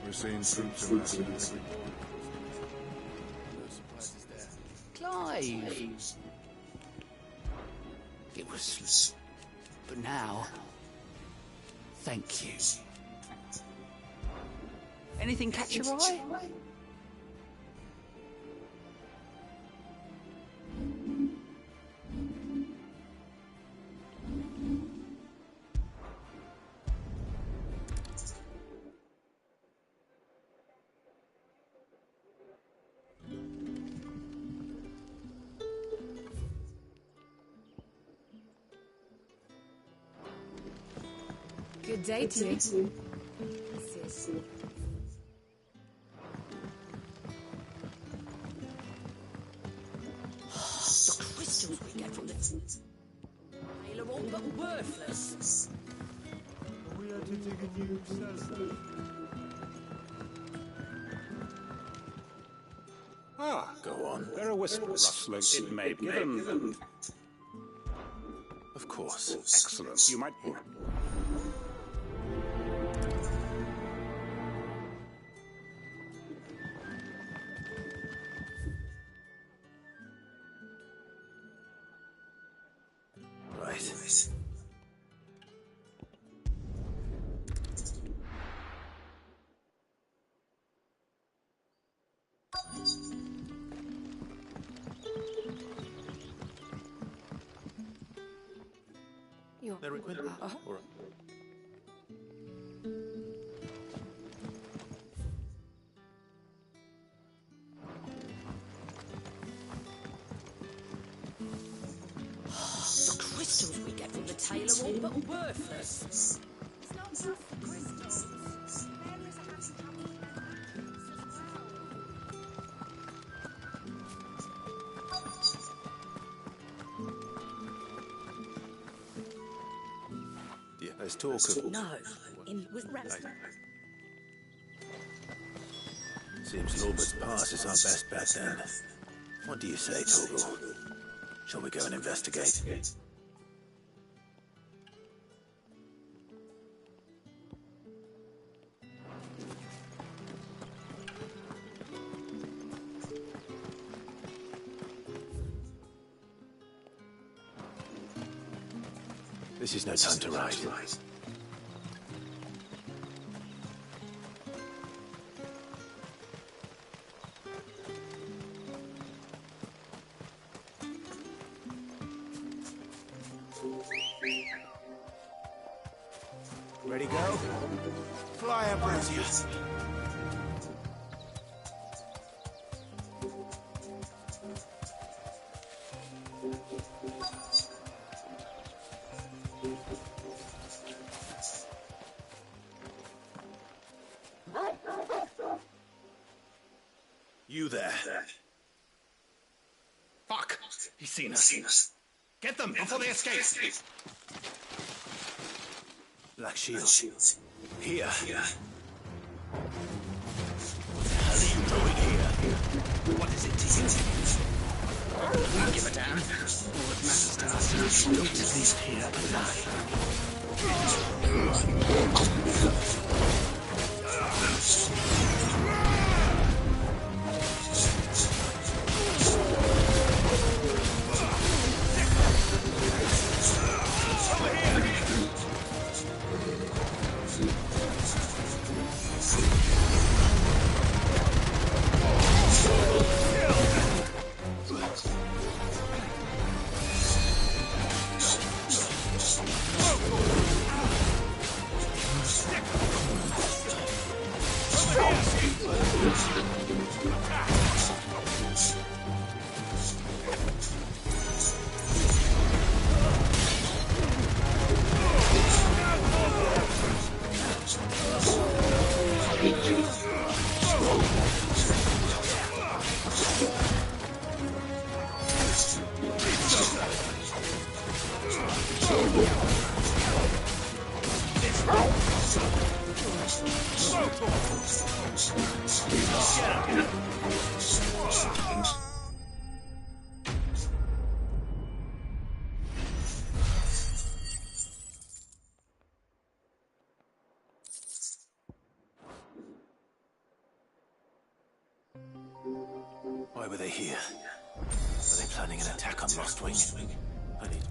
We're seeing troops in that. Clive! It was... But now... Thank you. Anything catch your eye? Good day to you. The crystals we get from the... They're all but worthless. We had to dig a new cellar. Ah, Go on. there are whisper rustling. It may be given. Of course. Excellent. You might... Right. You're... Very quick. All right. The crystals we get from the tail are all but worthless. It's not just the crystals. Areas are happy coming Yeah, there's talk of... No, in with rest. Seems Lorbert's Pass is our best bet then. What do you say, Torgal? Shall we go and investigate? This is no time to ride. Ready, go? Fly, Ambrosia. You there. Fuck! He's seen us. Get them before they escape. Black Shield. Here. What the hell are you doing here? What is it to you? We don't give a damn. All that matters to us is that we don't leave here alive. Why were they here? Were they planning an attack on Lost Wing? I need...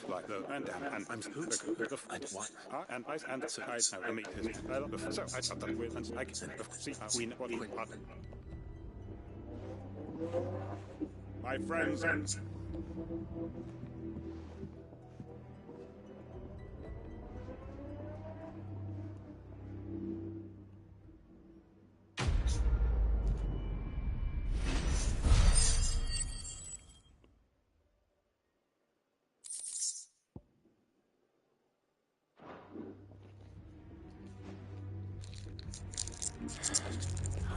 Like the and I'm who the And what? and so I now meet his so I thought that with and I can see we know what he my friends and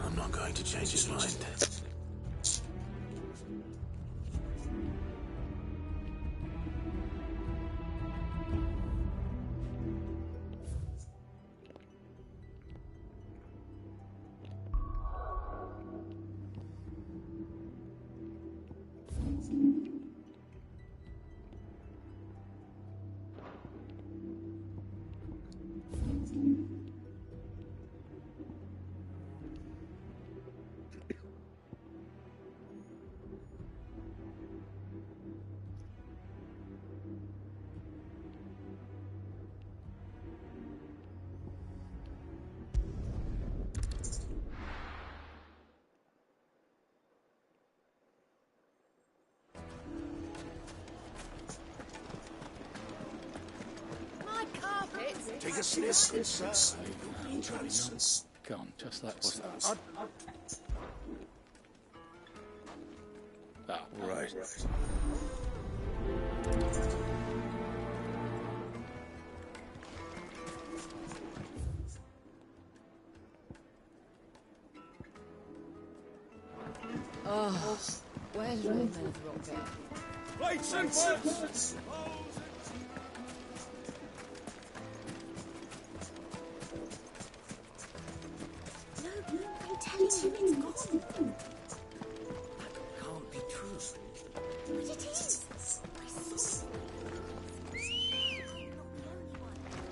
I'm not going to change his mind. My carpet. Take a sniff, good sir. Gone, just like that. Ah, Right. Oh, where's Raymond's rocket? Lights and bolts! No, I'm telling you, it's gone. Can't be true. But it is. I saw it. I'm not the only one.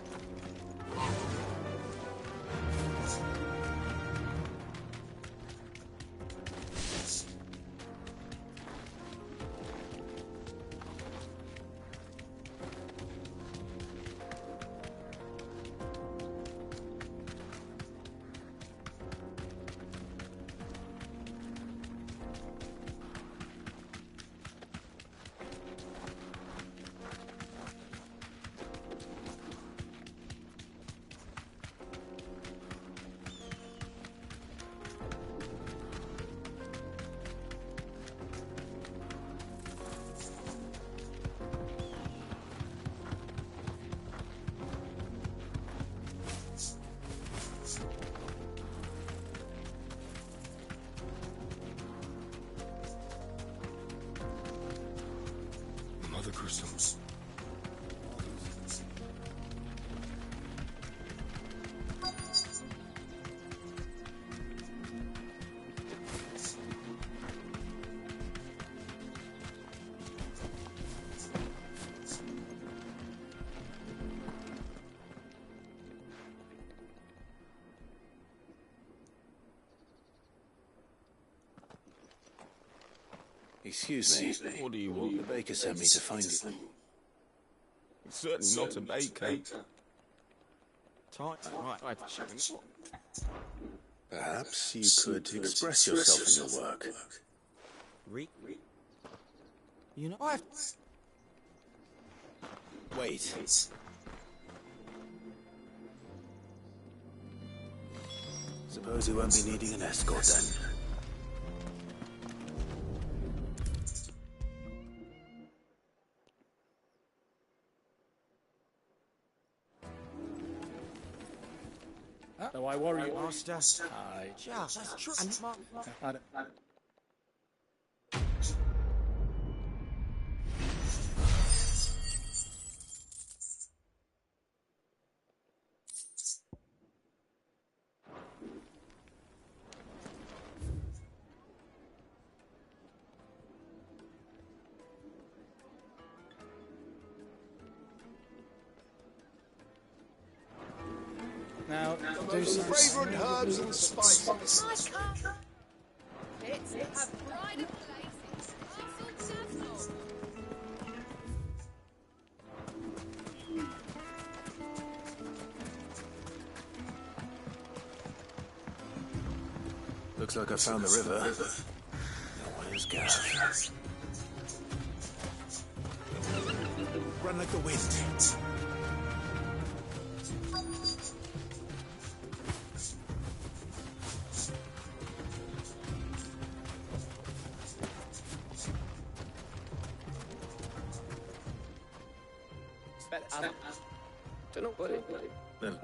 Mother Crystals. Excuse me. What do you want? The baker sent me to find you. It's certainly not a baker. Right. Perhaps you could express yourself in your work. You know, I've... Wait. Suppose you won't be needing an escort then. do I worry, Master. I Just, that's true. And I don't... do something. Fragrant herbs and spices. My car. It's have pride of place. Castle Castle. Looks like I found the river. Now where's Gav? Run like the wind. Don't know what it Then,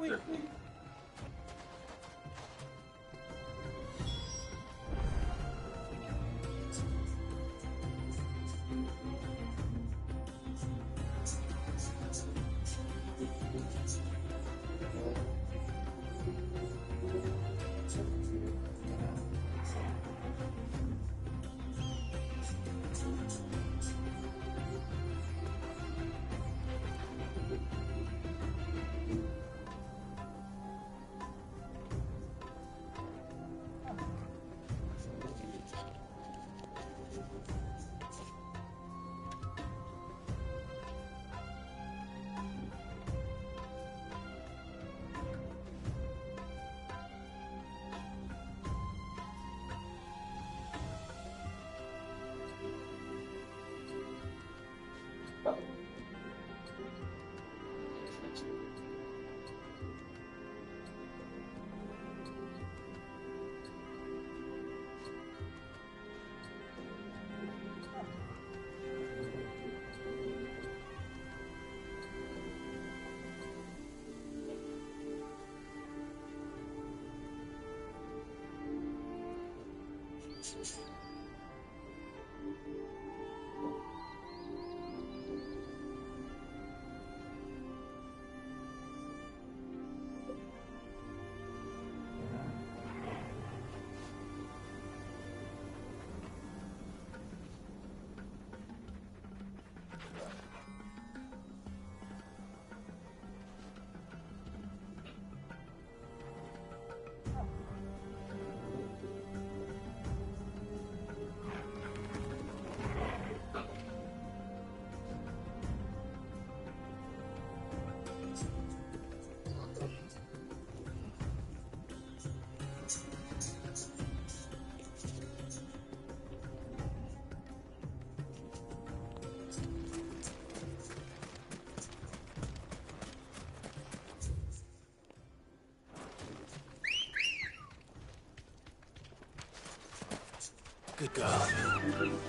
good girl.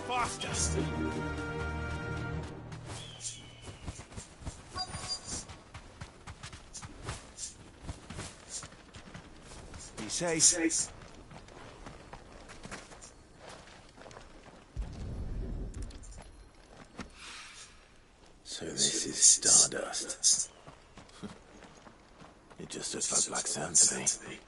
Faster! Be safe. So this is stardust. It just looks like black sand to me.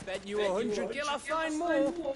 Bet you 100 gil I'll find more.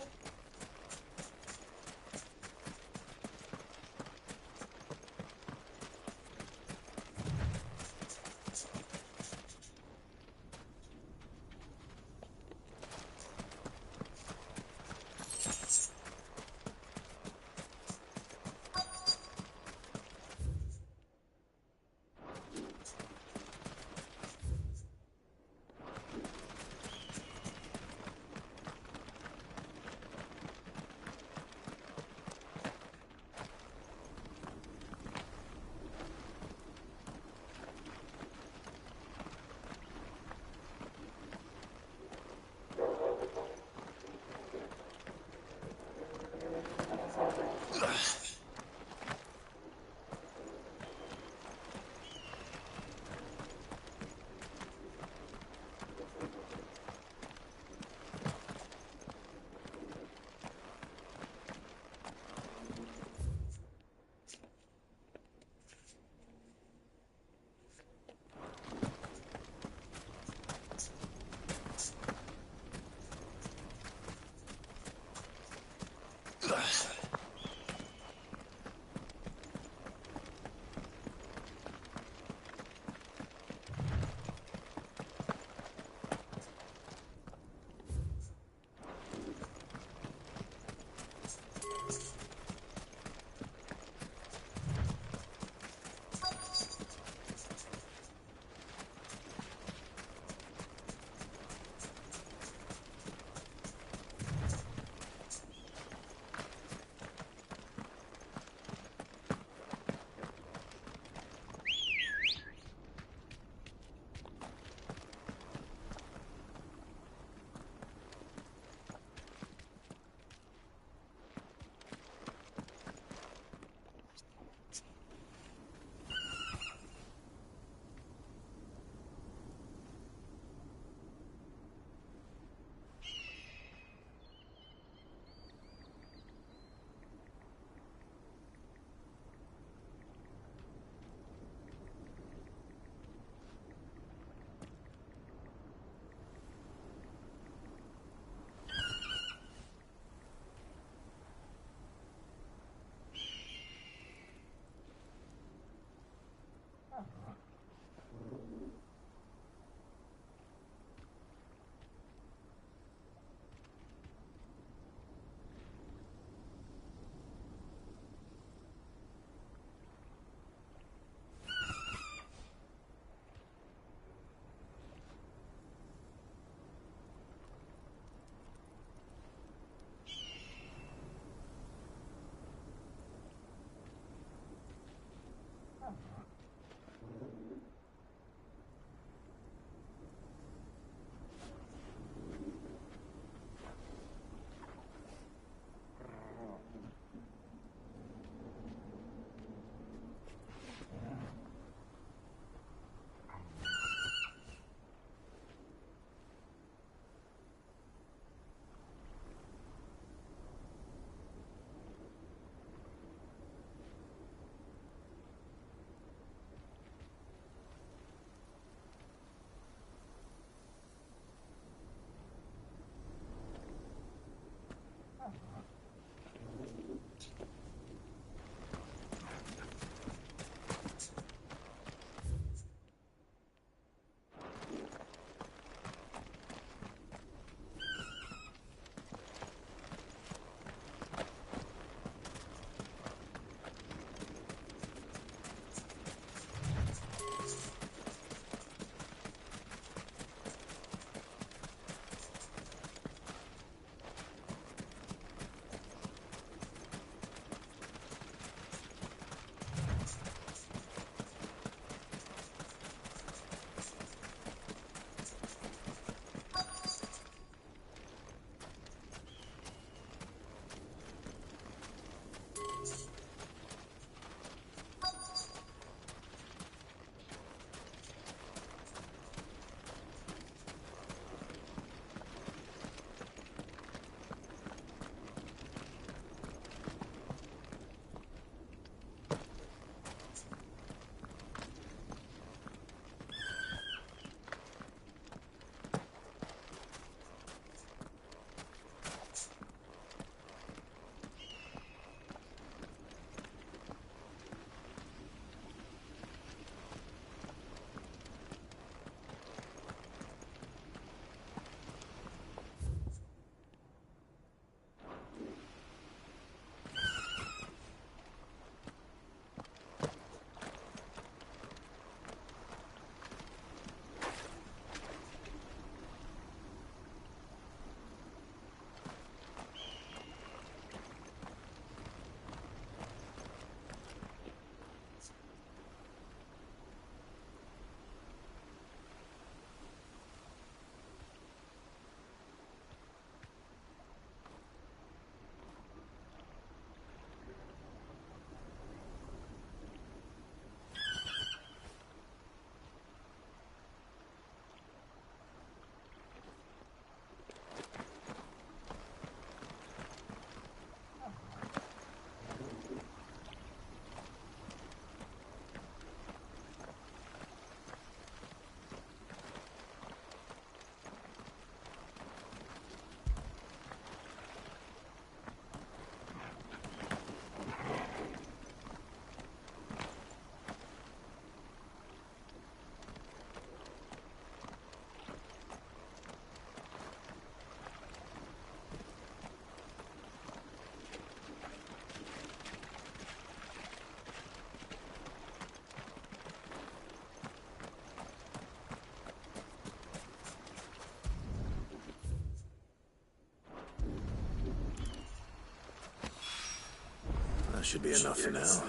That should be enough for now.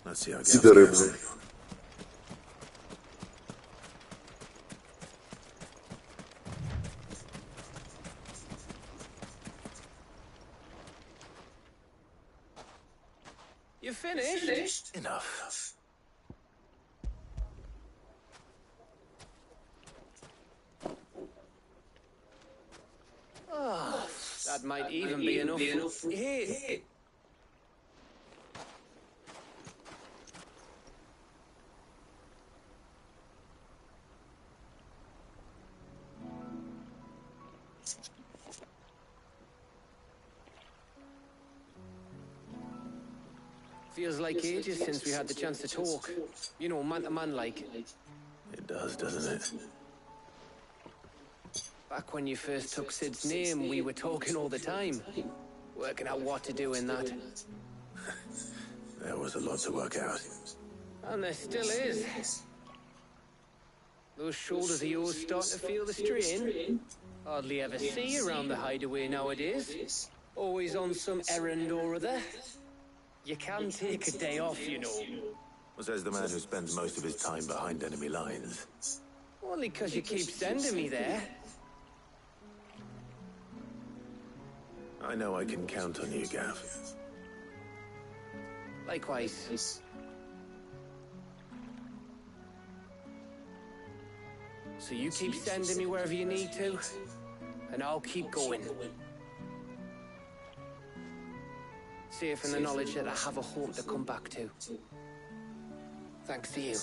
Let's see how it Пидоры, goes. блядь. You finished? Enough. That might even be enough. Here. Feels like ages since we had the chance to talk. You know, man to man like. It does, doesn't it? Back when you first took Sid's name, we were talking all the time. Working out what to do in that. There was a lot to work out. And there still is. Those shoulders of yours starting to feel the strain. Hardly ever see you around the hideaway nowadays. Always on some errand or other. You can take a day off, you know. Well, says the man who spends most of his time behind enemy lines. Only 'cause you keep sending me there. I know I can count on you, Gav. Likewise. So you keep sending me wherever you need to, and I'll keep going. Safe in the knowledge that I have a home to come back to. Thanks to you.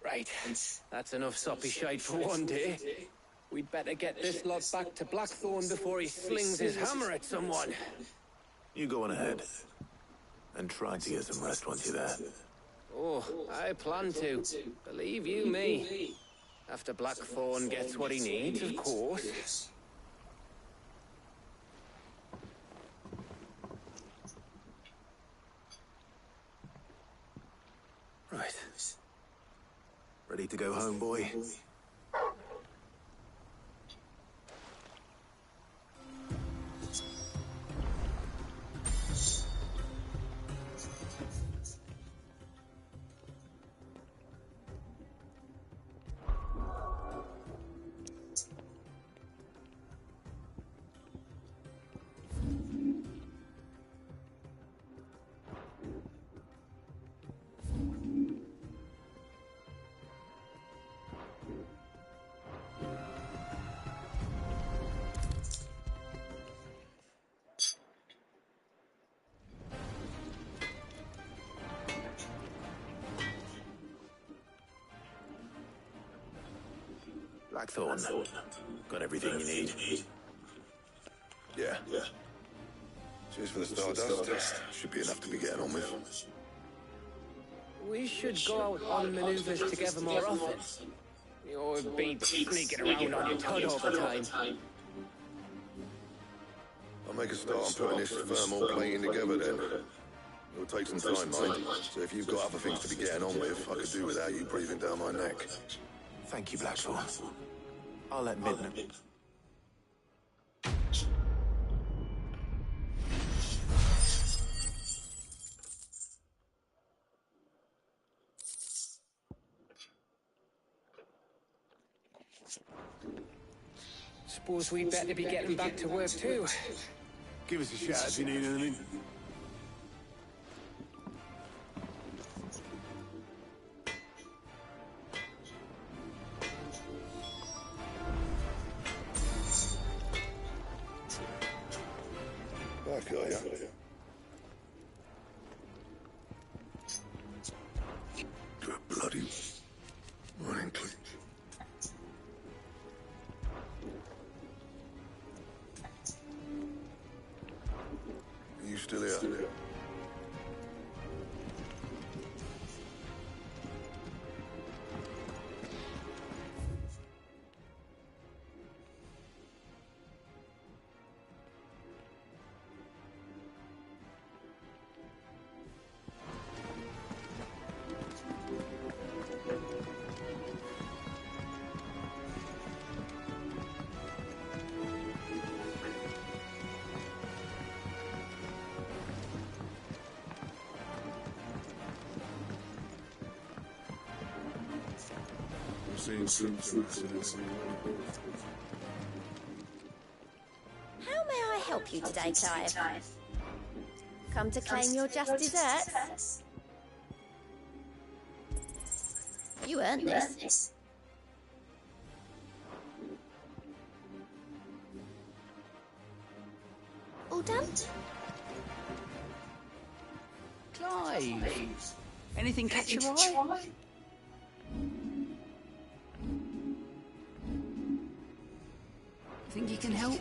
Right, that's enough soppy shite for one day. We'd better get this lot back to Blackthorn before he slings his hammer at someone. You go on ahead. And try to get some rest once you're there. Oh, I plan to. Believe you me. After Blackthorn gets what he needs, of course. Right. Ready to go home, boy? Blackthorn. Got everything you need? Yeah. Cheers for the stardust. Should be enough to be getting on with. We should go out on maneuvers together more often. You're be sneaking around on your tud all the time. I'll make a start on putting this thermal plating together then. It'll take some time, mind. So if you've got other things to be getting on with, I could do without you breathing down my neck. Thank you, Blackthorn. I'll let Mid know. Suppose we'd better be getting back to work too. Give us a shout if you need anything. Back, are ya? Good bloody morning, Clint. Are you still here? seen troops amassing everywhere. How may I help you today, Clive? Come to claim your just desserts? You earned this. All done? Clive, anything catch your eye? Think you can help?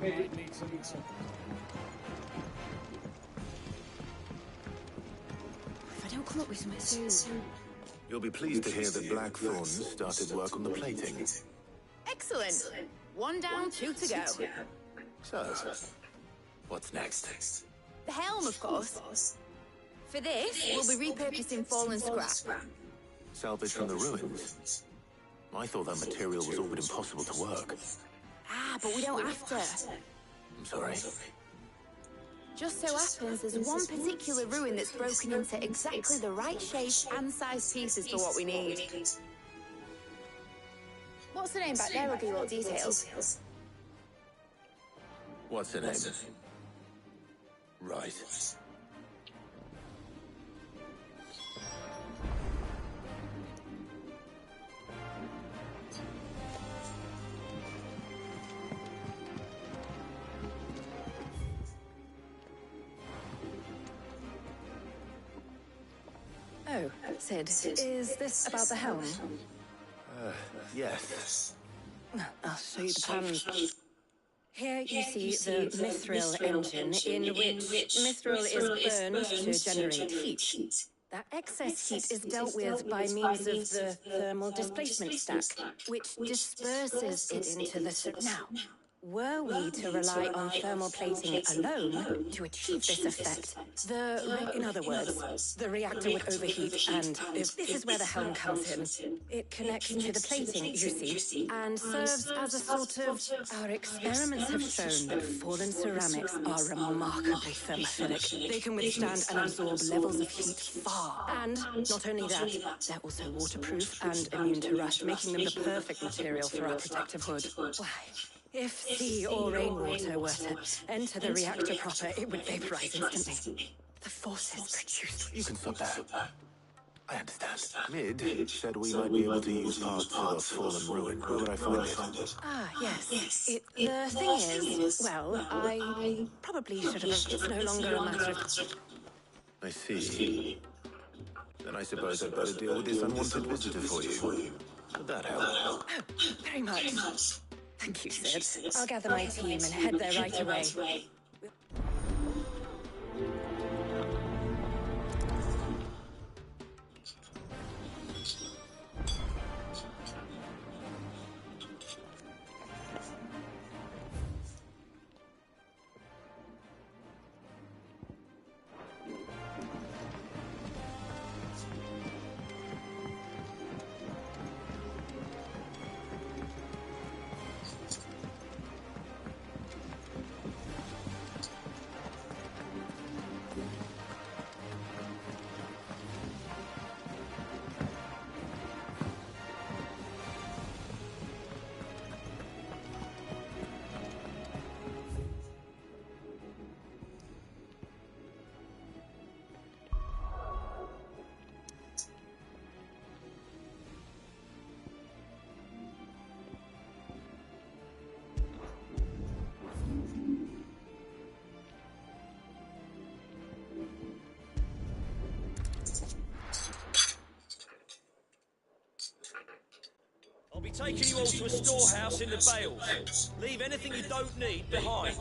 Might need some. If I don't come up with something soon. You'll be pleased to hear that Blackthorn started work on the plating. Excellent. One down, two to go. So, what's next? The helm, of course. For this, we'll be repurposing fallen scrap. Salvage from the ruins? I thought that material was all but impossible to work. Ah, but we don't have to. I'm sorry. Just so happens there's one particular ruin that's broken into exactly the right shape and size pieces for what we need. What's the name back there? I'll give you all details. What's her name? Right. Oh, Sid, is this about the helm? Yes. I'll show you the plans. Here you see the mithril engine, in which mithril is burned to generate heat. That excess heat is dealt with by means of the thermal displacement stack, which disperses it into the... Now, were we to rely on thermal plating alone to achieve this effect, in other words, the reactor would overheat, and this is where the helm comes in. It connects to the plating, you see, and serves as a sort of... Our experiments have shown that fallen ceramics are remarkably thermophilic. They can withstand and absorb levels of heat far. And not only that, they're also waterproof and immune to rust, making them the perfect material for our protective hood. Why? If sea or rainwater were to enter the reactor proper, it would vaporize instantly. The forces produced... You can stop there. I understand. Mid said we might be able to use parts of the fallen ruin. Where would I find it? Ah, yes. The thing is, well, I probably should have... It's no longer a matter of... I see. Then I suppose I'd better deal with this unwanted visitor for you. Would that help? Oh, very much. Thank you, Sid. I'll gather my team and head there right away. I'll be taking you all to a storehouse in the Bales. Leave anything you don't need behind.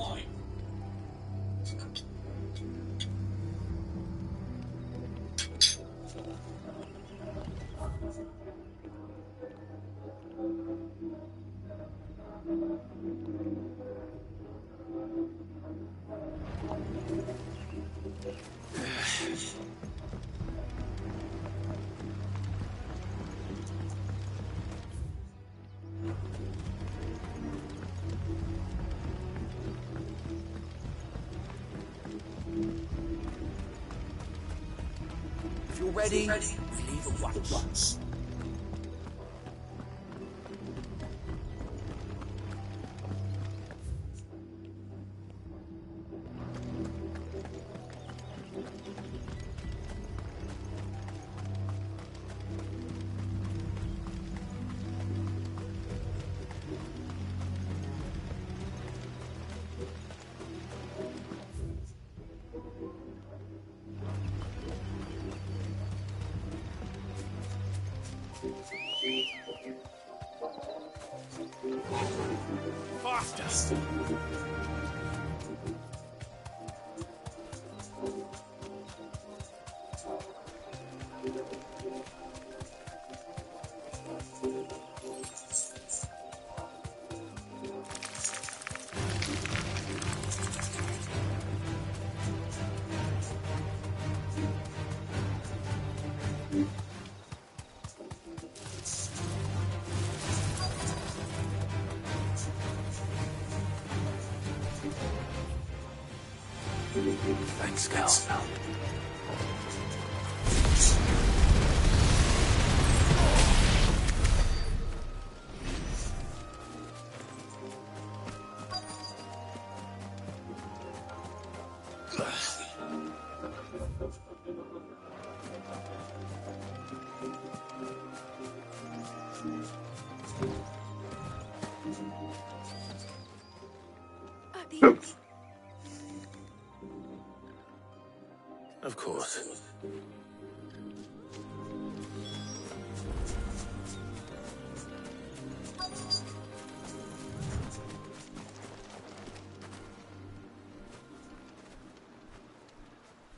you're ready, we leave at once. Faster! Thanks, Cal. Of course.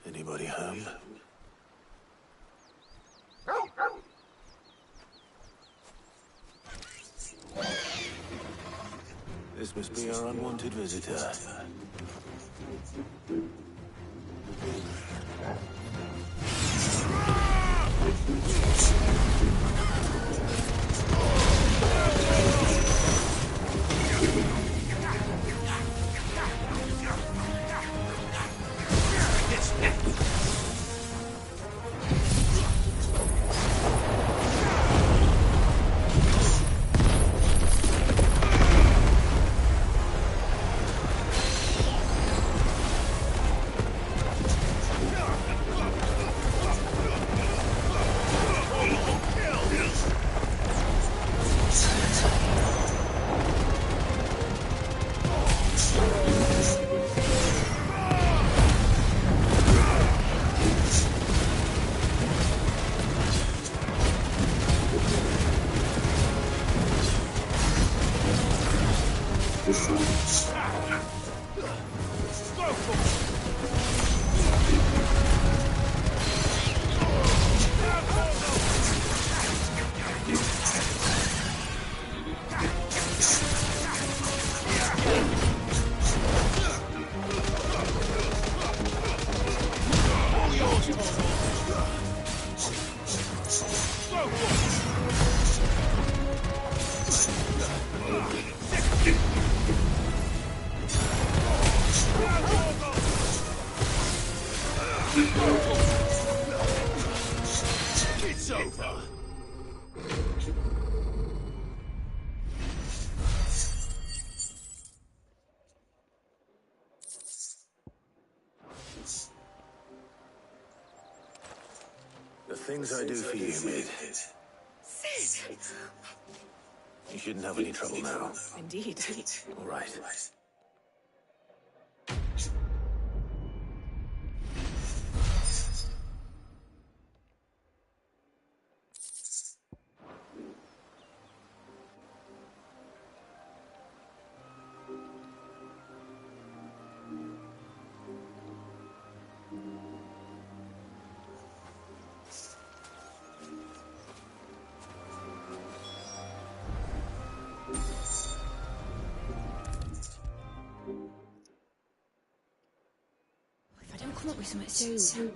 Anybody home? This must be our unwanted visitor. It's over. The things I do for you, mate. Sid! You shouldn't have any trouble now. Indeed. All right. If I don't come up with something soon.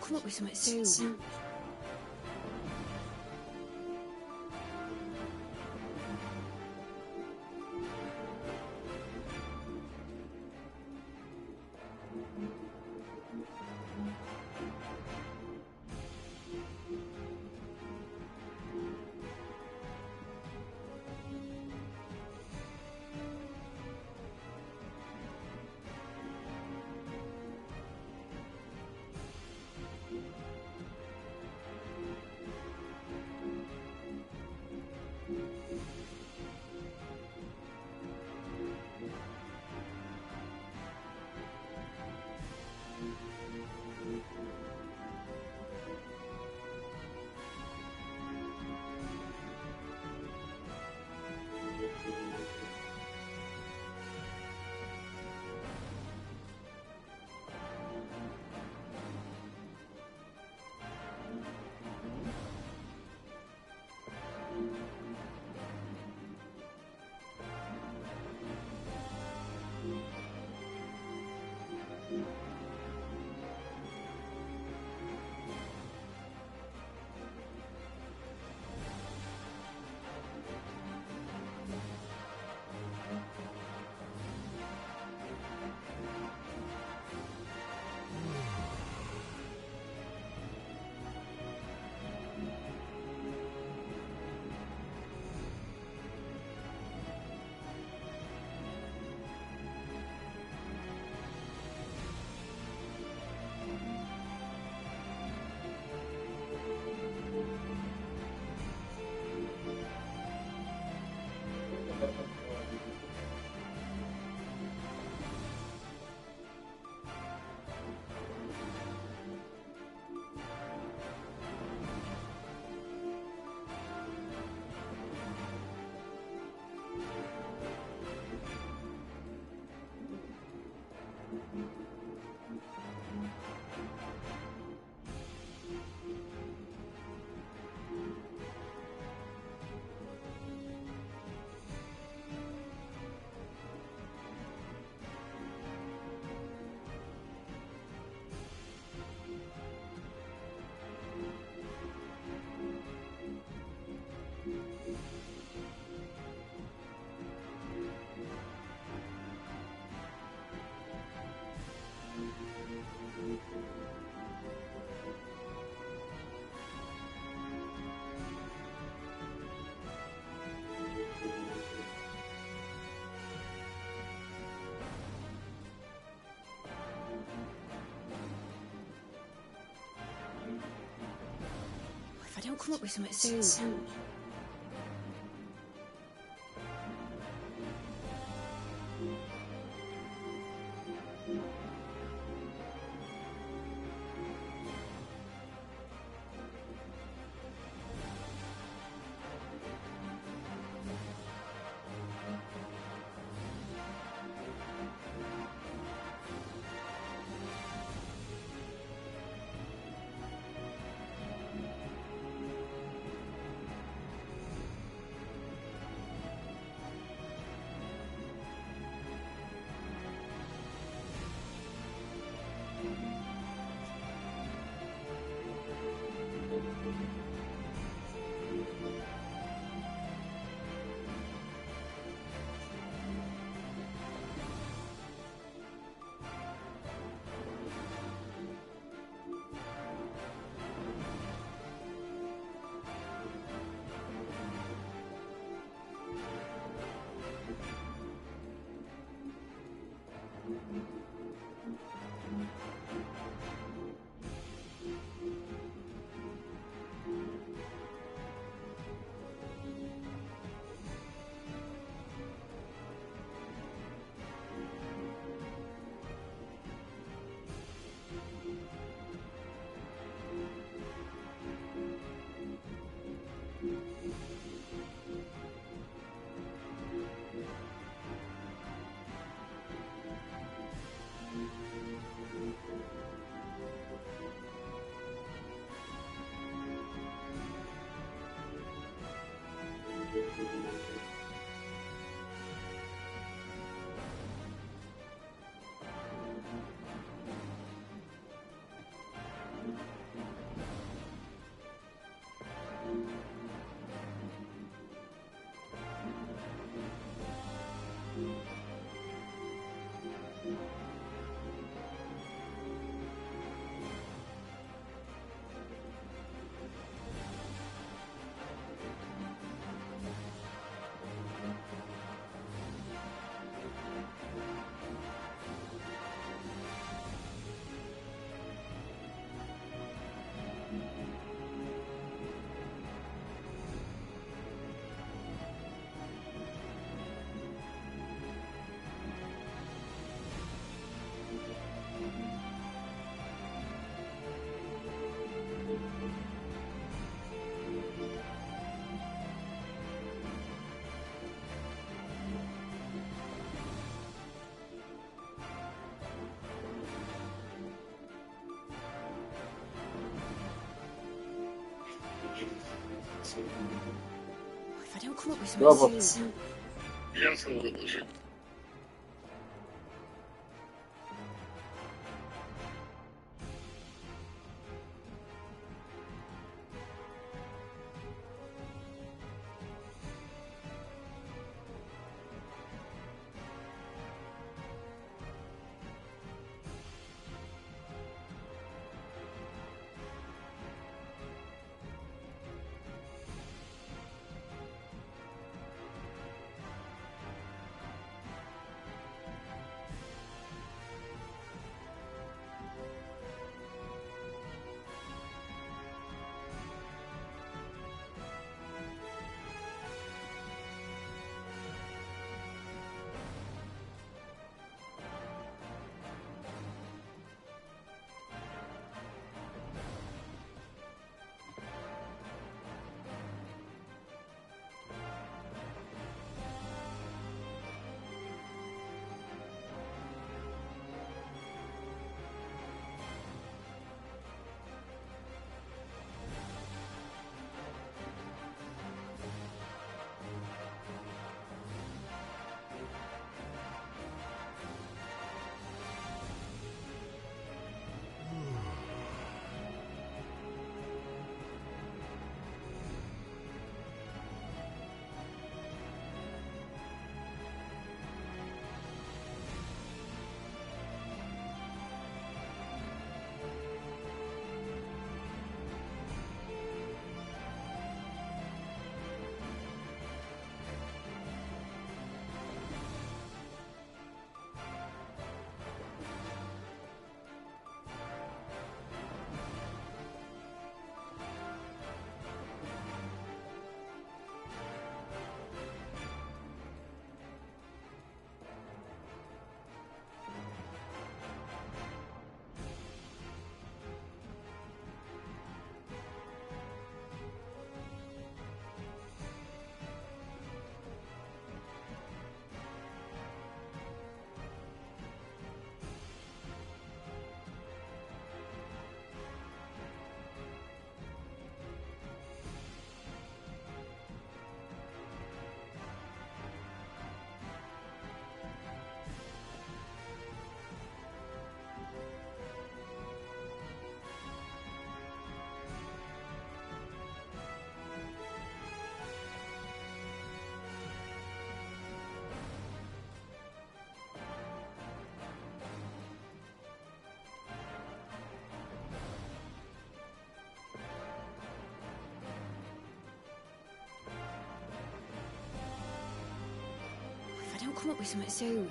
come up with something soon. If I don't come up with something soon. If I don't come up with something soon. If I don't come up with something soon.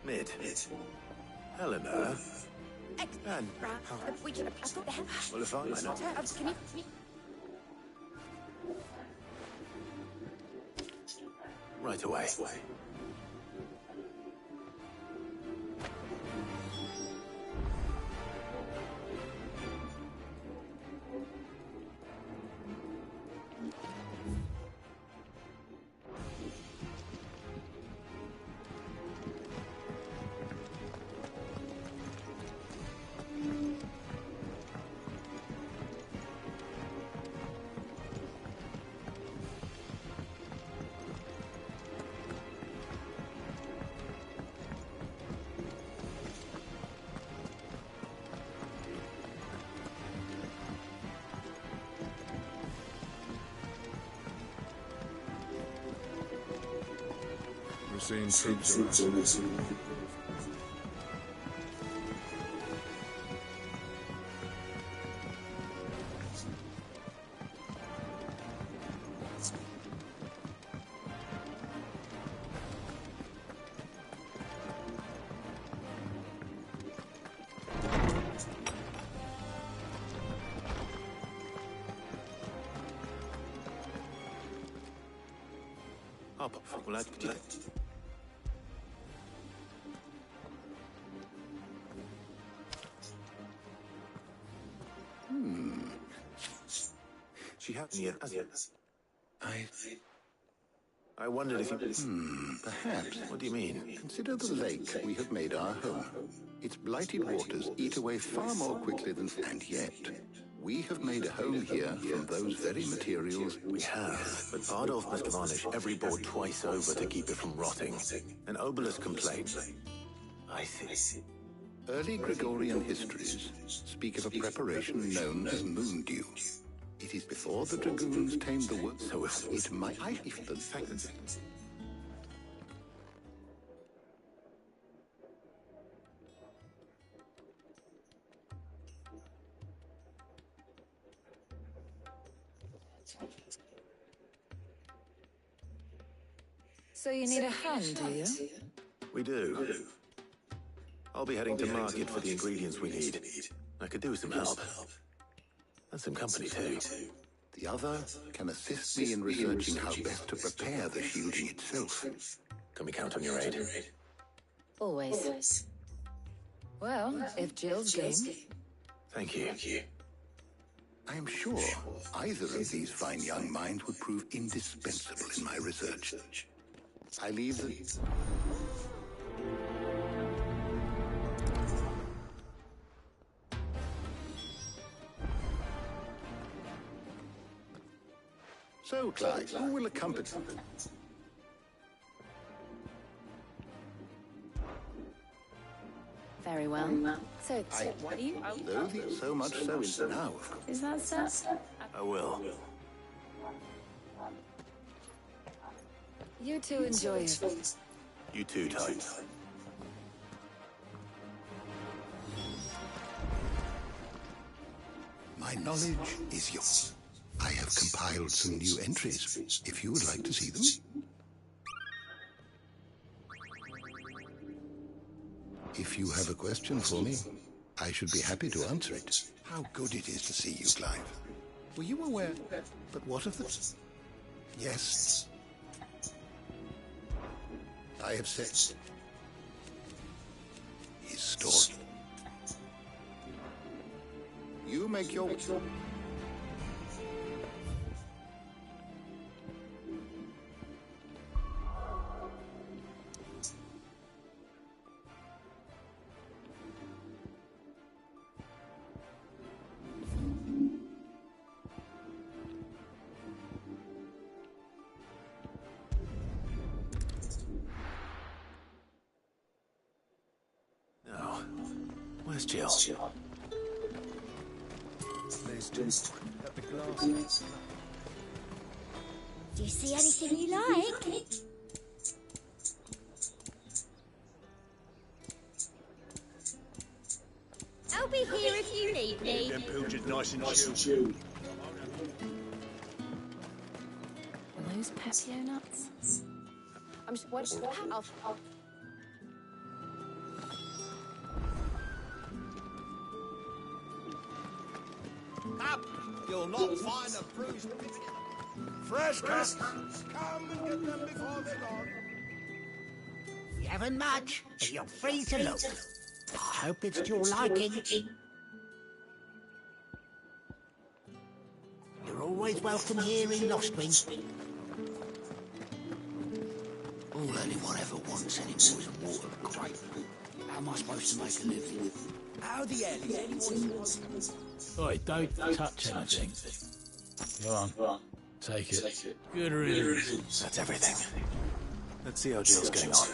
Mid. Helena. And We should have got there. well, if I know. Can you... Right away. Unseen troops around. Well, She hasn't yet, has it? I wondered if you... Perhaps. What do you mean? Consider the lake we have made our home. Its blighted waters eat away far more quickly than... And yet, we have made a home here from those very materials. We have, but Bardolph must varnish every board twice over to keep it from rotting. An obelisk complaint. I see. Early Gregorian histories speak of a preparation known as moon dew. It is before the dragoons tamed the wood, so it might... If the fact that... So you need a hand, do you? We do. I'll be heading to market for the ingredients we need. I could do with some help. And some company, too. The other can assist me in researching how best to prepare the shielding itself. Can we count on your aid? Always. Well, if Jill's game. Thank you. I am sure either of these fine young minds would prove indispensable in my research. I leave the... So, Clyde, who will accompany? Very well. So, what are you? So much so is now, of course. Is that so? I will. You two enjoy it. You too, Ty. My knowledge is yours. I have compiled some new entries, if you would like to see them. If you have a question for me, I should be happy to answer it. How good it is to see you, Clive. Were you aware? But what of the... Yes. I have said... His story. You make your... Where's Jill? There's just at the glass. Do you see anything you like? I'll be here if you need me. Them pilchards nice and chilled. Are those Pepio nuts? I'm just... What? I'll... Up! You'll not find a bruised... Fresh cuts! Come and get them before they're gone. You haven't much, but you're free to look. I hope it's to your liking. You're always welcome here in Lostwing. All anyone ever wants anymore is a water grape. How am I supposed to make a living? How the hell is anyone... Oi, don't touch anything. Go on, take it. Good riddance. That's everything. Let's see how Jill's getting on.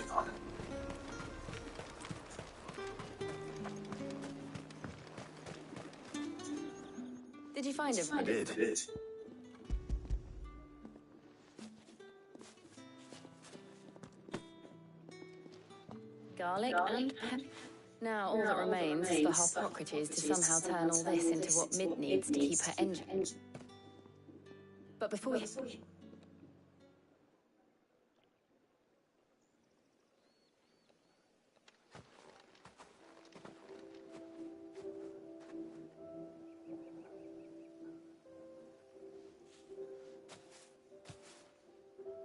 Did you find him? I did. garlic and pepper. Now all that remains is for Harpocrates to somehow turn all this into what Mid needs to keep her engine. But before we...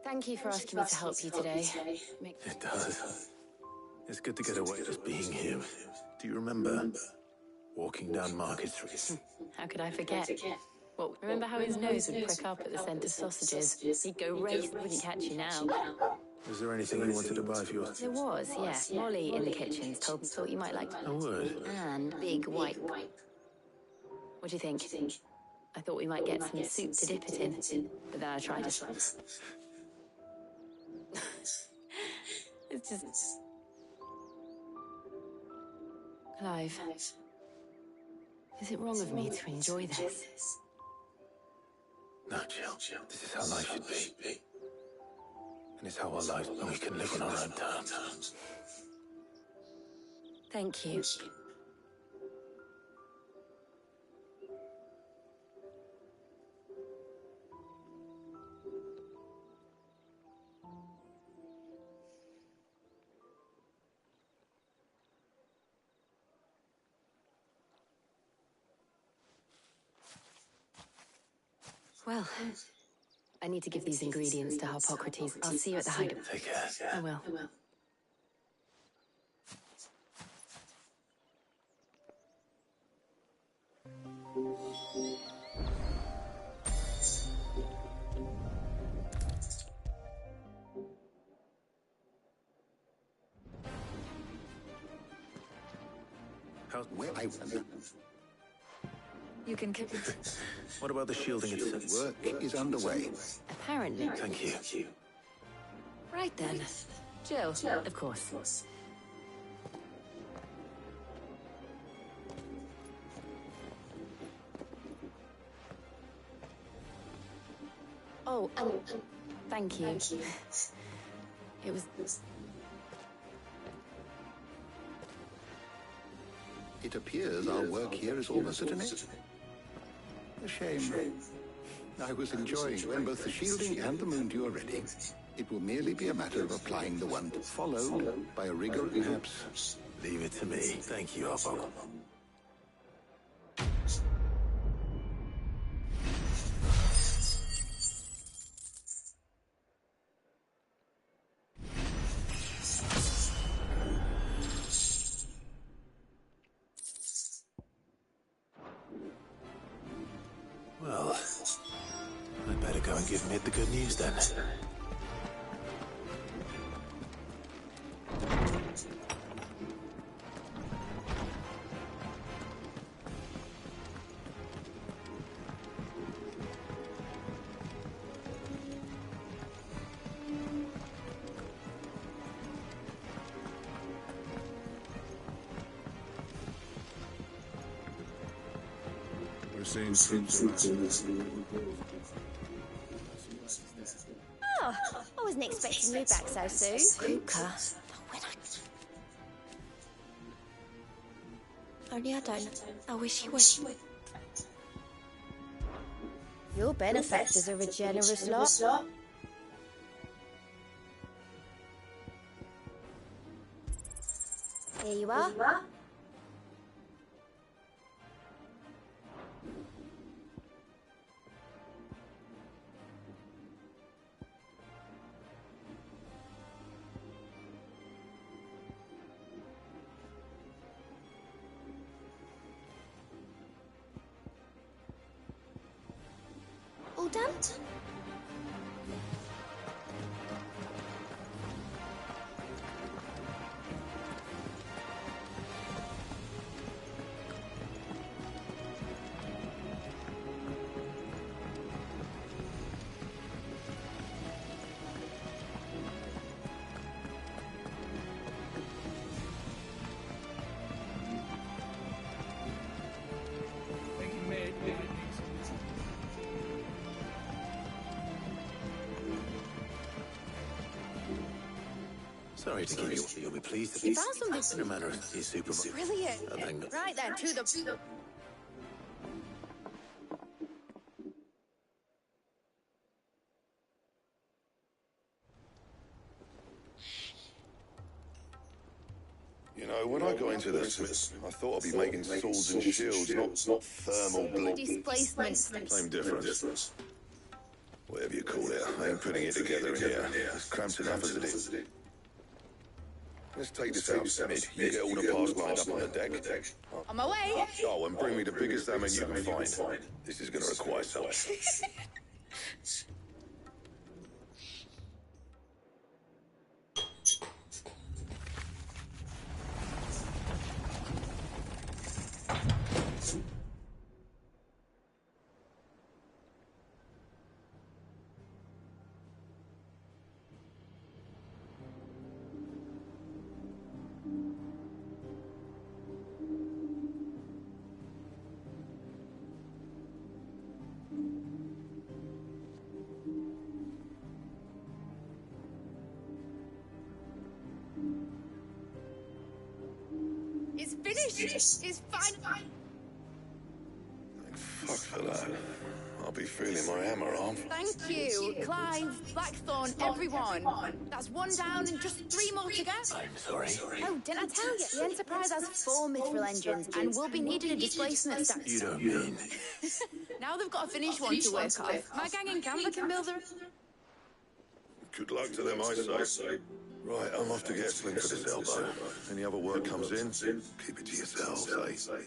Thank you for asking me to help you today. It does. It's good to get away just being here. Do you remember walking down Market Street? How could I forget? Well, remember how his nose would prick up at the scent of sausages? He'd go race, wouldn't catch you now. Was there anything you wanted to buy for your... There was, yeah. Molly in the kitchens thought you might like to. I would. And big white. What do you think? I thought we might get some soup to dip it in, but then I tried it. It's just... Clive, is it wrong of me to enjoy this? No, Jill. This is how life should be. And it's how our lives, and we can live on our own terms. Thank you. Well, I need to give these ingredients to Harpocrates. I'll see you at the hideout. Take care. I will. Where I wonder. You can... What about the shielding itself? Work is underway. Apparently. Thank you. Right then. Jill, of course. Oh, thank you. It was... It appears our work here is almost at an end. A shame. I was enjoying when both the shielding and the moondew are ready. It will merely be a matter of applying the one followed by a rigor, perhaps. Leave it to me. Thank you, Harpo. Well, I'd better go and give Mid the good news then. Oh, I wasn't expecting you back so soon. Kuka. Only I don't. I wish you would. Your benefactors are a generous lot. Here you are. All done? Sorry to keep you. You'll be pleased. You found something. No matter if he's super. Brilliant. Right then, to the... You know, when I got into this, I thought I'd be making swords and shields, not thermal displacement. Same difference. Whatever you call it, I ain't putting it together in here. It's cramped enough as it is. Let's take this out, Smid. You get all the parts lined up on the deck. On my way. Oh, and bring me the biggest salmon you can find. This is going to require something. It's finished. It's fine. Thank fuck for that. I'll be feeling my hammer arm. Thank you, Clive, Blackthorn, everyone. That's one down and just 3 more to go. I'm sorry. Oh, didn't I tell you? The Enterprise has 4 mithril engines and will be needing a displacement stack. You don't mean. Now they've got a finished one to work off. My gang in Canva can build them. Good luck to them, I say. Right, I'm off to get Slim for this elbow. Any other work comes in, keep it to yourselves, eh?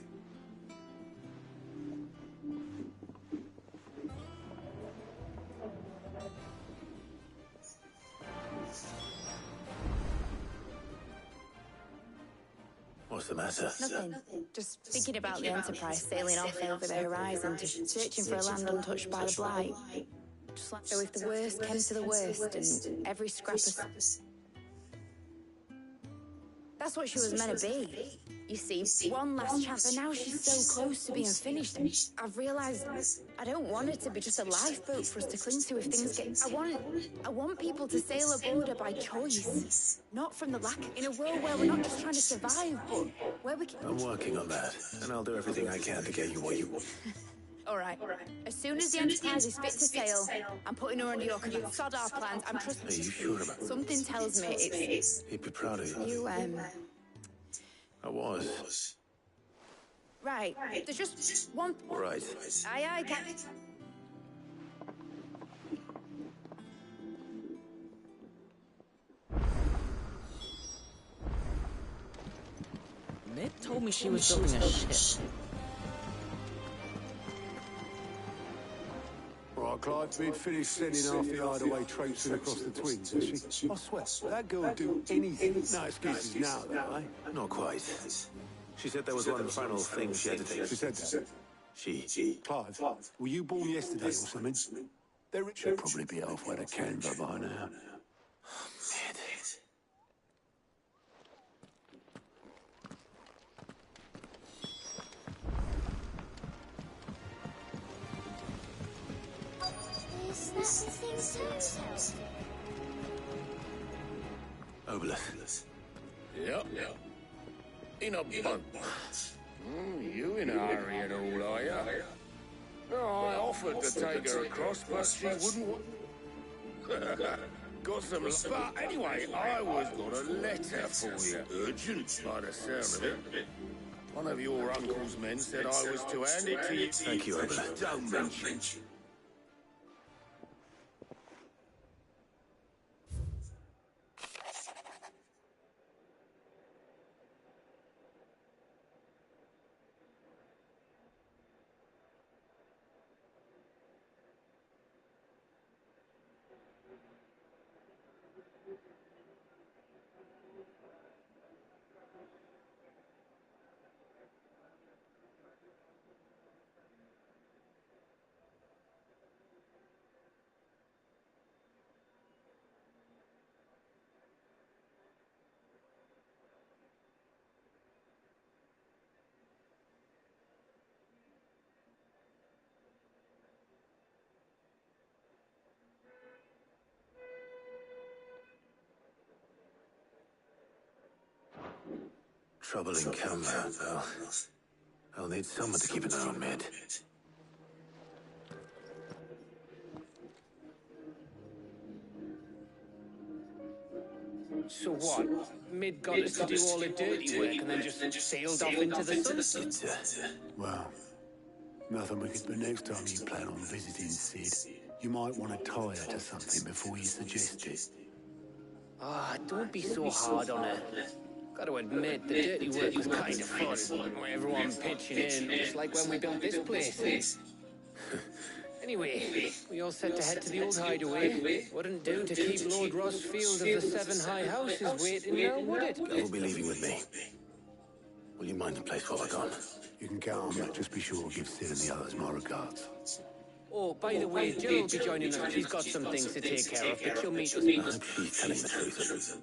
What's the matter? Nothing. Just thinking about the Enterprise sailing off over the horizon, just searching for a land untouched by the Blight. Just like so if the worst came to the worst and every scrap of... That's what she was meant to be. You see, one last chance, and now she's so close to being finished. I've realised I don't want it to be just a lifeboat for us to cling to if things get... I want people to sail aboard her by choice, not from the lack. In a world where we're not just trying to survive, but where we can... I'm working on that, and I'll do everything I can to get you what you want. All right. As soon as the Enterprise is fit to sail, I'm putting her under your command. Sod our plans. I'm trusting. Are you sure about that? Something tells me it's... He'd be proud of you. You, I was. Right. There's just one... All right. Aye, Captain. Ned told me she was building a ship. Right, Clive, we'd finished sending half the hideaway traipsing across the twins, has she? I swear, that girl would do anything. No excuses now, though, eh? Not quite. She said there was one final thing she had to take. She said that? She. Clive, were you born yesterday or something? She'll probably be halfway to Canva by now. Is that the thing toes Obelus. Yep. In a bunch. You in a hurry at all, are you? No, I offered to take her across, but she wouldn't. Got some. But anyway, I was got a letter for you. Urgent, by the sound of it. One of your uncle's men said I was to hand it to you. Thank you, Obelus. Don't mention. trouble in camera, I'll need someone to keep an eye on Mid. So what? Mid got us to do all the dirty work and then just sailed off into the sun? Well, nothing we could... But next time you plan on visiting Sid, you might want to tie her to something before you suggest it. Ah, don't be so hard on her. Got to admit, the dirty work was kind of fun. Everyone pitching in, just like when we built this place. Anyway, we all set to head to the old hideaway. Wouldn't do to keep Lord Rossfield of the Seven High Houses waiting now, would it? Gav will be leaving with me. Will you mind the place while I'm gone? You can count on that. Just be sure to give Sid and the others my regards. Oh, by the way, Jill will be joining us. She's got some things to take care of, but she'll meet us. I hope she's telling the truth.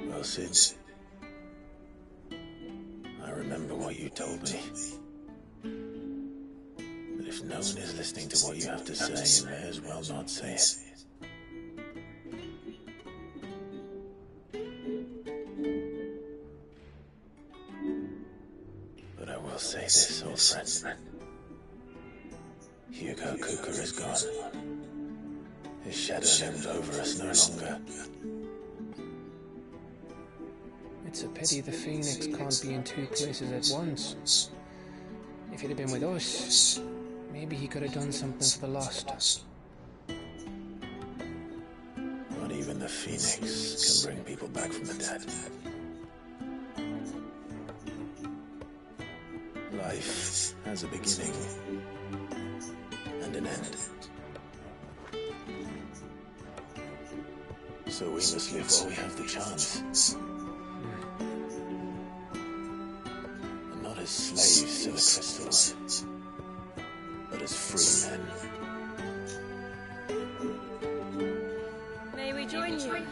Well, Sid, I remember what you told me. But if no one is listening to what you have to say, you may as well not say it. But I will say this, old friend. Hugo Cooker is gone. His shadow looms over us no longer. It's a pity the Phoenix can't be in two places at once. If he'd have been with us, maybe he could have done something for the lost. Not even the Phoenix can bring people back from the dead. Life has a beginning and an end. So we must live while we have the chance. And not as slaves to the crystals, but as free men. May we join you?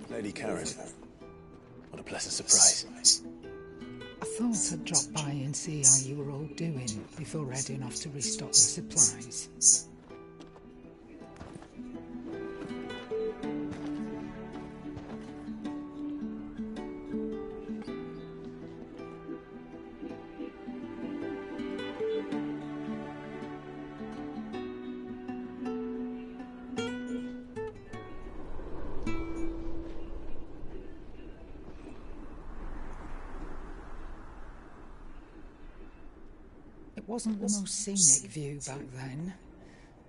Lady Karen, what a pleasant surprise. I thought I'd drop by and see how you were all doing before heading off to restock the supplies. It wasn't the most scenic view back then,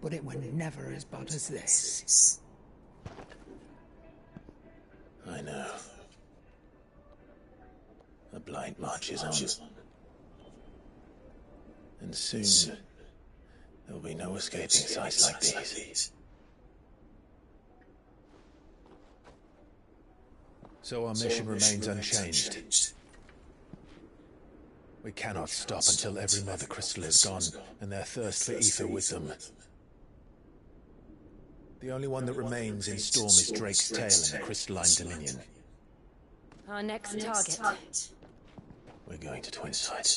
but it was never as bad as this. I know. The blind march is on. And soon, there will be no escaping sights like these. So our mission remains unchanged. We cannot stop until every mother crystal is gone, and their thirst for ether with them. The only one that remains in Storm is Drake's tail in the crystalline dominion. Our next target. We're going to Twinside.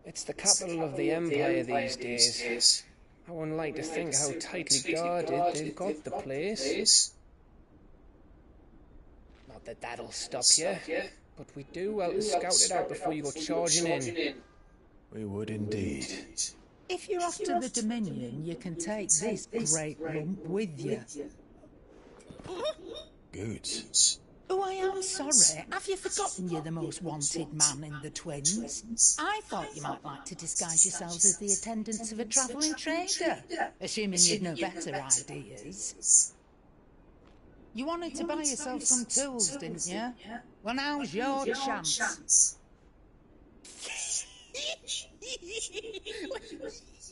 It's the capital of the Empire these days. I wouldn't like to think how tightly guarded they've got the place. Not that that'll stop you, but we do well to scout it out before you go charging in. We would indeed. If you're off to the Dominion, you can take this great lump with you. Goods. Oh, I am sorry. Have you forgotten you're the most wanted man in the Twins? I thought you might like to disguise yourselves as the attendants of a travelling trader, assuming you'd no better ideas. You wanted to buy yourself some tools, didn't you? Well, now's your chance.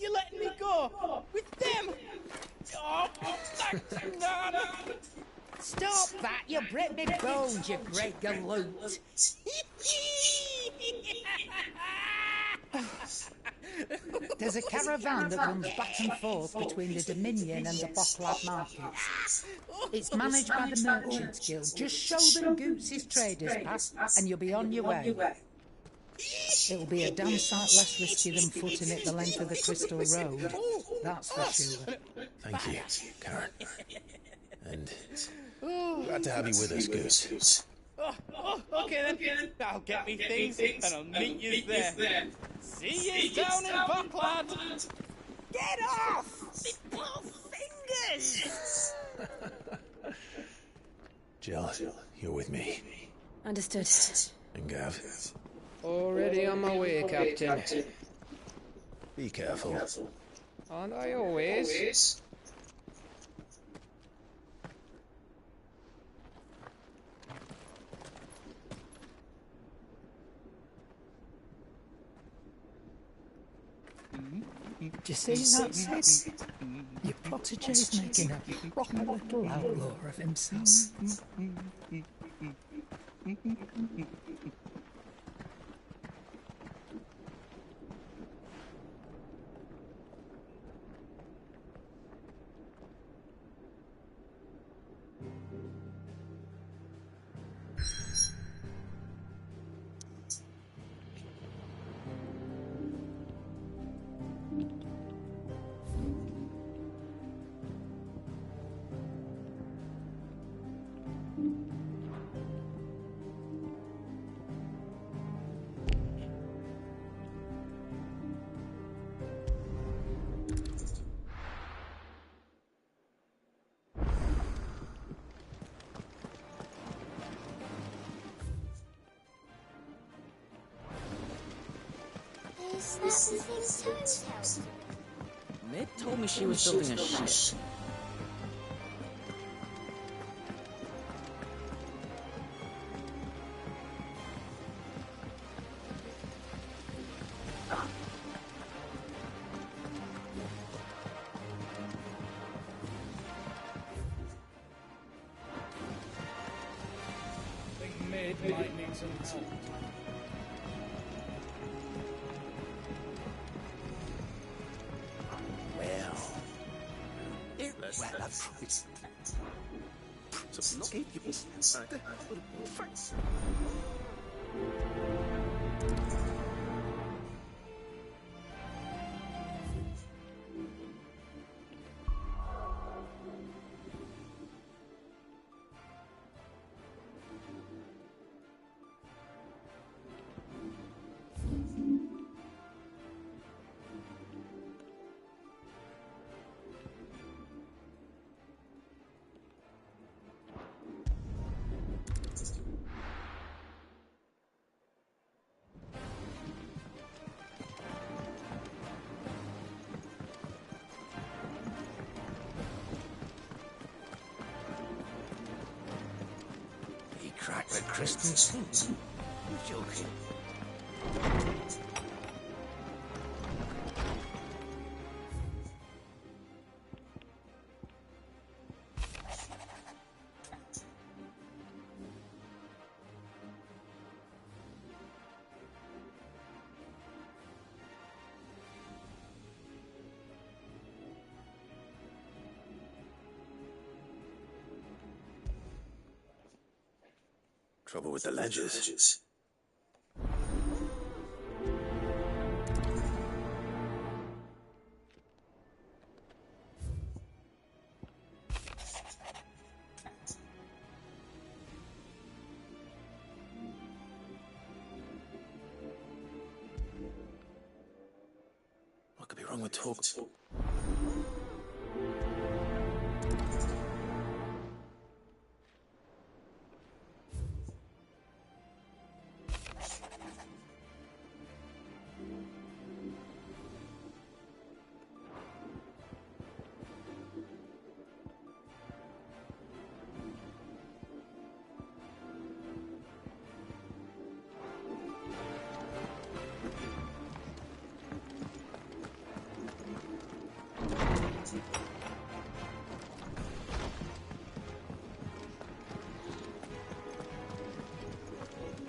You're letting me go with them? Oh, no. Stop that, you break me bones, you great galoot. There's a caravan that runs back and forth between the Dominion and the Bocklab markets. It's managed by the Merchants Guild. Just show them Goots' traders pass and you'll be on your way. It'll be a damn sight less risky than footing it the length of the Crystal Road. That's for sure. Thank you, Karen. And glad to have you with us, Goose. Okay then. I'll get me things and I'll meet you there. See you down in Buckland. Get off! Me poor fingers! Jill, you're with me. Understood. And Gav. Already on my way, Captain. Be careful. Aren't I always? Do you see that, Sid? Your protege's making a proper little outlaw of himself. Is that the thing Toad held? Mid told me she was building a ship. Think Mid might need some help. Crack the crystal things. You're joking. Trouble with the ledges. wrong with talk?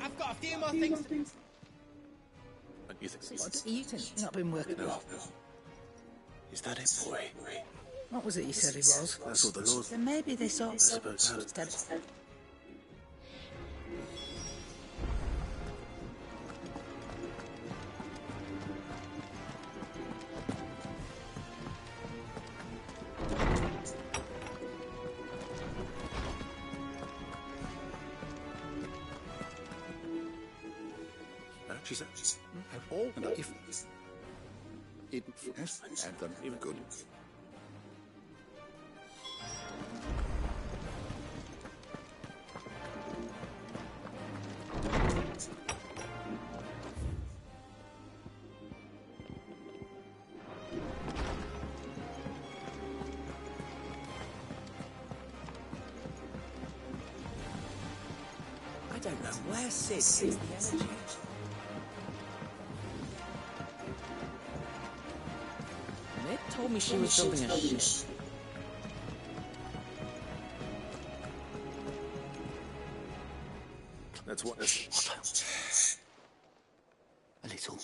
I've got a few more things to... You think? What do you think? You've not been working. No. Is that it, boy? What was it you said he was? That's what the Lord... Then maybe they sort of... suppose instead of... She said... All and if... It... Yes, and them. Good. I don't know where Sid gets the energy. Ned told me she was building a ship. That's what... A little.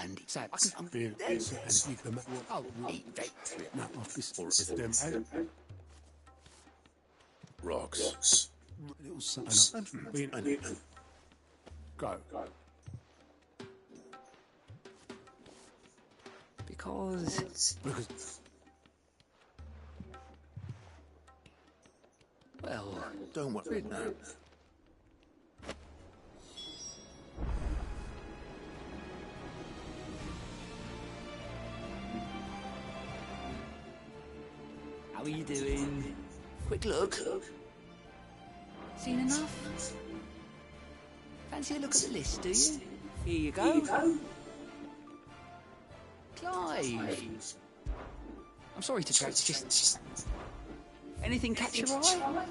And So, I can feel this, and you can make what... Oh, no, off this... Or is them out. Rocks. Little something. I know. Go. Because... well, Don't worry now. how are you doing? Quick look. Seen enough? Fancy a look at the list, do you? Here you go. Clive. I'm sorry to track, just... Anything catch your eye?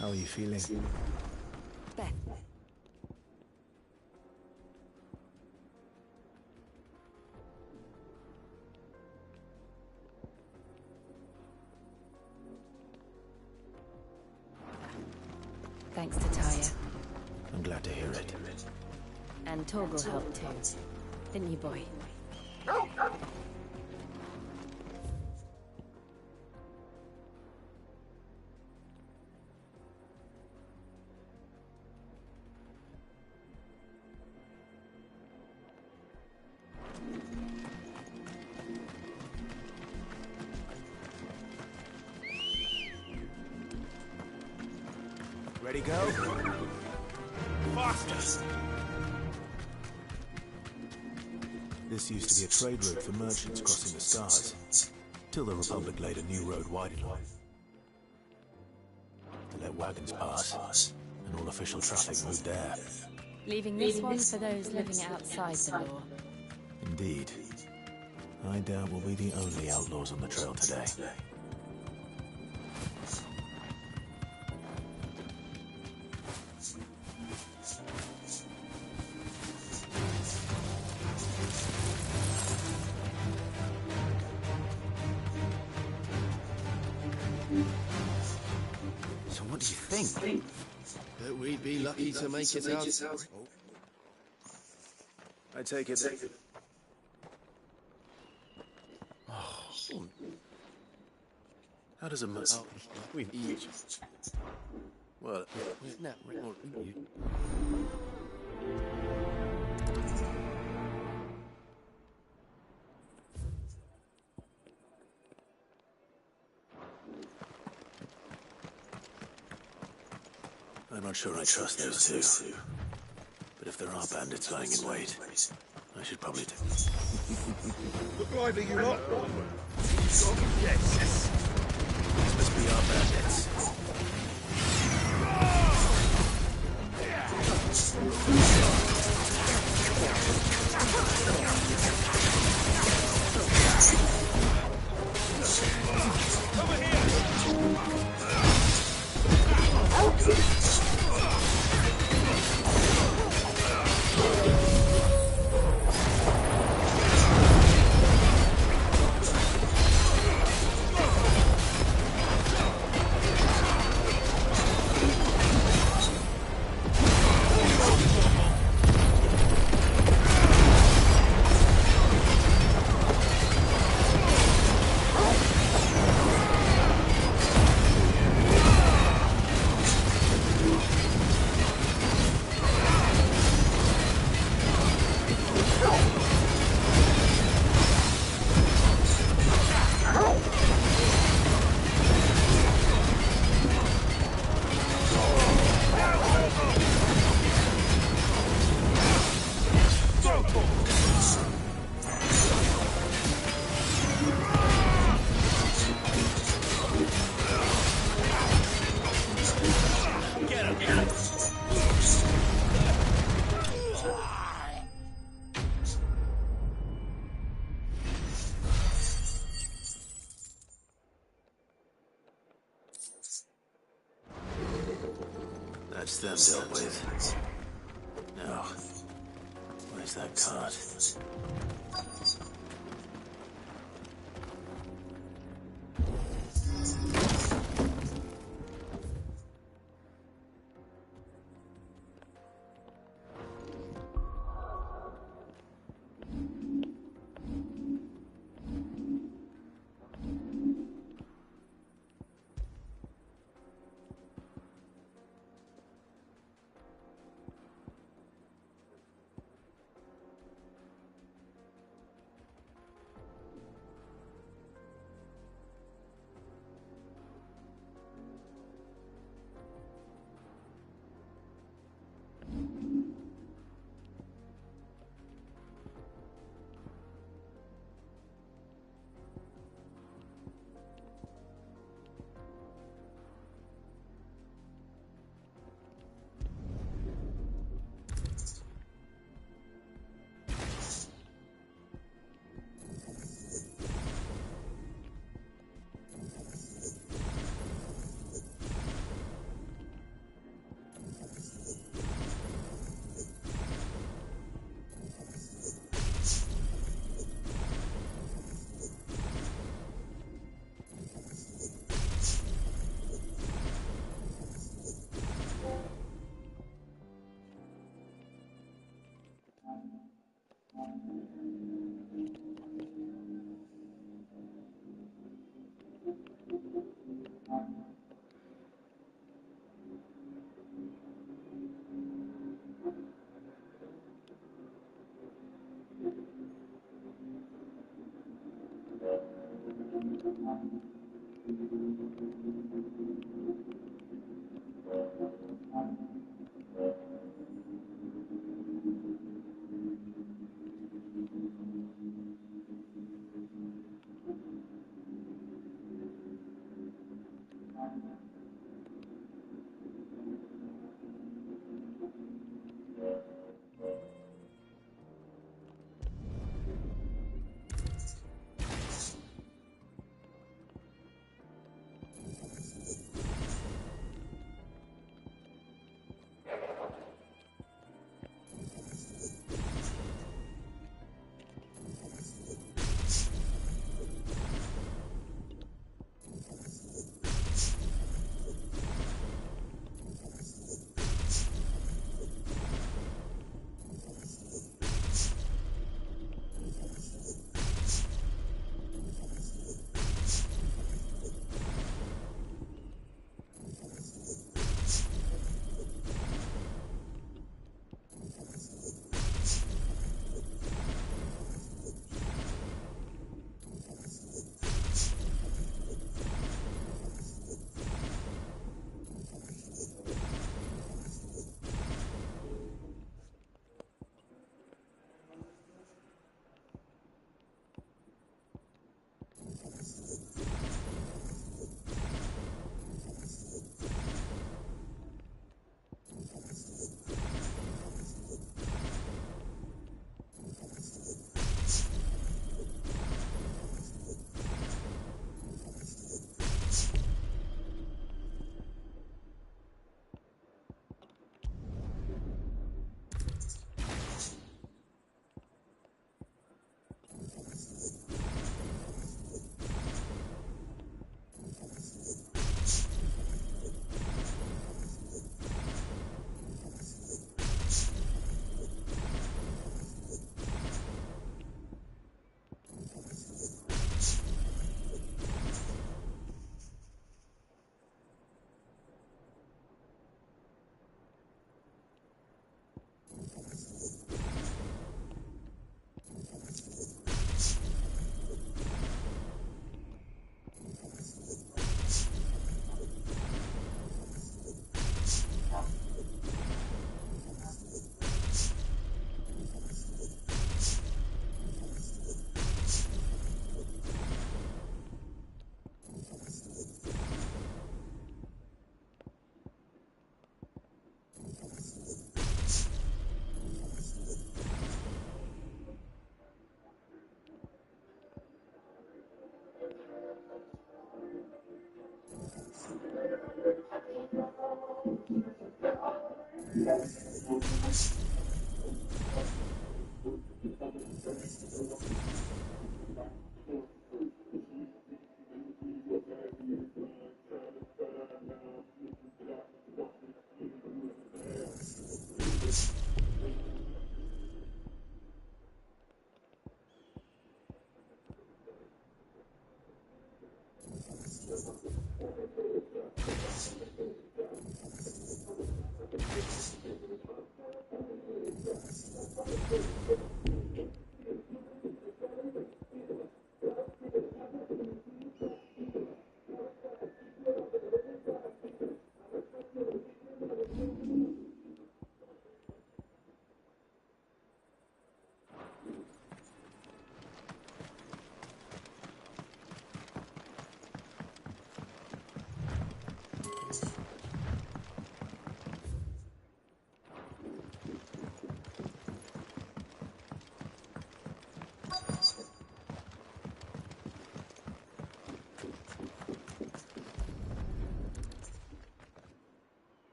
How are you feeling? Beth. Thanks to Taya. I'm glad to hear it. And Torgal helped too. Didn't you, boy? Ready, go? Faster! This used to be a trade route for merchants crossing the stars, till the Republic laid a new road wide enough to let wagons pass, and all official traffic moved there. Leaving this one for those living outside the law. Indeed. I doubt we'll be the only outlaws on the trail today. So what do you think? That we'd be lucky to make it out? I take it. How does a man... We each. Well, No, I'm not sure I trust those two. But if there are bandits lying in wait, I should probably Look lively, you lot. Yes. These must be our bandits. That's them dealt with. Now, where's that cart?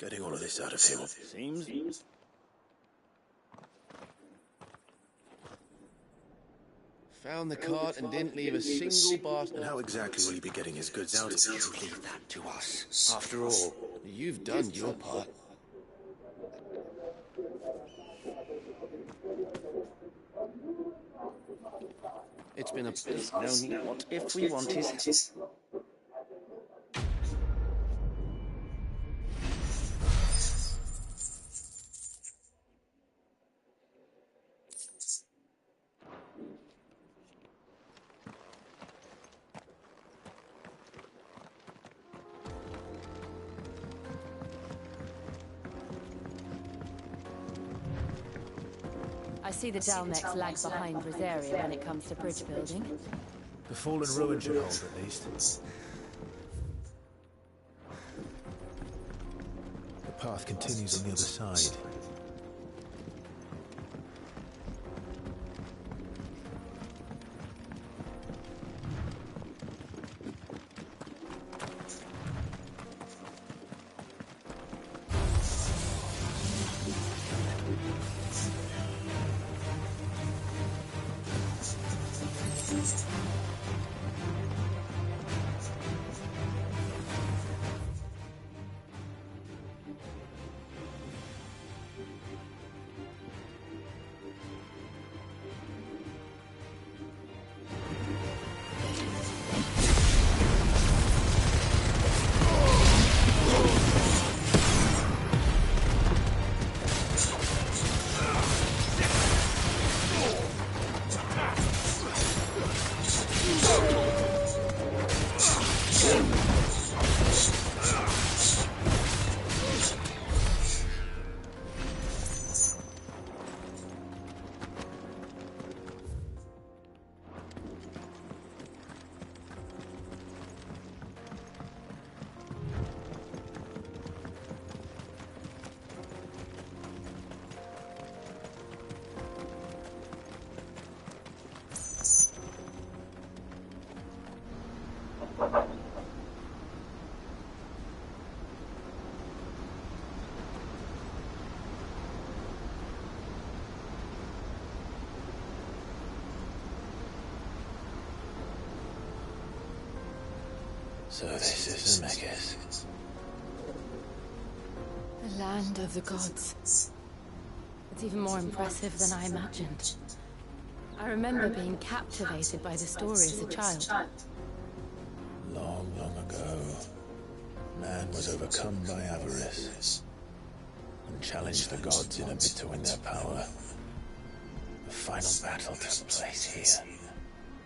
Getting all of this out of him. Seems. Found the cart and didn't leave a single bastard. And how exactly will he be getting his goods out of You you? leave that to us. After all, You've done your part. It's been a bit. No, what if we want his... I see the Dalnex lag behind Rosaria when it comes to bridge building. The fallen ruin should hold, at least. The path continues on the other side. So this is Zemeckis. The land of the gods. It's even more impressive than I imagined. I remember being captivated by the story as a child. Long, long ago, man was overcome by avarice and challenged the gods in a bid to win their power. The final battle took place here,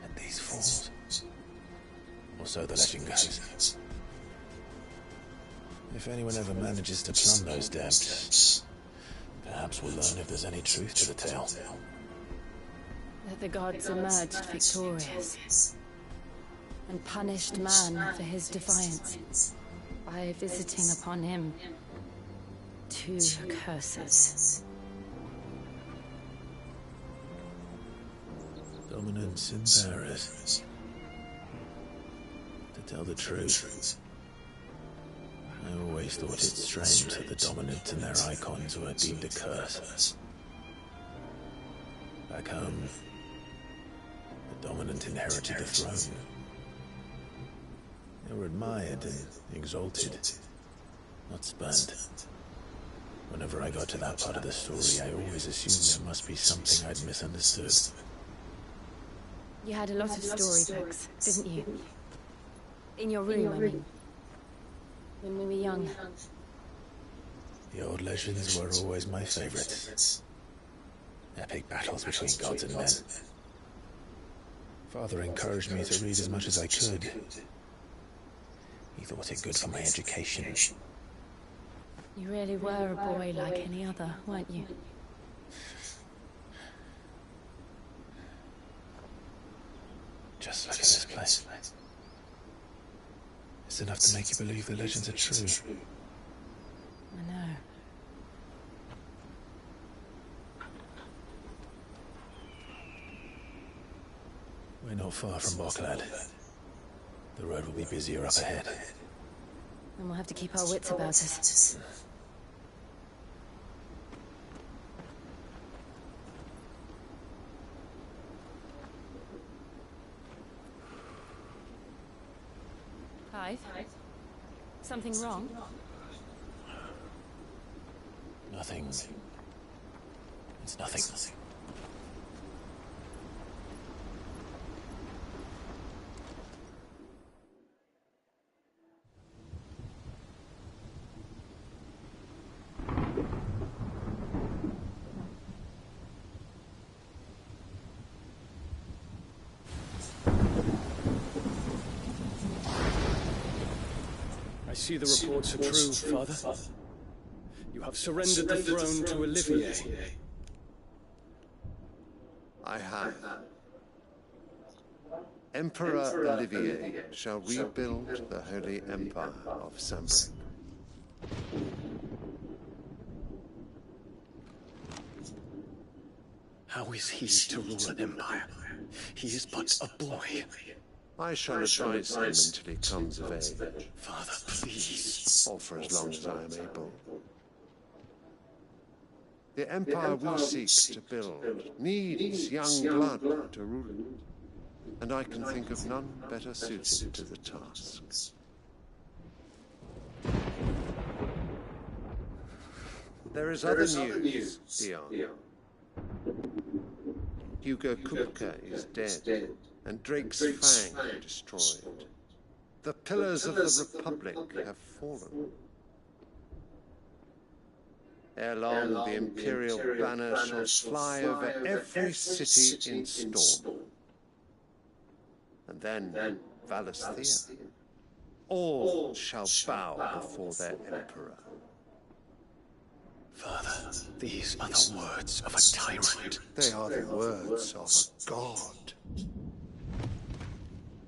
at these falls. Or so the legend goes. If anyone ever manages to plumb those depths, perhaps we'll learn if there's any truth to the tale. That the gods emerged victorious and punished man for his defiance by visiting upon him 2 curses. Dominance and bearers. To tell the truth, I always thought it strange that the dominant and their icons were deemed a curse. Back home, the dominant inherited the throne. They were admired and exalted, not spurned. Whenever I got to that part of the story, I always assumed there must be something I'd misunderstood. You had a lot of storybooks, didn't you? In your room, I mean. When we were young. The old legends were always my favorites. Epic battles between gods and men. Father encouraged me to read as much as I could. He thought it good for my education. You really were a boy like any other, weren't you? Just look at this place. It's enough to make you believe the legends are true. I know. We're not far from Boklad. The road will be busier up ahead. And we'll have to keep our wits about us. Clive? Something wrong? Nothing. It's nothing. I see the reports are true, Father. You have surrendered the throne to Olivier. I have. Emperor Olivier shall rebuild the Holy Empire of Sambrec. How is he to rule an empire? He is but a boy. I shall advise him until he comes of age. Father, please. Or for as long as I am able. The empire we seek to build needs young blood to rule it. And I can think of none better suited to the task. There is other news, Dion. Hugo Kupka is dead, and Drake's Fang destroyed. The pillars of the Republic have fallen. Ere long, the Imperial banner shall fly over every city in Storm. And then Valisthea. All shall bow before their Emperor. Father, these are the words of a tyrant. They are the words of a god.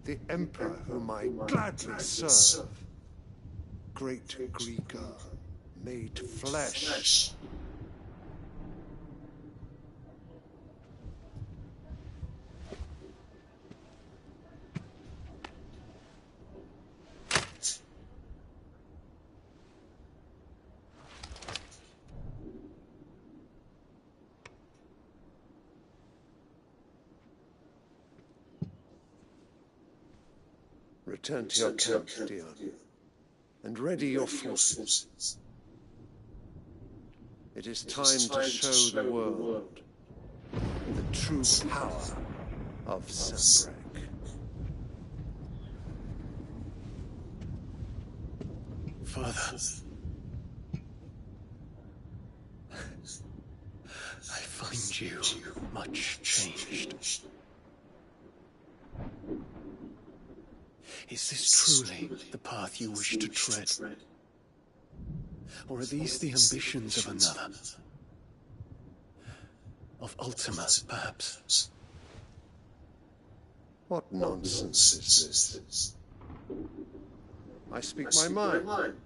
The Emperor whom I gladly serve. Great Grieger, made flesh. Return to your camp, Dion, and ready your forces. It is time to show the world the true power of Sambrec. Father, I find you much changed. Is this truly the path you wish to tread? Or are these the ambitions of another? Of Ultima, perhaps? What nonsense is this? I speak my mind,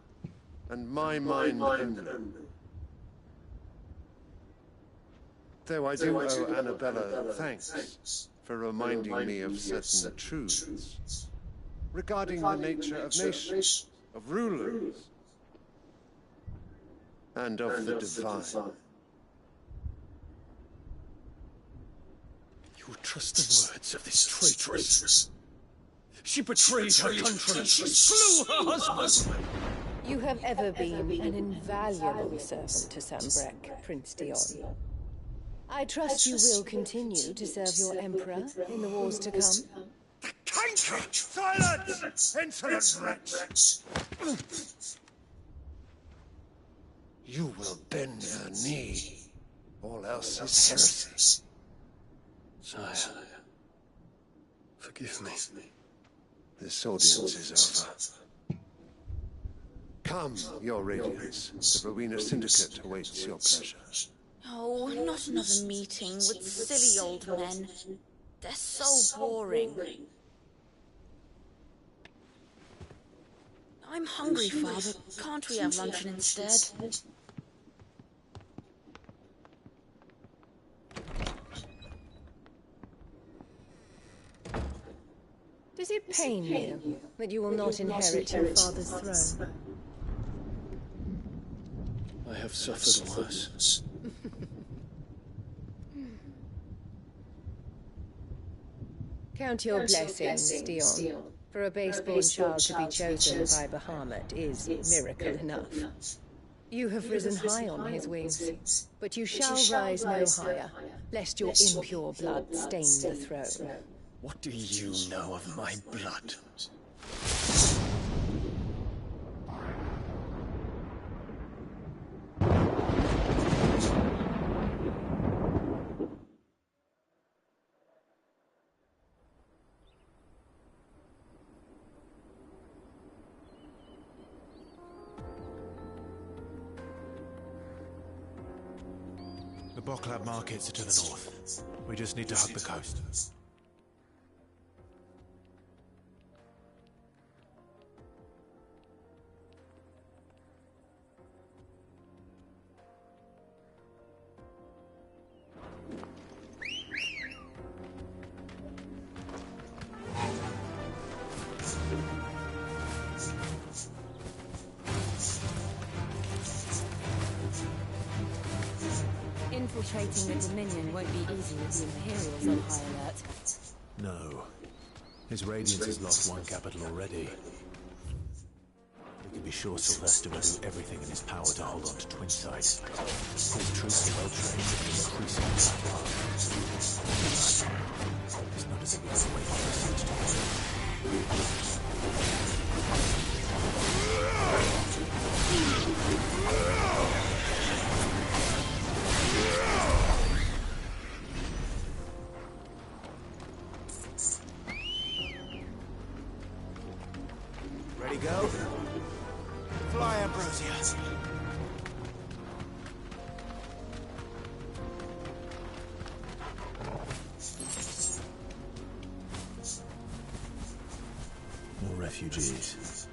and my mind only. Though I do owe Annabella thanks for reminding me of certain truths regarding the nature of nations, of rulers, and of the divine. You would trust the words of this traitress. She betrayed her country. She slew her husband. You have ever been an invaluable servant to Sambrec, Prince Dion. I trust you will continue to serve your Emperor in the wars to come. Canker! Silence! Insolent wretch! You will bend your knee. All else is heresy. Sire, forgive me. This audience is over. Come, your radiance. The Rowena Syndicate awaits your pleasure. Oh, not another meeting with silly old men. They're so boring. I'm hungry, Father. Can't we have luncheon instead? Does it pain you that you will not inherit your father's throne? I have suffered worse. Count your blessings, Dion. For a base-born child to be chosen by Bahamut is miracle enough. You have risen high on his wings, but you shall rise no higher, lest your impure blood stain the throne. What do you know of my blood? The Bocklab markets are to the north. We just need to hug the coast. Infiltrating the Dominion won't be easy with the Imperials on high alert. No. His Radiance has lost one capital already. We can be sure Sylvester will do everything in his power to hold on to Twinside. His troops are well trained and increasingly battle. It's not as if we can wait for the siege to end. Ready, go? Fly, Ambrosia. More refugees.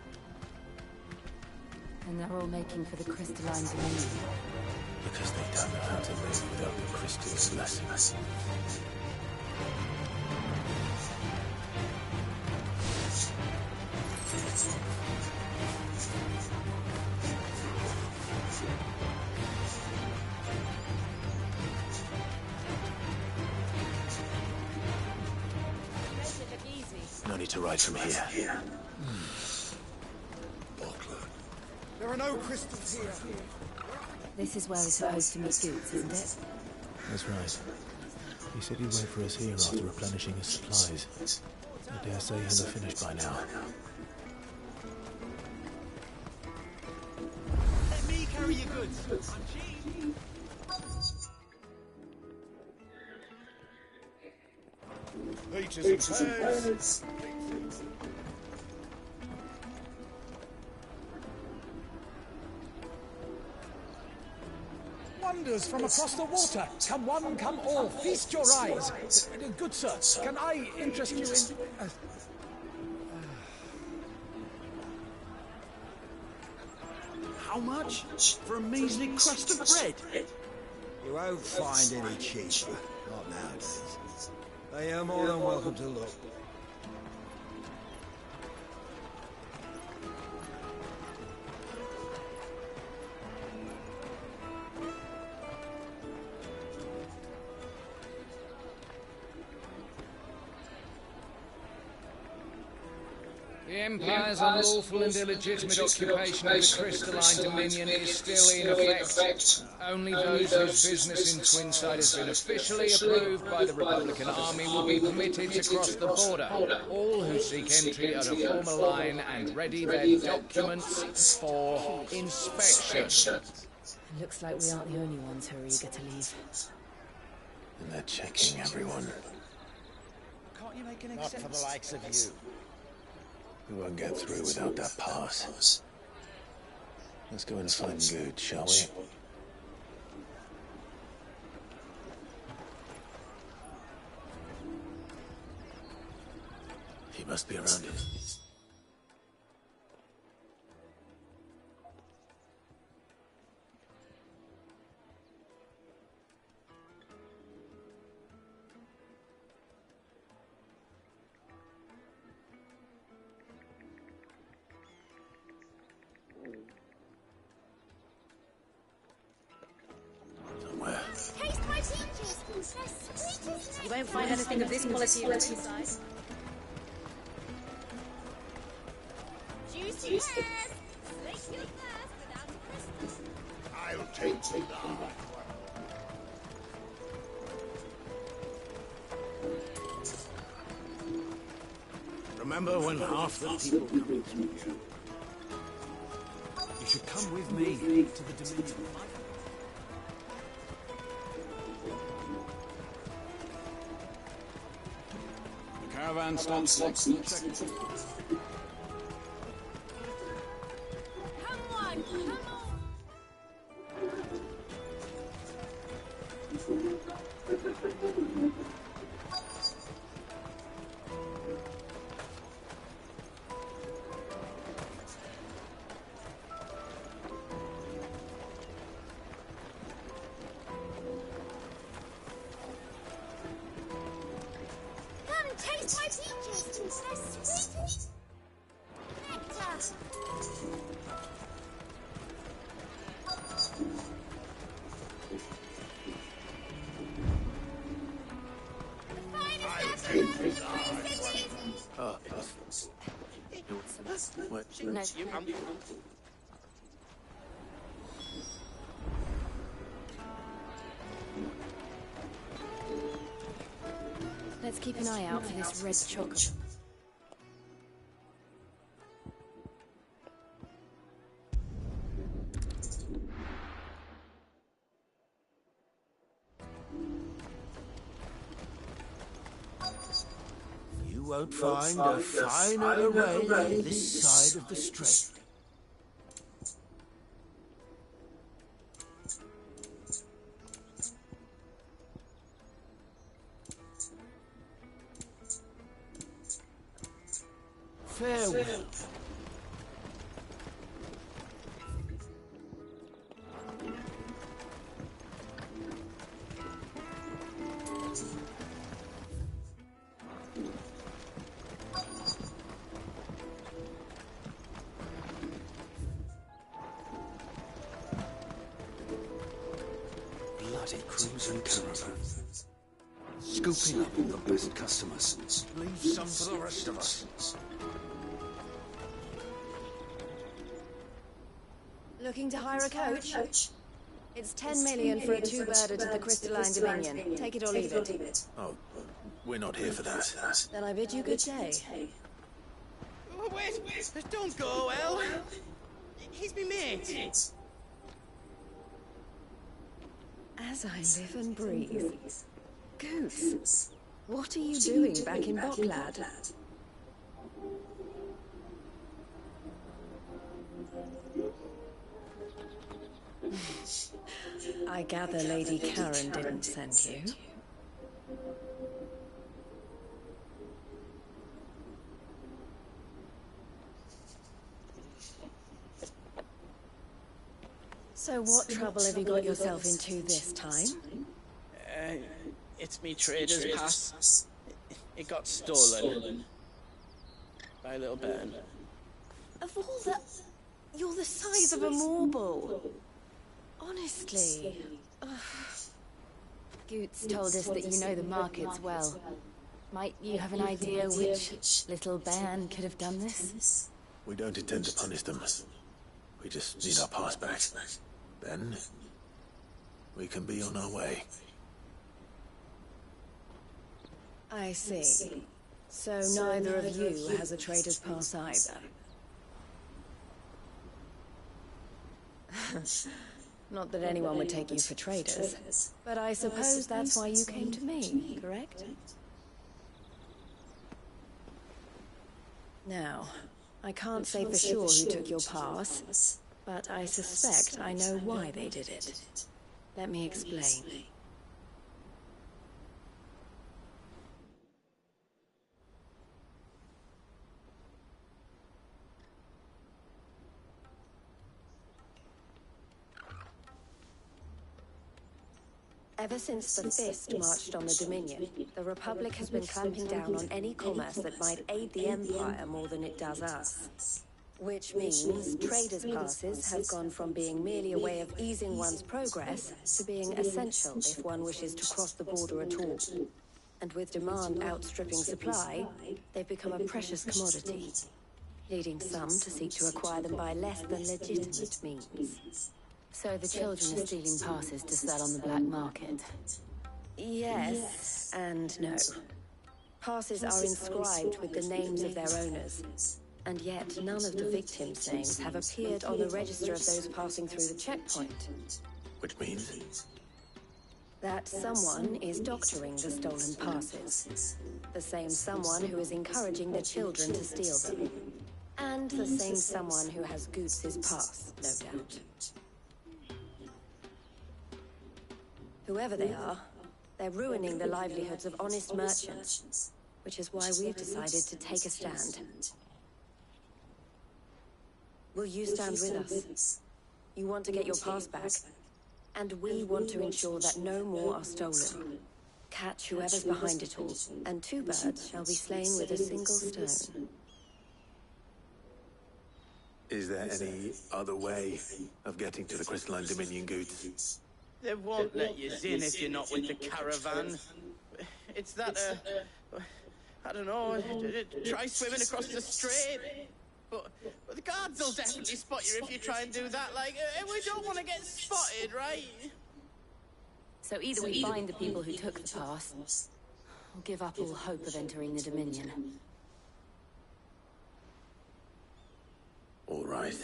And they're all making for the crystalline Dominion. Because they don't know how to live without the crystal's blessings. No need to ride from here. There are no crystals here. This is where we're supposed to meet Goots, isn't it? That's right. He said he'd wait for us here after replenishing his supplies. I dare say he'll have finished by now. Let me carry your goods. I'm cheap. Peaches and pears. Wonders from across the water. Come one, come all. Feast your eyes. Good sir, can I interest you in... How much? For a measly crust of bread? You won't find any cheaper. Not nowadays. They are more than welcome to look. The Empire's unlawful and illegitimate occupation of the crystalline Dominion is still in effect. Only those whose business in Twinside has been officially approved by the Republican Army will be permitted to cross the border. All who seek entry are to form a line and ready their documents for inspection. Looks like we aren't the only ones who are eager to leave. And they're checking everyone. Can't you make an exception? Not for the likes of you. We won't get through without that pass. Let's go and find Good, shall we? He must be around here. Taste my peaches! They're sweet as You won't find anything of this quality in Twinside. juicy pears! Slake your thirst without a crystal. I'll take you now. Remember when half the people come through here? You should come with me to the Dominion. The caravan stops next. Come on, come on! No. Let's keep an eye out for this red chocolate. You won't find a finer array this side of the strait. Farewell. Bloody crews and caravans. Scooping up all the best customers. Leave some for the rest of us. Looking to hire a coach? It's 10 million for a two-birder to the Crystalline Dominion. Take it or leave it. Oh, we're not here for that. Then I bid you good day. Oh, wait! Don't go, El! He's me mate! As I live and breathe. Goose, what are you doing back in Bocklad? I gather Lady Karen didn't send you. So what trouble have you got yourself into this time? It's me trader's pass. It got stolen. By a little bairn. Of all the... You're the size of a marble. Honestly. Ugh. Goots told us that you know the markets well. Might you have an idea which little bairn could have done this? We don't intend to punish them. We just need our pass back. Then, we can be on our way. I see. So neither of you has a trader's pass either. Not that anyone would take you for traders, but I suppose that's why you came to me, correct? Now, I can't say for sure who took your pass, but I suspect I know why they did it. Let me explain. Ever since the Fist marched on the Dominion, the Republic has been clamping down on any commerce that might aid the Empire more than it does us. Which means traders' passes have gone from being merely a way of easing one's progress to being essential if one wishes to cross the border at all. And with demand outstripping supply, they've become a precious commodity, leading some to seek to acquire them by less than legitimate means. So the children are stealing passes to sell on the black market? Yes and no. Passes are inscribed with the names of their owners, and yet none of the victims' names have appeared on the register of those passing through the checkpoint. Which means? That someone is doctoring the stolen passes. The same someone who is encouraging the children to steal them. And the same someone who has Goose's pass, no doubt. Whoever they are, they're ruining the livelihoods of honest merchants, which is why we've decided to take a stand. Will you stand with us? You want to get your pass back, and we want to ensure that no more are stolen. Catch whoever's behind it all, and two birds shall be slain with a single stone. Is there any other way of getting to the Crystalline Dominion, Goots? They won't let you in if you're not with the caravan. It's that, I don't know, try swimming across the strait. But the guards will definitely spot you if you try and do that. Like, we don't want to get spotted, right? So either we find the people who took the pass, or give up all hope of entering the Dominion. All right.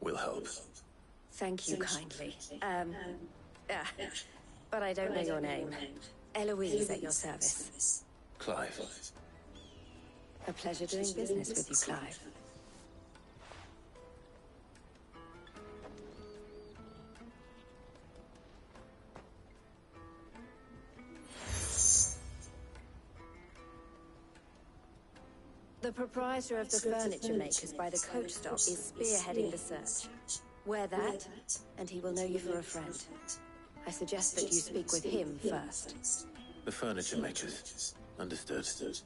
We'll help. Thank you kindly. But I don't know your name. Eloise at your service. Clive. A pleasure doing business with you, Clive. The proprietor of the furniture makers by the coach stop is spearheading the search. Wear that, and he will know you for a friend. I suggest that you speak with him first. The furniture makers. Understood.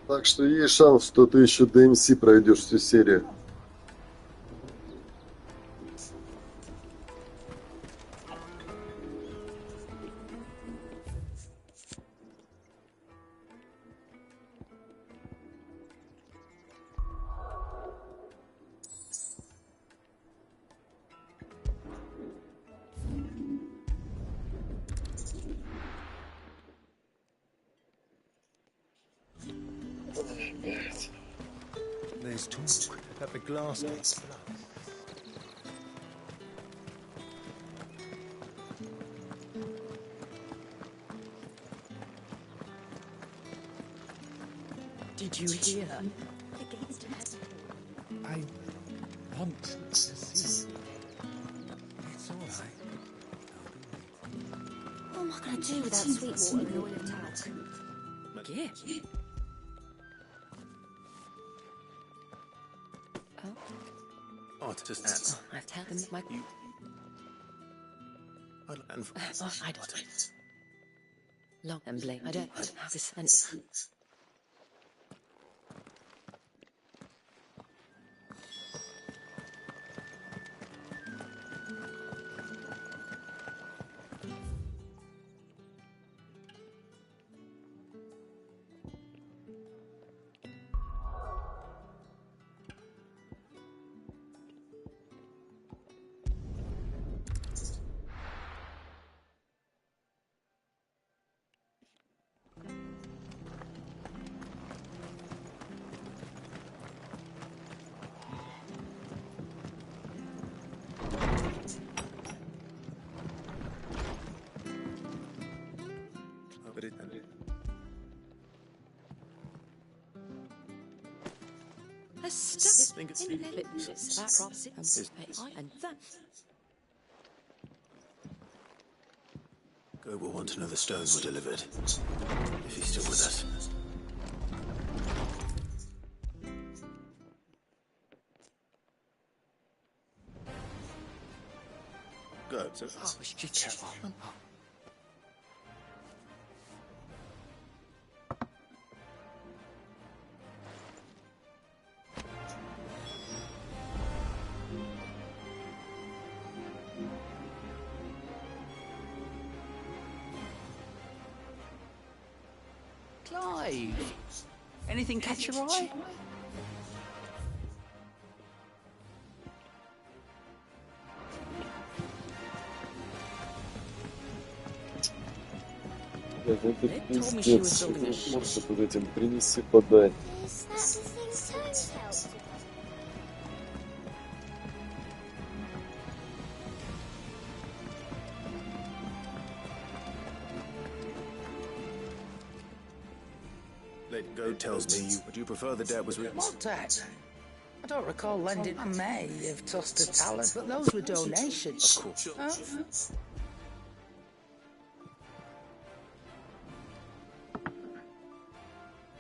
Так что есть шанс, что ты еще до МС пройдешь всю серию. There's talk that the glass gates. Did you hear? The gates to heaven. I want to see you. It's all right. What am I going to do without Sweetwater and oil of talc? Gift? Oh, just that. I've told them my... I don't. Long and blame. I don't have this sense. Go will want to know the stones were delivered. If he's still with us. Good. So, Clive, anything catch your eye? Это пиздец. Морда под этим принеси подай. Let go tells me you, but you prefer the debt was written. What debt? I don't recall lending. I may have tossed a talent, but those were donations. Of course. Huh?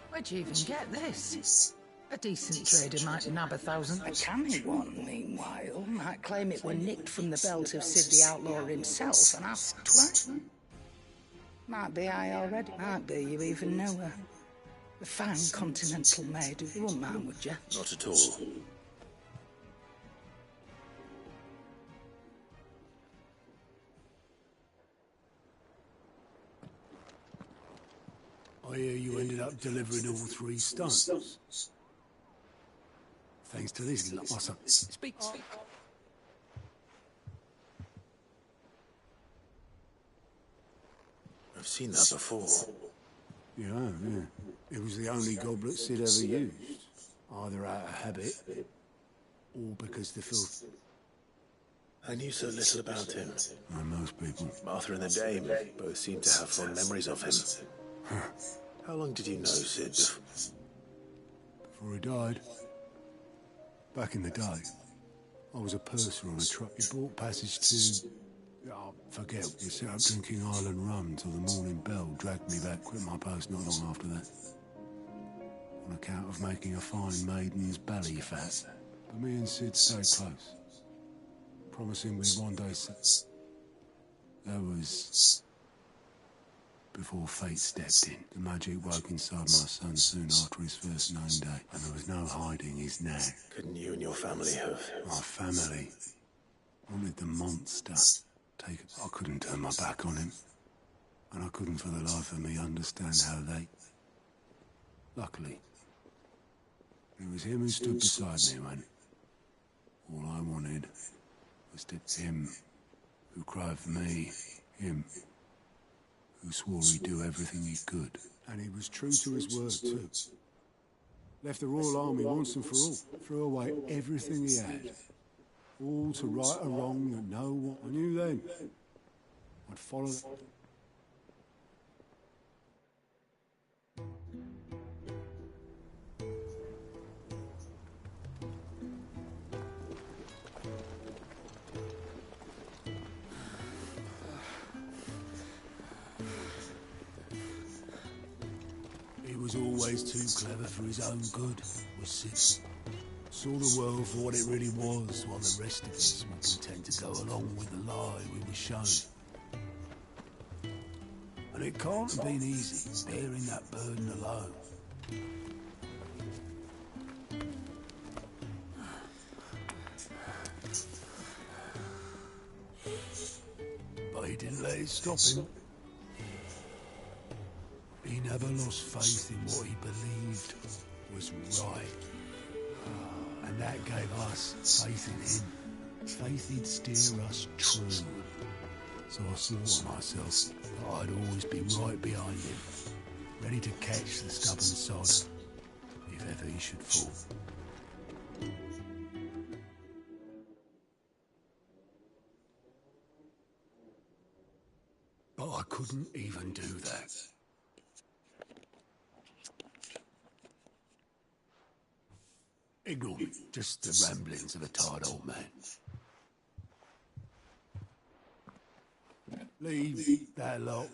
Where'd you even get this? A decent trader might nab 1,000. A canny one, meanwhile, might claim it were nicked from the belt of Sid the Outlaw himself and ask twice. Might be I already. Might be you even know her. A fine continental maid. You wouldn't mind, would you? Not at all. I hear you ended up delivering all 3 stunts. Thanks to this awesome. Speak. I've seen that before. Yeah. It was the only goblet Sid ever used. Either out of habit, or because the filth... I knew so little about him. Like most people. Martha and the Dame both seem to have fond memories of him. How long did you know Sid? Before he died. Back in the day, I was a purser on a truck. He brought passage to... Oh, forget, we set up drinking Island rum till the morning bell dragged me back, quit my post not long after that. On account of making a fine maiden's belly fat. But me and Sid stayed close. Promising we'd one day sit. That was... before fate stepped in. The magic woke inside my son soon after his first known day, and there was no hiding his nag. Couldn't you and your family have... My family wanted the monster. I couldn't turn my back on him. And I couldn't for the life of me understand how they... Luckily, it was him who stood beside me when... all I wanted was to... him who cried for me. Him who swore he'd do everything he could. And he was true to his word, too. Left the Royal Army once and for all. Threw away everything he had. All to right a wrong that no one... I knew then I'd follow... He was always too clever for his own good, was Sid. Saw the world for what it really was, while the rest of us were content to go along with the lie we were shown. And it can't have been easy, bearing that burden alone. But he didn't let it stop him. He never lost faith in what he believed was right. And that gave us faith in him. Faith he'd steer us true. So I swore to myself that I'd always be right behind him, ready to catch the stubborn sod, if ever he should fall. But I couldn't even do that. Ignore me, just the ramblings of a tired old man. Leave that lot.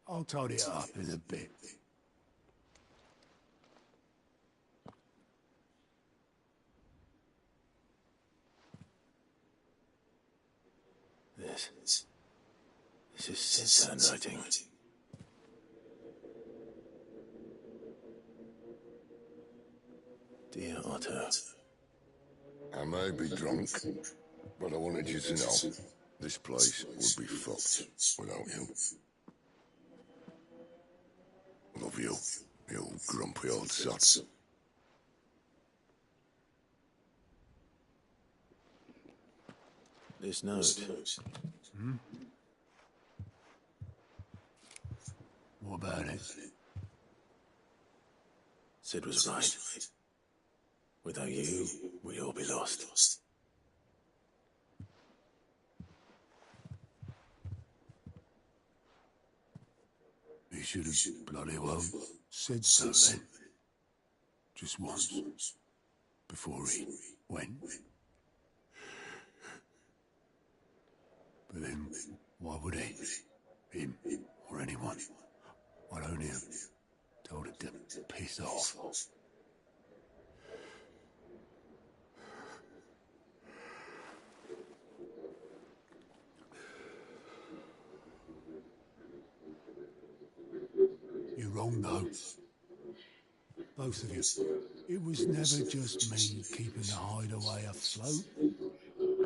I'll tidy it up in a bit. this? This is Sid's handwriting. Dear Otto. I may be drunk, but I wanted you to know this place would be fucked without you. Love you, you grumpy old sot. This note. Hmm? What about it? Sid was right. Without you, we'd all be lost. He should have bloody well said so then. Just once. Before he went. But then, why would he? Him, or anyone. I'd only have told him to piss off. You're wrong, though. Both of you. It was never just me keeping the hideaway afloat.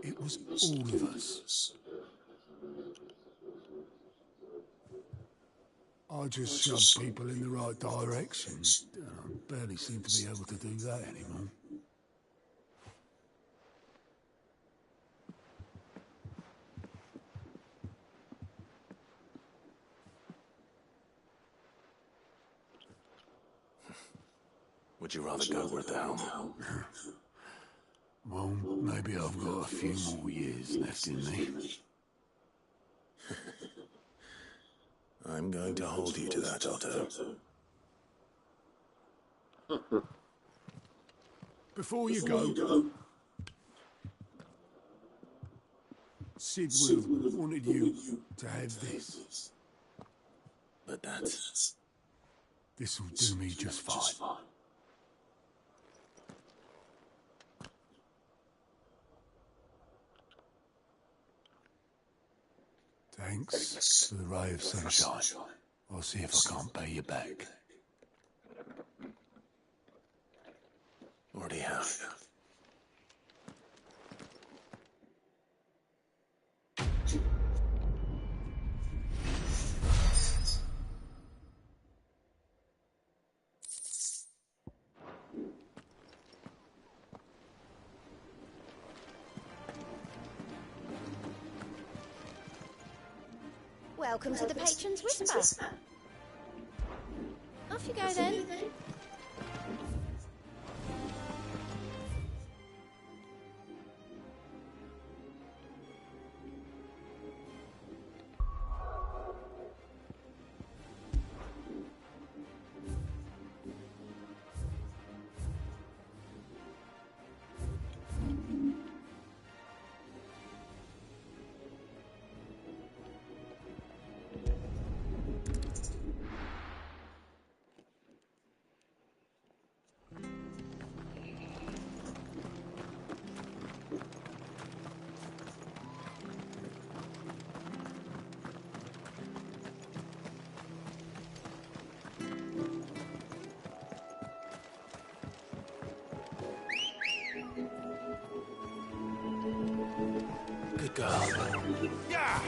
It was all of us. I just shoved people in the right direction. I barely seem to be able to do that anymore. Would you rather go with the helm? Well, maybe I've got a few more years left in me. I'm going to hold you to that, Otto. Before you go, Sid would have wanted you to have this. But that's... This'll do me just fine. Thanks for the ray of sunshine. I'll see if I can't pay you back. Already have. Welcome to the Patron's Whisper. Off you go then. Good girl. Yeah!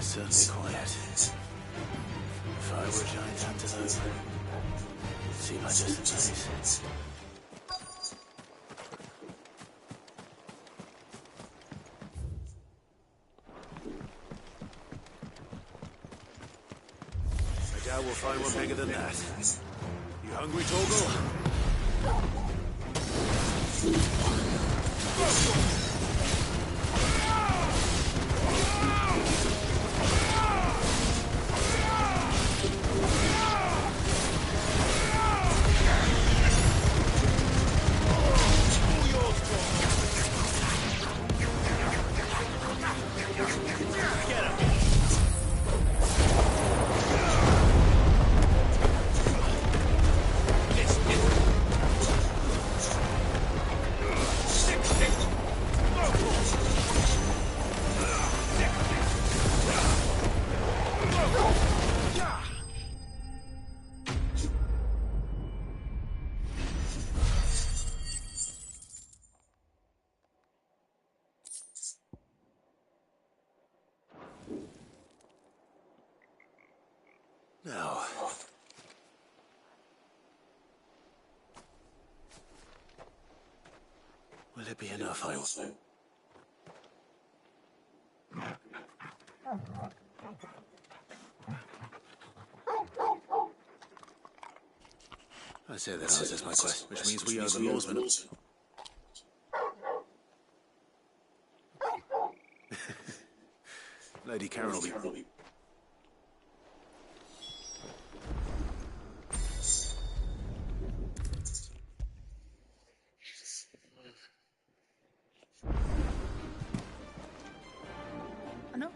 Certainly quiet. were a giant antelope. It seemed like just the place. I doubt we'll find one bigger than that. You hungry, Torgal? Now, will it be enough? I say that answers my question, which means we are the lawsmen. Lady Karen will be. No.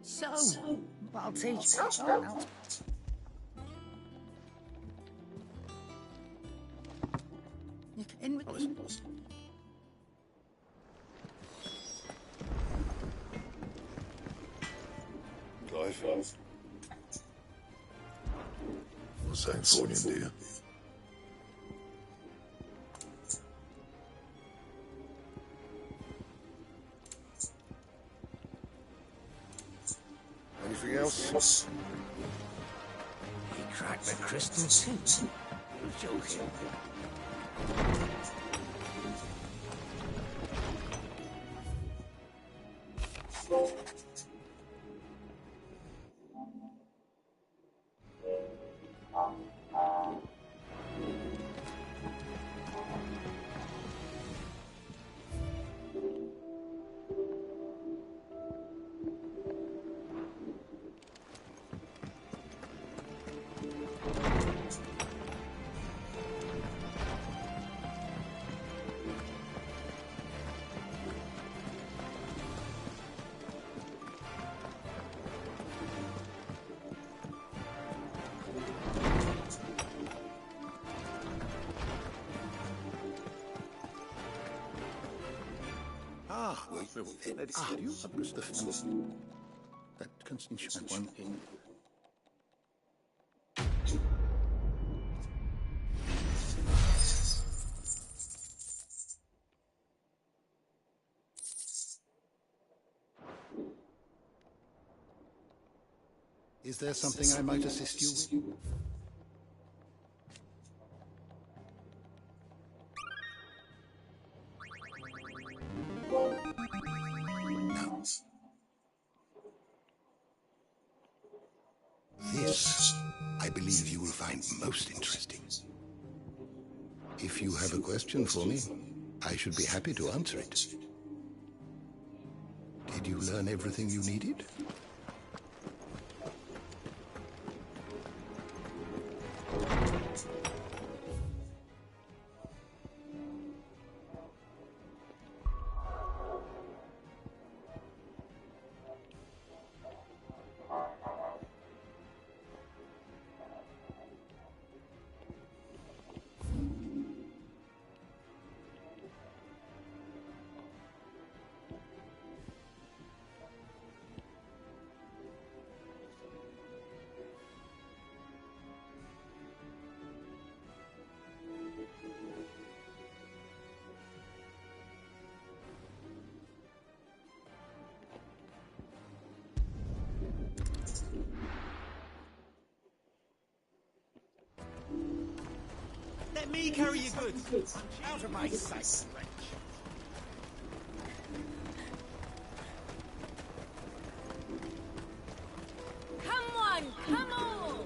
So, I'll teach you. Oh, in with Clive. What's that for you, dear? Anything else? He cracked the crystal tooth. You're joking. You abus the film. That Constitution one in. Is there something I might assist you with? This, I believe you will find most interesting. If you have a question for me, I should be happy to answer it. Did you learn everything you needed? you carry your goods? Out of my sight, wretch. Come on, come on!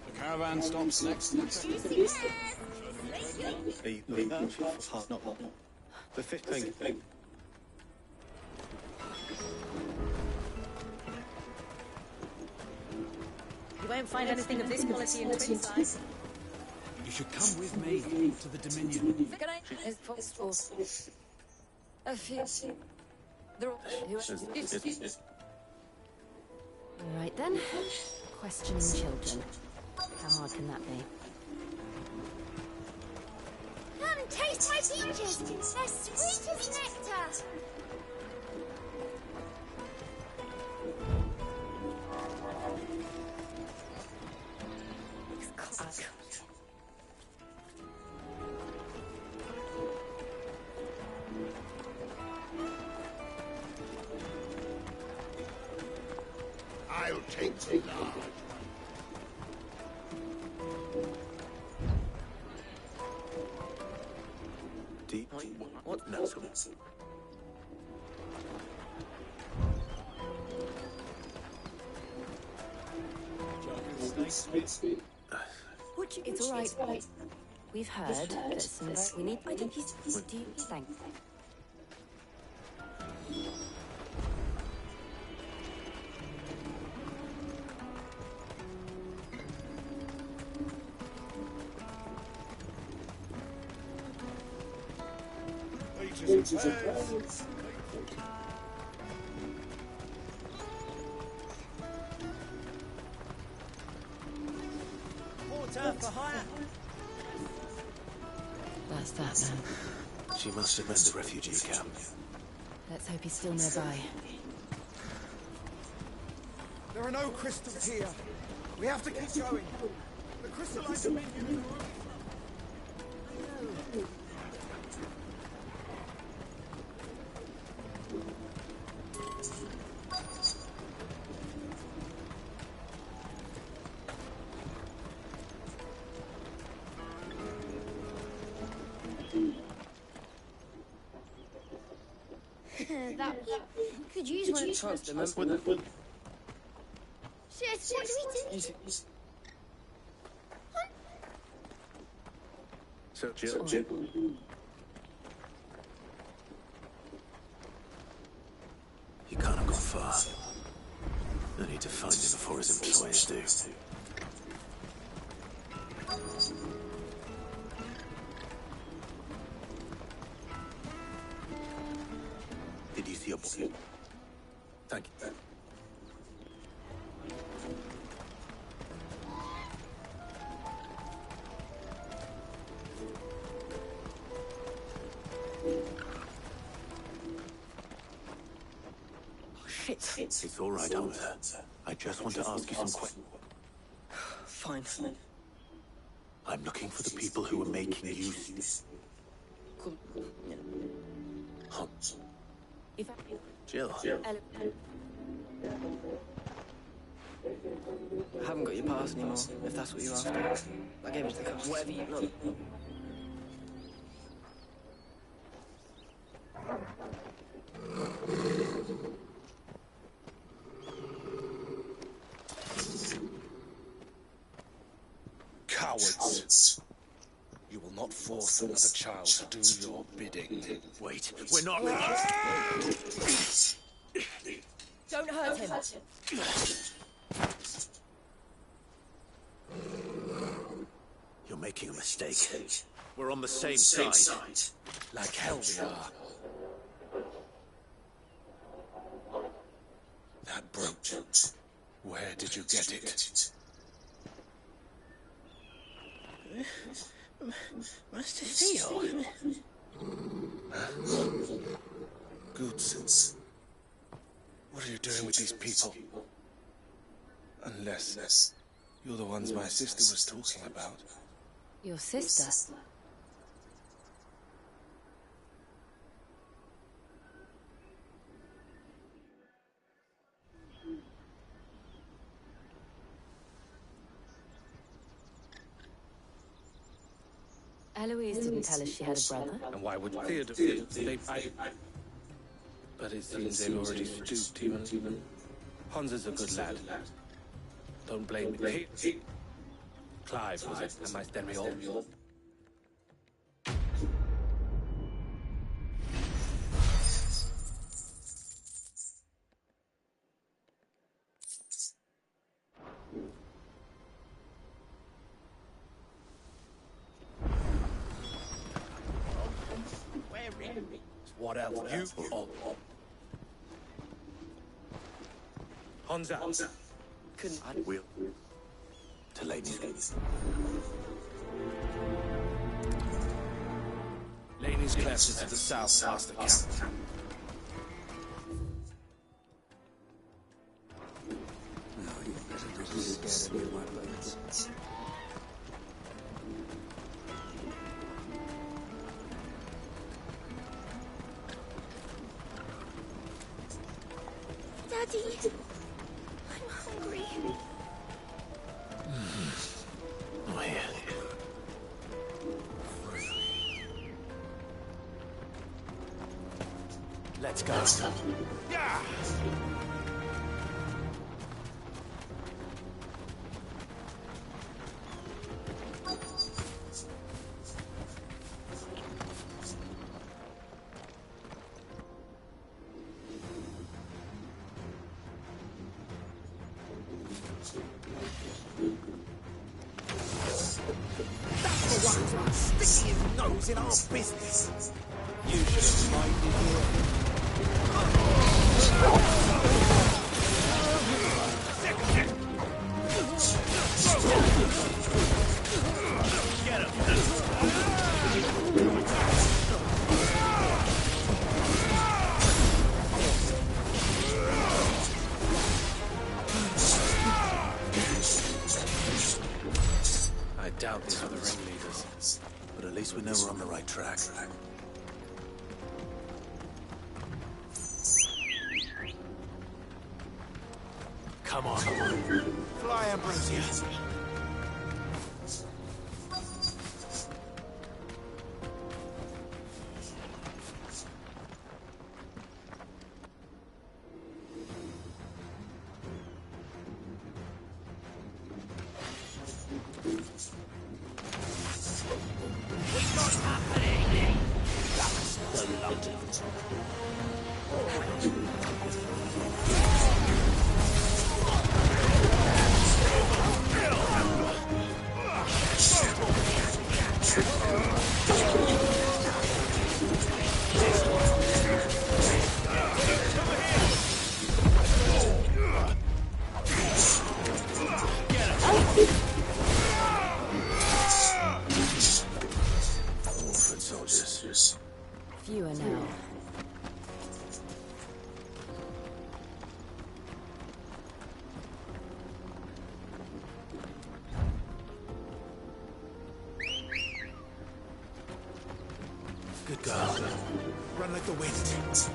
The caravan stops next. Juicy pears! The fifth thing. You won't find anything of this quality in Twinside. You should come with me to the Dominion. Can I? Is possible. A few. They're all. All right then. Questioning children. How hard can that be? Come, taste my peaches! They're sweet as nectar! I'll take the large. Deep. What? No. It's all right. We've heard that some. We need. I think he's. Do you thank? Porter for hire. That's that then. She must have meant the refugee camp. Let's hope he's still nearby. There are no crystals here. We have to keep going. The crystallized dominion in the room. That could use one. Trust them. Sis, what do we do? So, Jill. He can't have gone far. I need to find him before his employers do. Did you see a book? Thank you. Shit. It's all right, Hunter. I just want to ask you some questions. Fine. I'm looking for the people who are making use. Hunt. Jill. I haven't got your pass anymore, if that's what you're after. I gave it to the cops. Whatever you look. Cowards! You will not force another child to do your bidding. Wait, we're not. Don't hurt him. You're making a mistake. We're on the same side. Like hell we are. That brooch. Where did you get it? Master Theo. Goods. What are you doing with these people? Unless you're the ones my sister was talking about. Your sister? Eloise didn't tell us she had a brother. And why would Theodore... But it seems they've already stooped even... Hans is a good lad. Don't blame me. Clive, was it? Am I standing all? What else? You... Oh. Hansa. Couldn't... I will. To ladies. Laney's cleft is to the south past the camp. No, you better not be scared of my bones. Daddy, I'm hungry. Oh, yeah. Let's go. Yeah! Sticking his nose in our business. You should have minded Get him. I doubt these are the ringleaders. But at least we know we're on the right track. Come on. Fly, Ambrosia. Fewer now. Good girl. Run like the wind.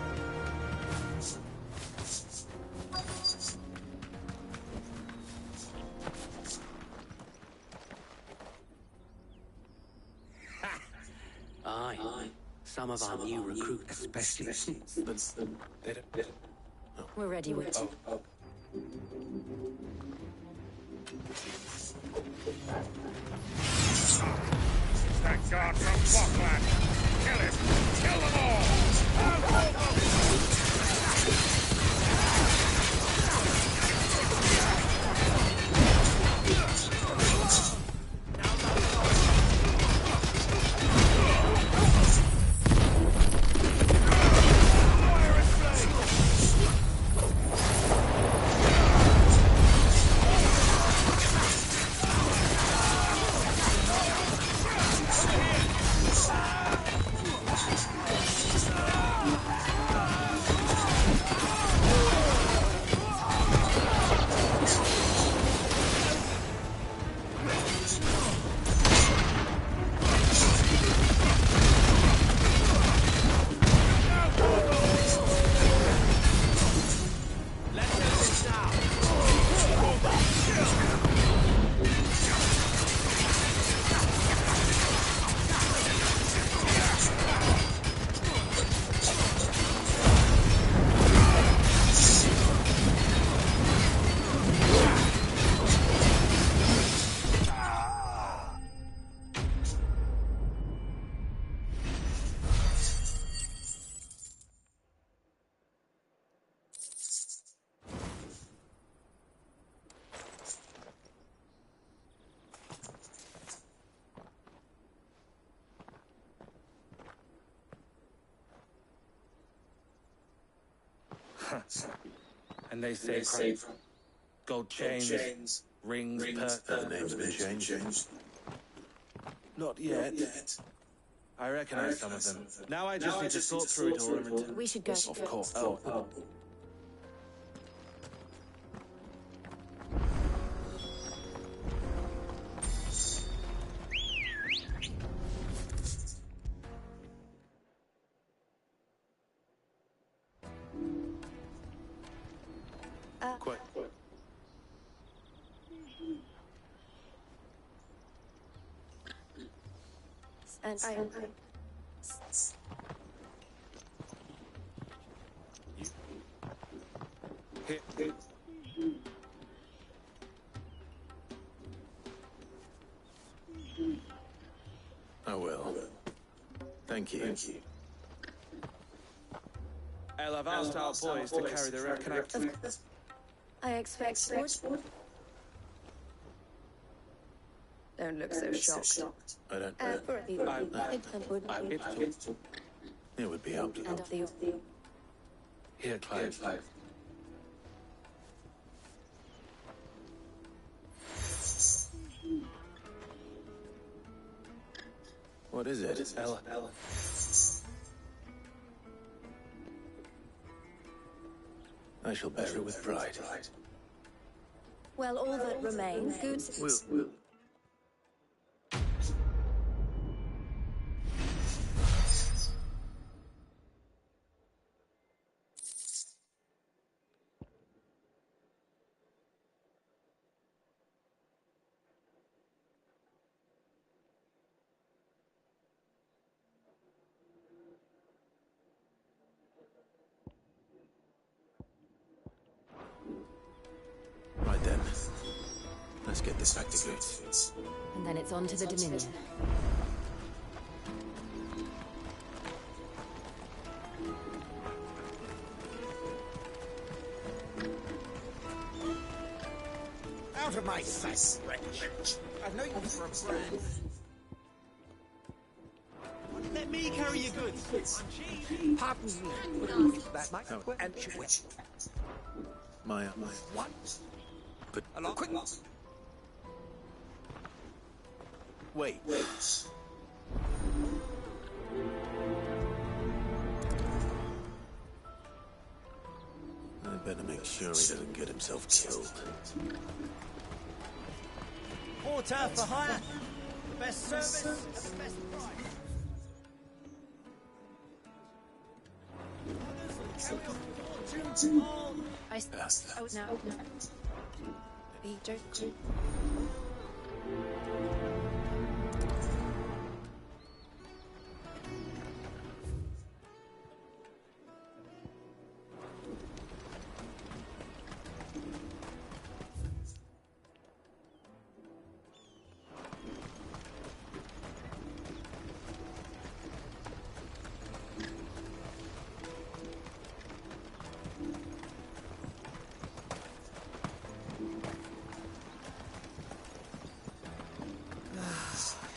Aye. Some of our new recruit especially. We're ready with you. That guard from Blockland! Kill him! Kill them all! And they say gold chains, rings, The name's been changed. Not yet. I recognize some of them. Now I just need to sort through it all and return. We should go. Of course. Oh. Quite. And Here. I will. Thank you. El, I've asked our boys to carry the wreck. Can I expect wood. Don't look so shocked. I don't. It would be up to them. Here, Clive. What is it? Ella. I shall bear it with pride. Well, all that remains, goods. Will. Right then. Let's get this back to goods. And then it's on to the Dominion. Out of my sight, wretch. I've known you for a brand. Let me carry your goods. Pardon me. That might and Maya. What? But along quick. Wait. I better make sure he doesn't get himself killed. Porter for hire. The best service at the best price. Oh, no. Be joking.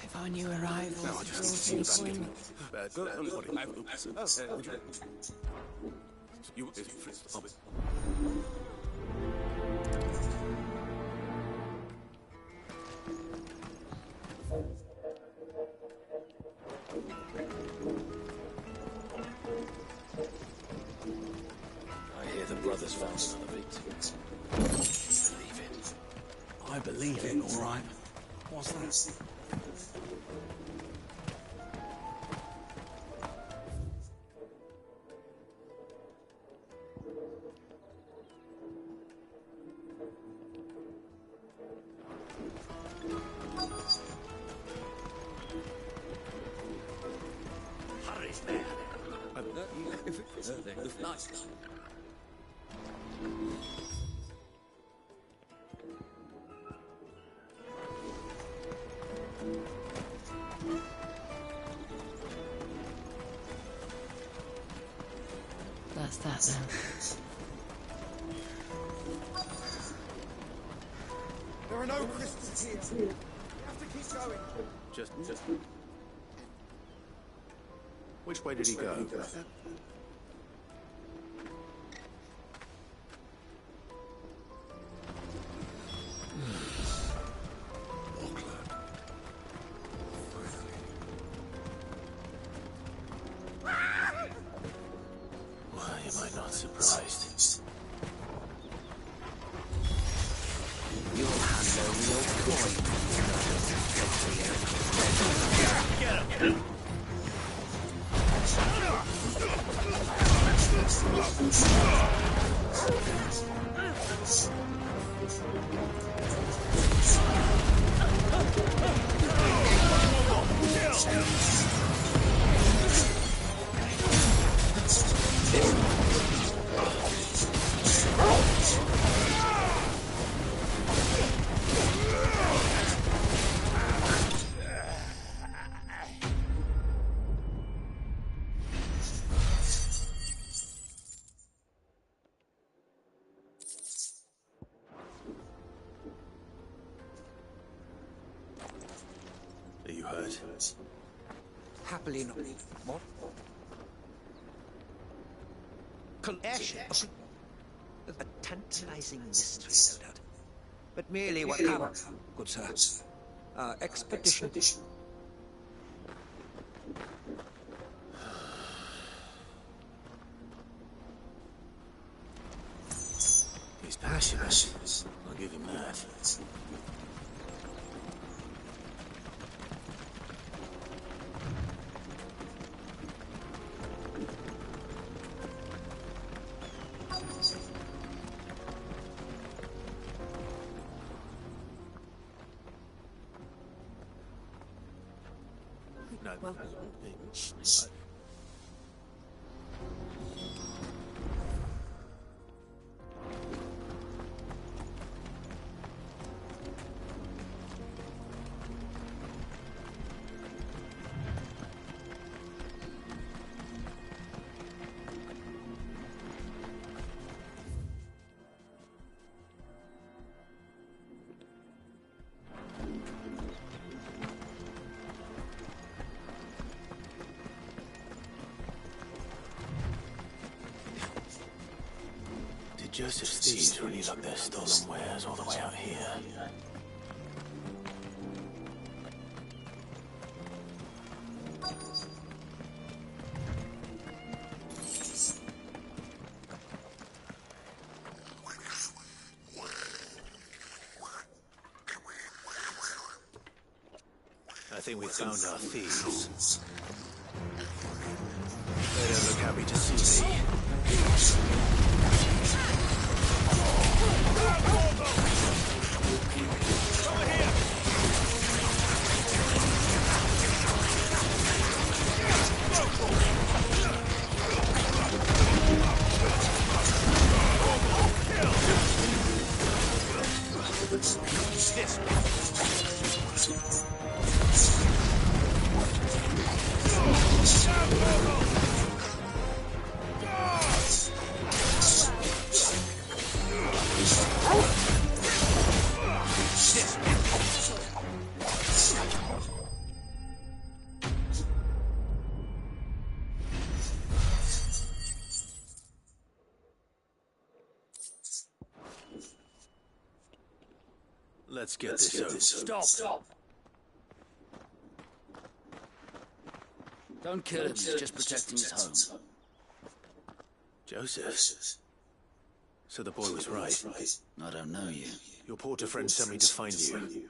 If I knew arrival. No, I just need to see you back. I hear the brothers found another victim. Believe it. I believe it, all right. What's that? Hurry, man. Nice. That's that then. There are no crystals here. We have to keep going. Just. Which way did he go? you hurt? Happily not. What? Airship? A tantalizing mystery, no doubt. But merely what come, good sir. Our expedition. He's passionate. I'll give him that. Well, Joseph's thieves really lug their stolen wares all the way out here. I think we found our thieves. They don't look happy to see me. Let's get this over. Stop! Don't kill him, he's just protecting his home. Joseph? So the boy was right. I don't know you. Your porter friend sent me to find you.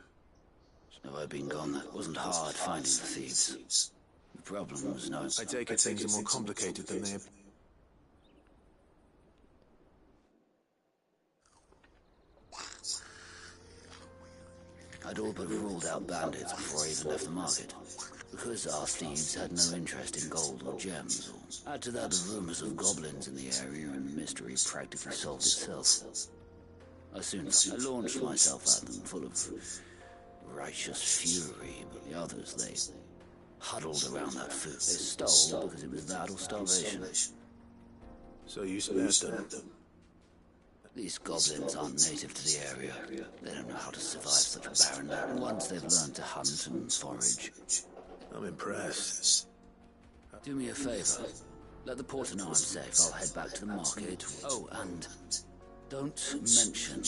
If I'd been gone, that wasn't hard finding the thieves. The problem was no... I take it things are more complicated than they appear. I'd all but ruled out bandits before I even left the market. Because our thieves had no interest in gold or gems, or add to that the rumors of goblins in the area, and the mystery practically solved itself. I launched myself at them, full of righteous fury, but the others, they huddled around that food. They stole because it was that or starvation. So you spared them? These goblins aren't native to the area. They don't know how to survive such barren land. And once they've learned to hunt and forage... I'm impressed. Do me a favor. Let the porter know I'm safe. I'll head back to the market. Oh, and don't mention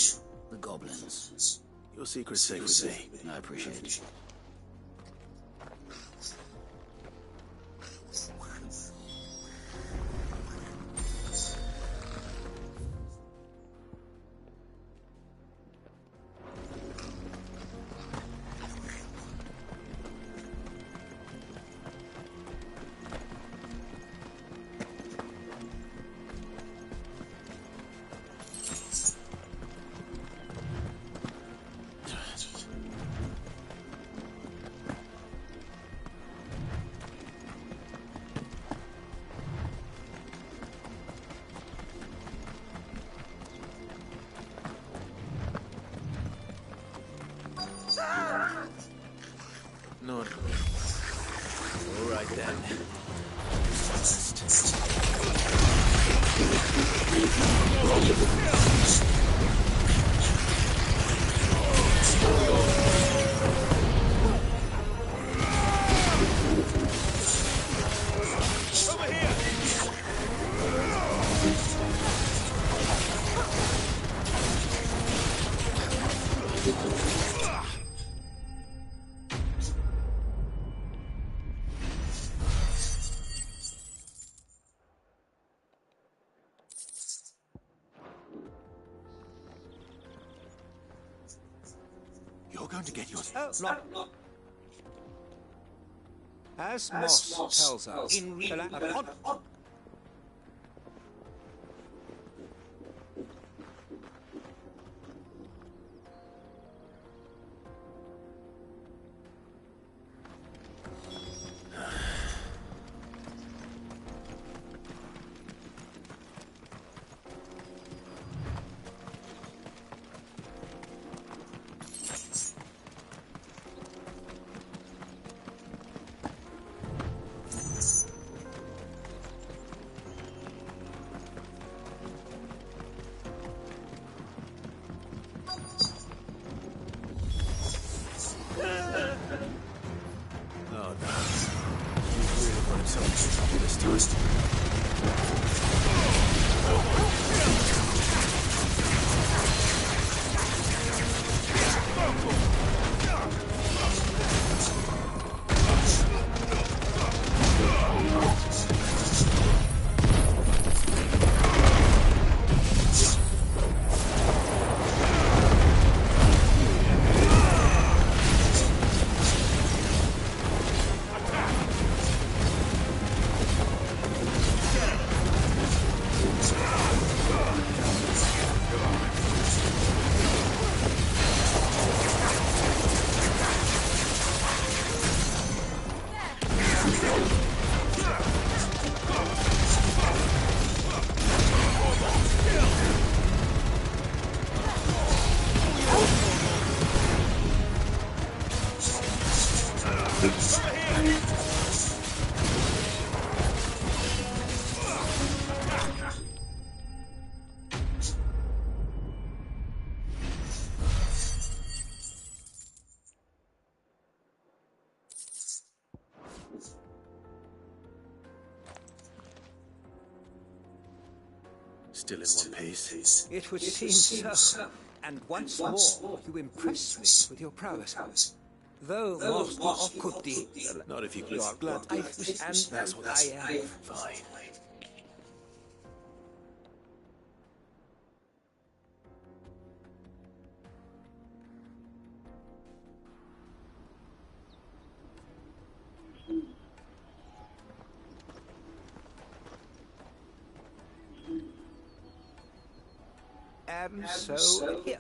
the goblins. Your secret's safe with me. I appreciate it. Not. All right then. You're going to get yourself locked. As Moss tells us, in real Oh no. You really wanted something to trouble this time. Still in one piece. It would seem so. And once more, you impress me with your prowess. Though Master Okuti... Not if you You are glad I was, and that's what that's I am. fine. And so, here.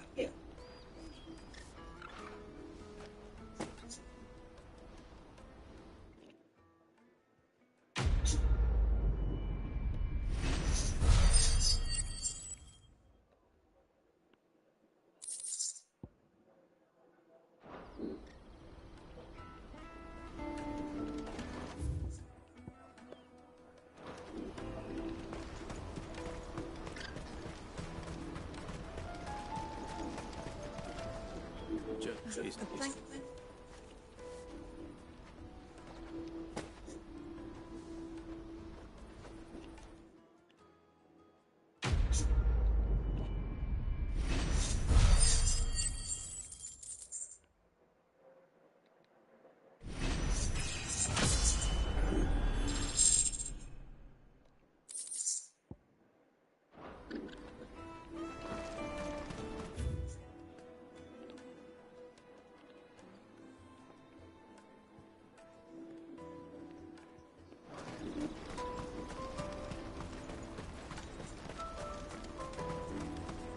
Thank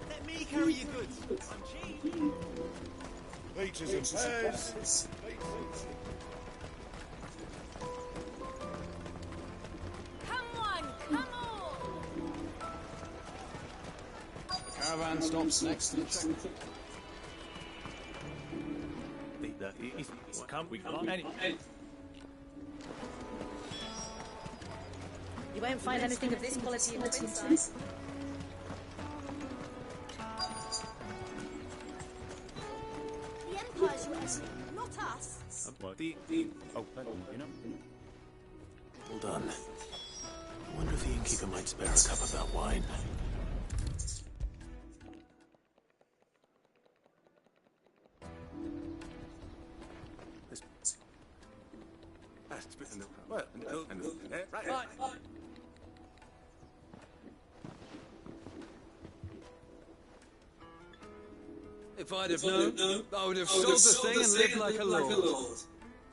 Let me carry your goods. I'm cheap. Peaches and pears. Come on, come on! Caravan stops next to the checkpoint. Can't we climb any? You won't find anything of this quality in Twin Size. The Empire's your enemy, not us. You know. Hold on. I wonder if the innkeeper might spare a cup of that wine. Well, right. If I'd have known, I would have sold the thing and lived like a lord.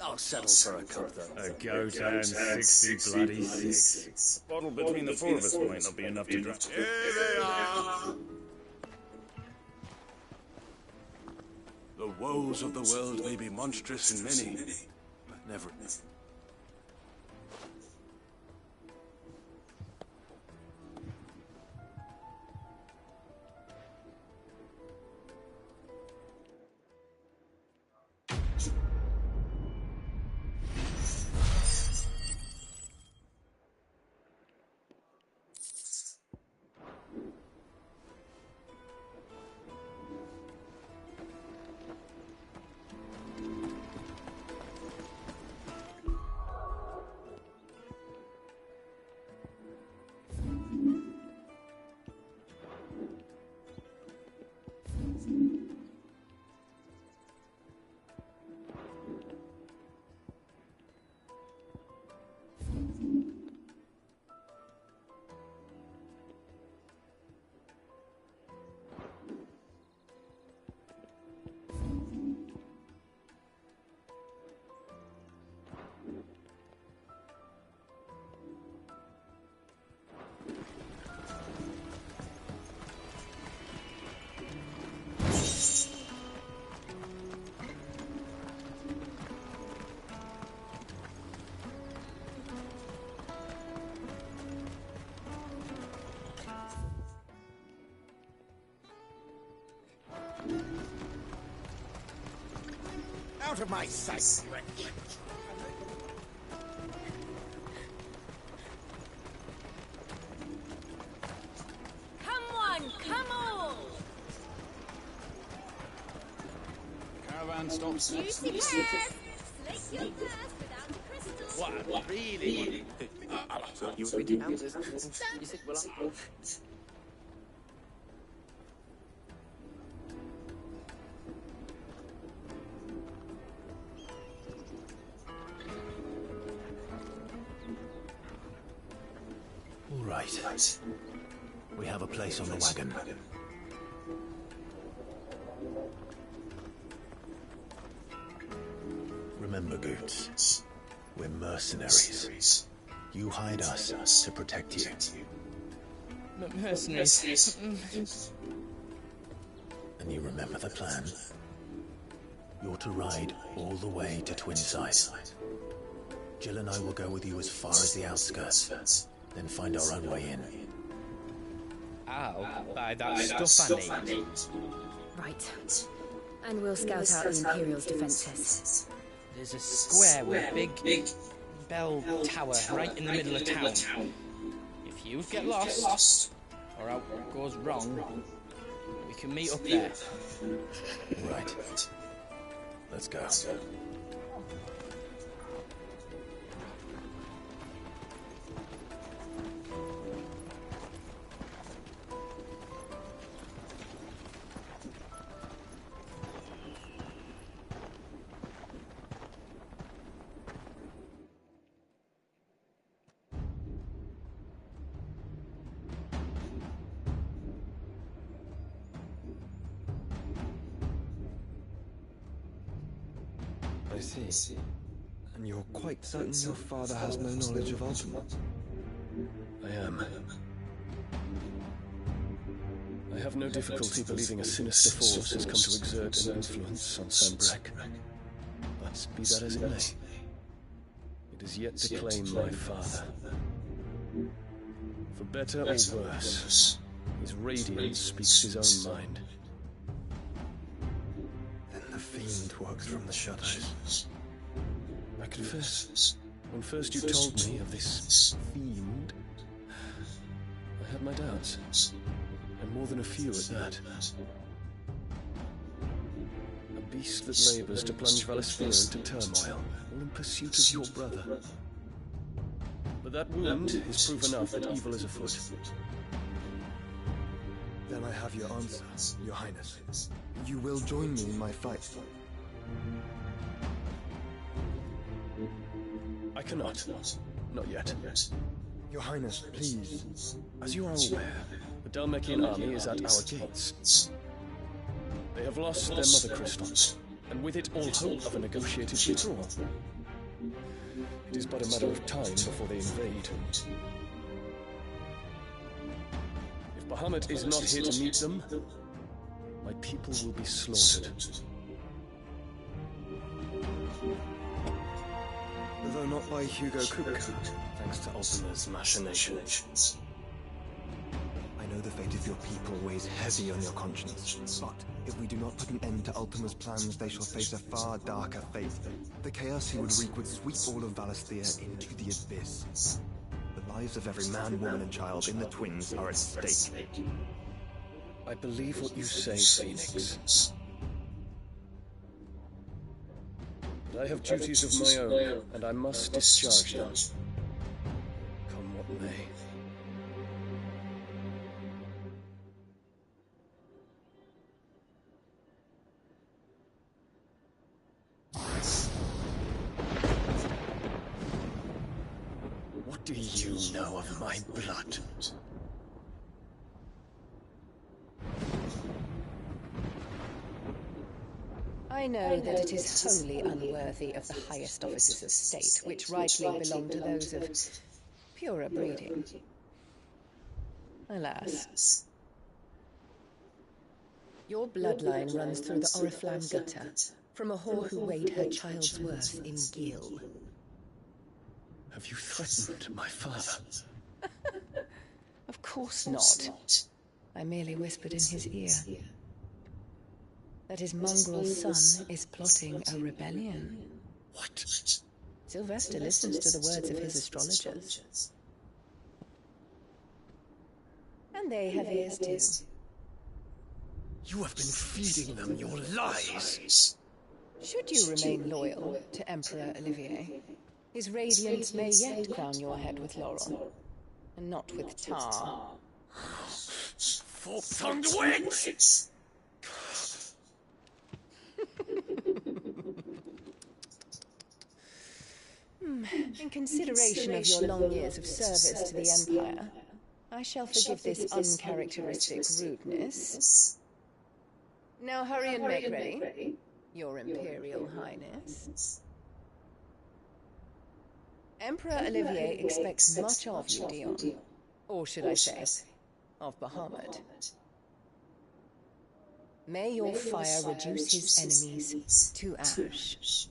I'll settle for a cup, though. A goat and 60 bloody six. A bottle between the four of us might not be enough to drown. Here they are! The woes of the world may be monstrous in many, but never enough. Out of my sight, wretch! Come on, come on! Caravan stops. Juicy pears! Slake your thirst without the crystals. What? Really? So you would be down this? You said, well, All right. We have a place on the wagon. Remember, Goots, we're mercenaries. You hide us to protect you. Mercenaries. And you remember the plan? You're to ride all the way to Twinside. Jill and I will go with you as far as the outskirts, then find our own way in. I'll buy that stuff I need. Right. And we'll scout out the Imperial's defences. There's a square with a big bell tower right in the middle of town. If you get lost, or out goes wrong, we can meet up there. Right. Let's go. I see. And you're quite certain your father has no knowledge of Ultima? I am. I have no difficulty believing a sinister force has come to exert an influence on Sanbreque. But be that as it may, it is yet to claim my father. For better or worse, his radiance speaks his own mind. Then the fiend works from the shadows. I confess, when first you told me of this fiend, I had my doubts, and more than a few at that. A beast that labours to plunge Valisthea into turmoil, all in pursuit of your brother. But that wound is proof enough that evil is afoot. Then I have your answer, Your Highness. You will join me in my fight. I cannot. Not yet. Your Highness, please. As you are aware, The Dalmekian army is at our gates. They have lost their mother crystal, and with it all hope of a negotiated withdrawal. It is but a matter of time before they invade. If Bahamut is not here to meet them, my people will be slaughtered. though not by Hugo Kupka, thanks to Ultima's machinations. I know the fate of your people weighs heavy on your conscience, but if we do not put an end to Ultima's plans, they shall face a far darker fate. The chaos he would wreak would sweep all of Valisthea into the abyss. The lives of every man, woman, and child in the Twins are at stake. I believe what you say, Phoenix. But I have duties of my own, and I must discharge them. Come what may. What do you know of my blood? I know that it is wholly unworthy of the highest officers of state, which rightly belong to those of purer breeding. Alas. Your bloodline runs through the Oriflamme gutter, from a whore who weighed her child's worth in gil. Have you threatened my father? Of course not. I merely whispered in his ear that his mongrel son is plotting a rebellion. What? Sylvester listens to the words of his astrologers. And they have ears too. You have been feeding them your lies. Should you remain loyal to Emperor Olivier, his radiance may yet crown your head with laurel, and not with tar. Fork-tongued witch! In consideration of your long years of service to the Empire, I shall forgive this uncharacteristic rudeness. Now hurry and make ready, Your Imperial Highness. Emperor Olivier expects much of you, Dion. Or should I say, of Bahamut. May your fire reduce his enemies to ash,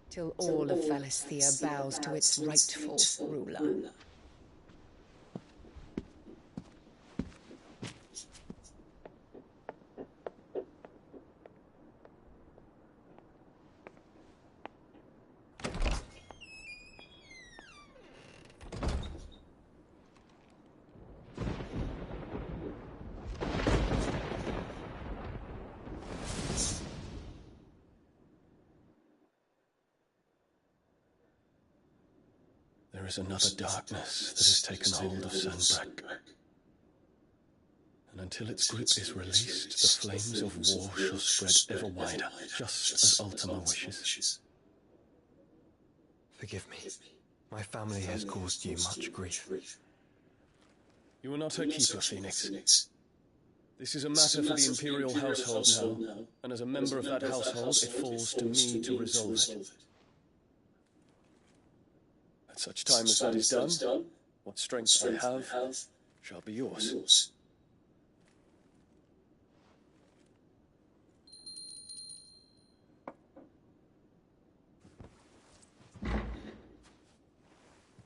till all of Valisthea bows to its rightful ruler. There is another darkness that has taken hold of Sanbreque. And until its grip is released, the flames of war shall spread ever wider, just as Ultima wishes. Forgive me. My family has caused you much grief. You are not her keeper, Phoenix. This is a matter for the Imperial household now, and as a member of that household, it falls to me to resolve it. At such time as that is done, what strength I have shall be yours.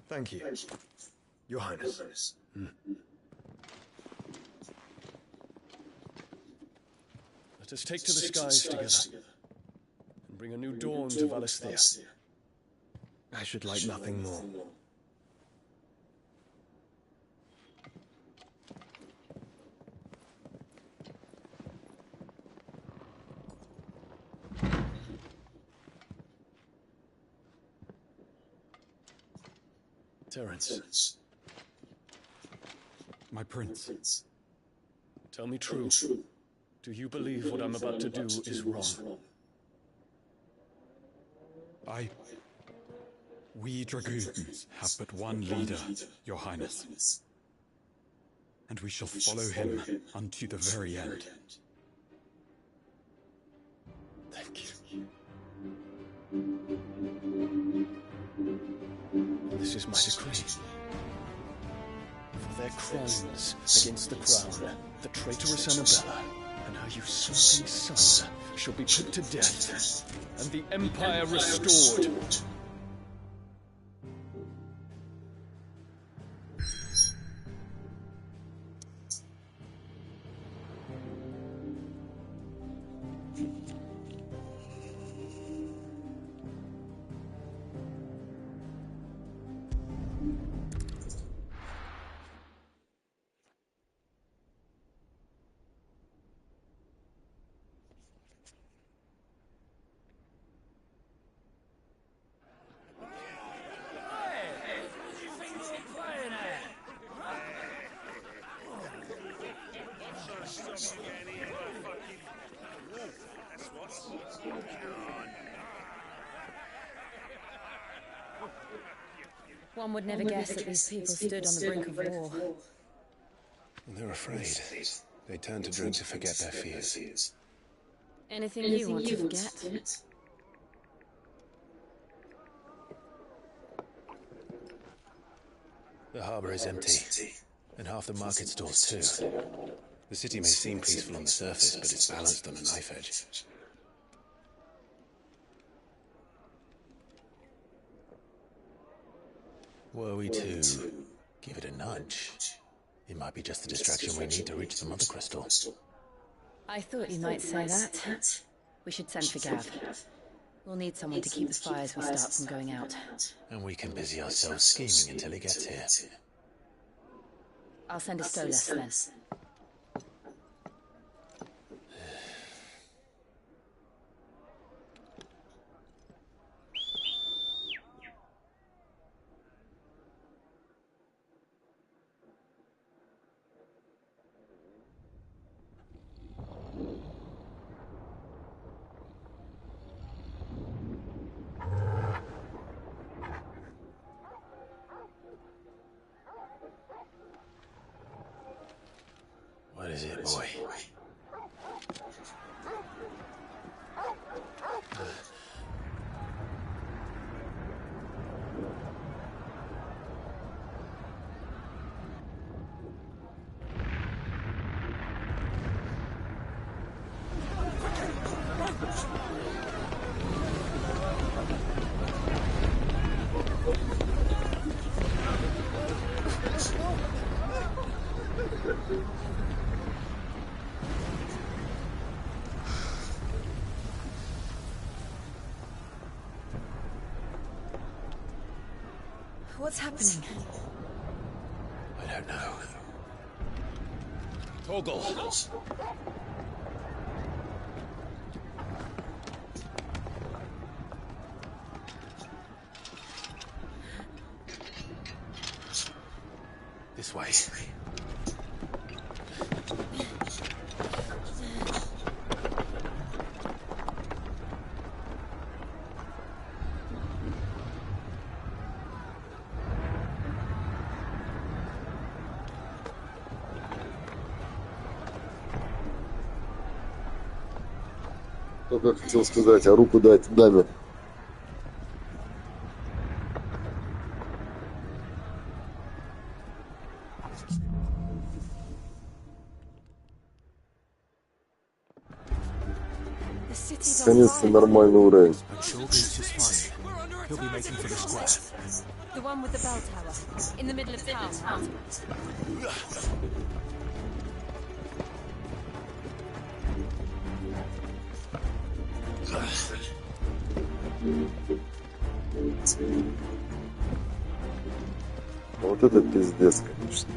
Thank you, Your Highness. Let us take to the skies together, and bring a new dawn to Valisthea. I should like nothing more. Terence. My prince. Tell me true. Do you believe what I'm about to do is wrong? We dragoons have but one leader, Your Highness, and we shall follow him unto the very end. Thank you. This is my decree. For their crimes against the crown, the traitorous Annabella and her usurping son shall be put to death, and the Empire restored. One would never guess that these people stood on the brink of war. They're afraid. They turn to drink to forget their fears. Anything you want to forget? The harbour is empty, and half the market stalls too. The city may seem peaceful on the surface, but it's balanced on a knife edge. Were we to give it a nudge, it might be just the distraction we need to reach the Mother Crystal. I thought you might say that. We should send for Gav. We'll need someone to keep the fires we start from going out. And we can busy ourselves scheming until he gets here. I'll send a Stolas then. What is it, boy? What's happening? I don't know. Torgal! This way. Только хотел сказать, а руку дать даме. Наконец-то нормальный уровень. He'll be making for the square. The one with the bell tower, in the middle of town. Вот это пиздец, конечно.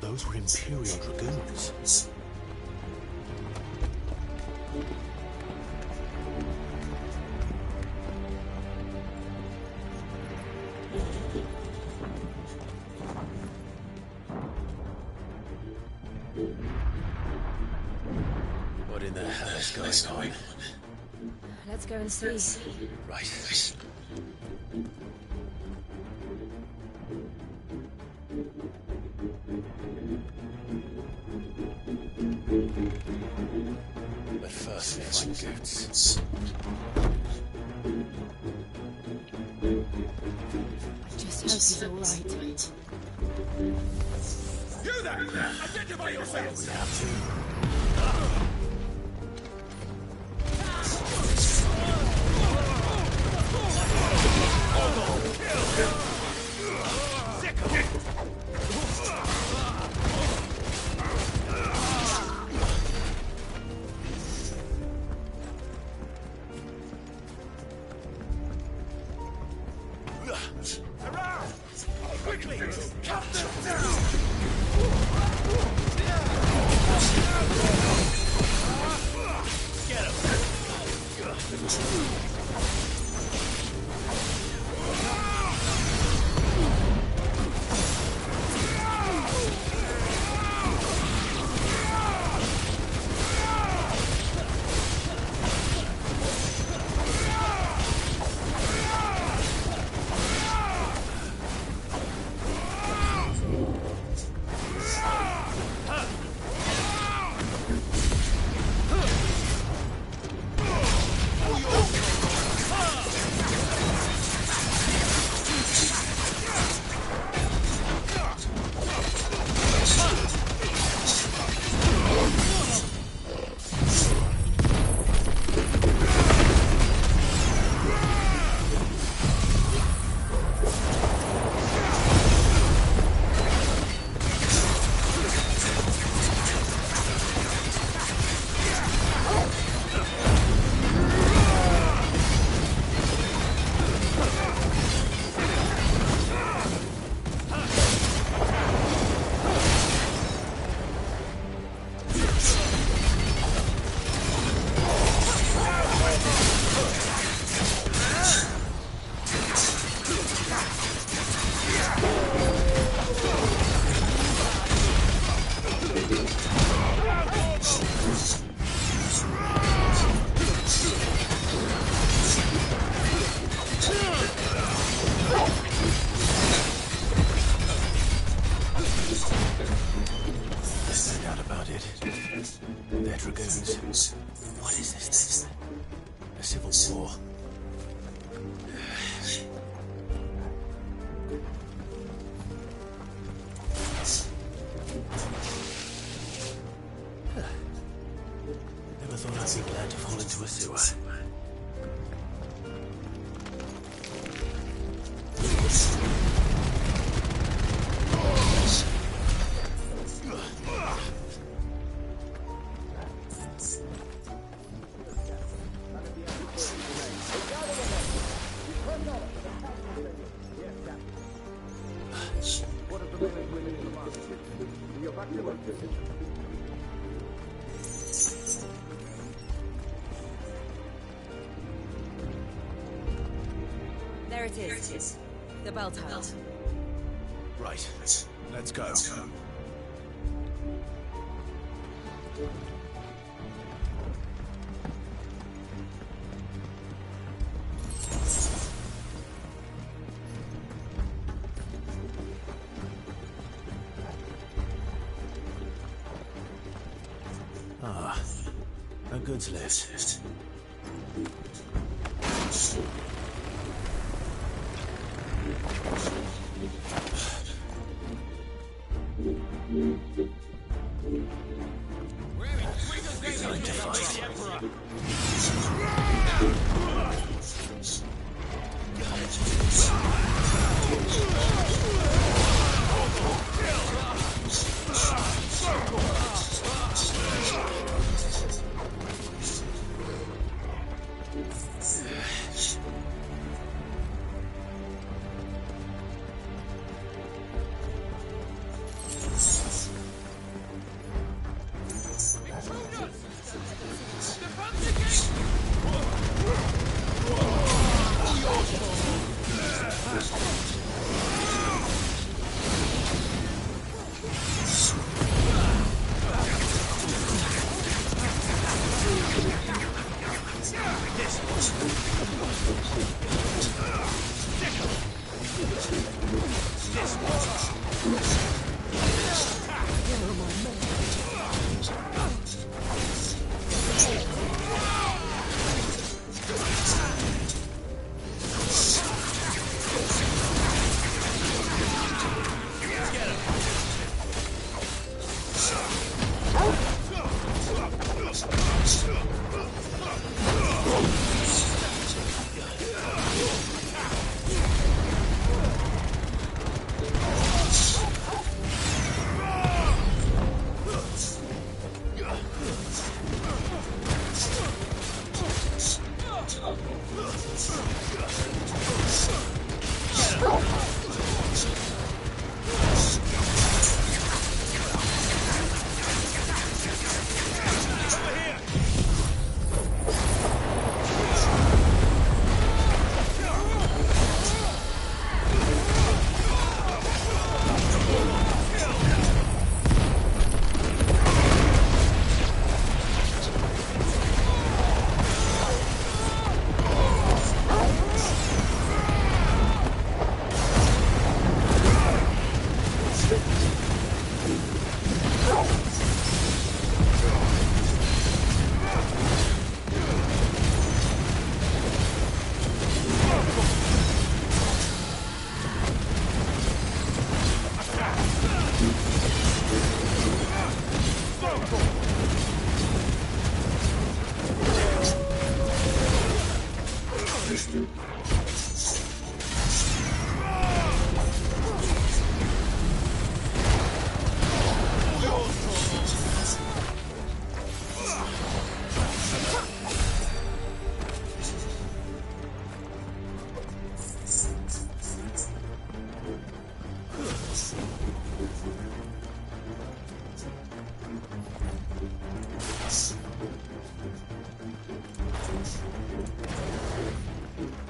Those were Imperial Dragoons. mess going on. Let's go and see. Right. But first we find Goots. Just hope he's all right. You there! Identify yourself! We have to. Quickly! Cut them down! Get him! They're dragoons. What is this? A civil war? Never thought I'd be glad to fall into a sewer. There it is. The bell tower. Right. Let's go. Ah, a goods lift. Time to fight.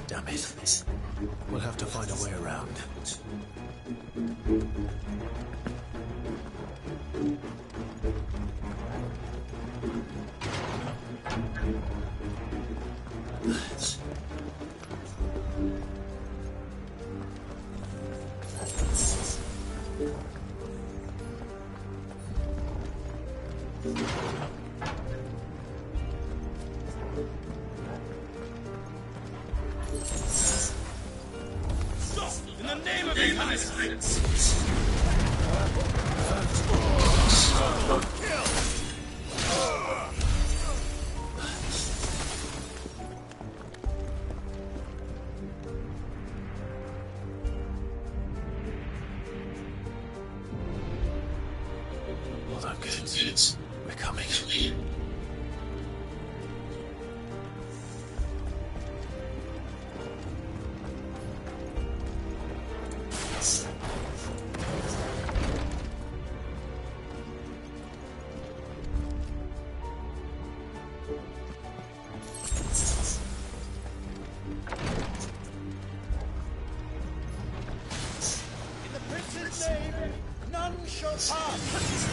Damn it. We'll have to find a way around. In the name of innocence! All that good. We're coming. In the prince's name, none shall pass.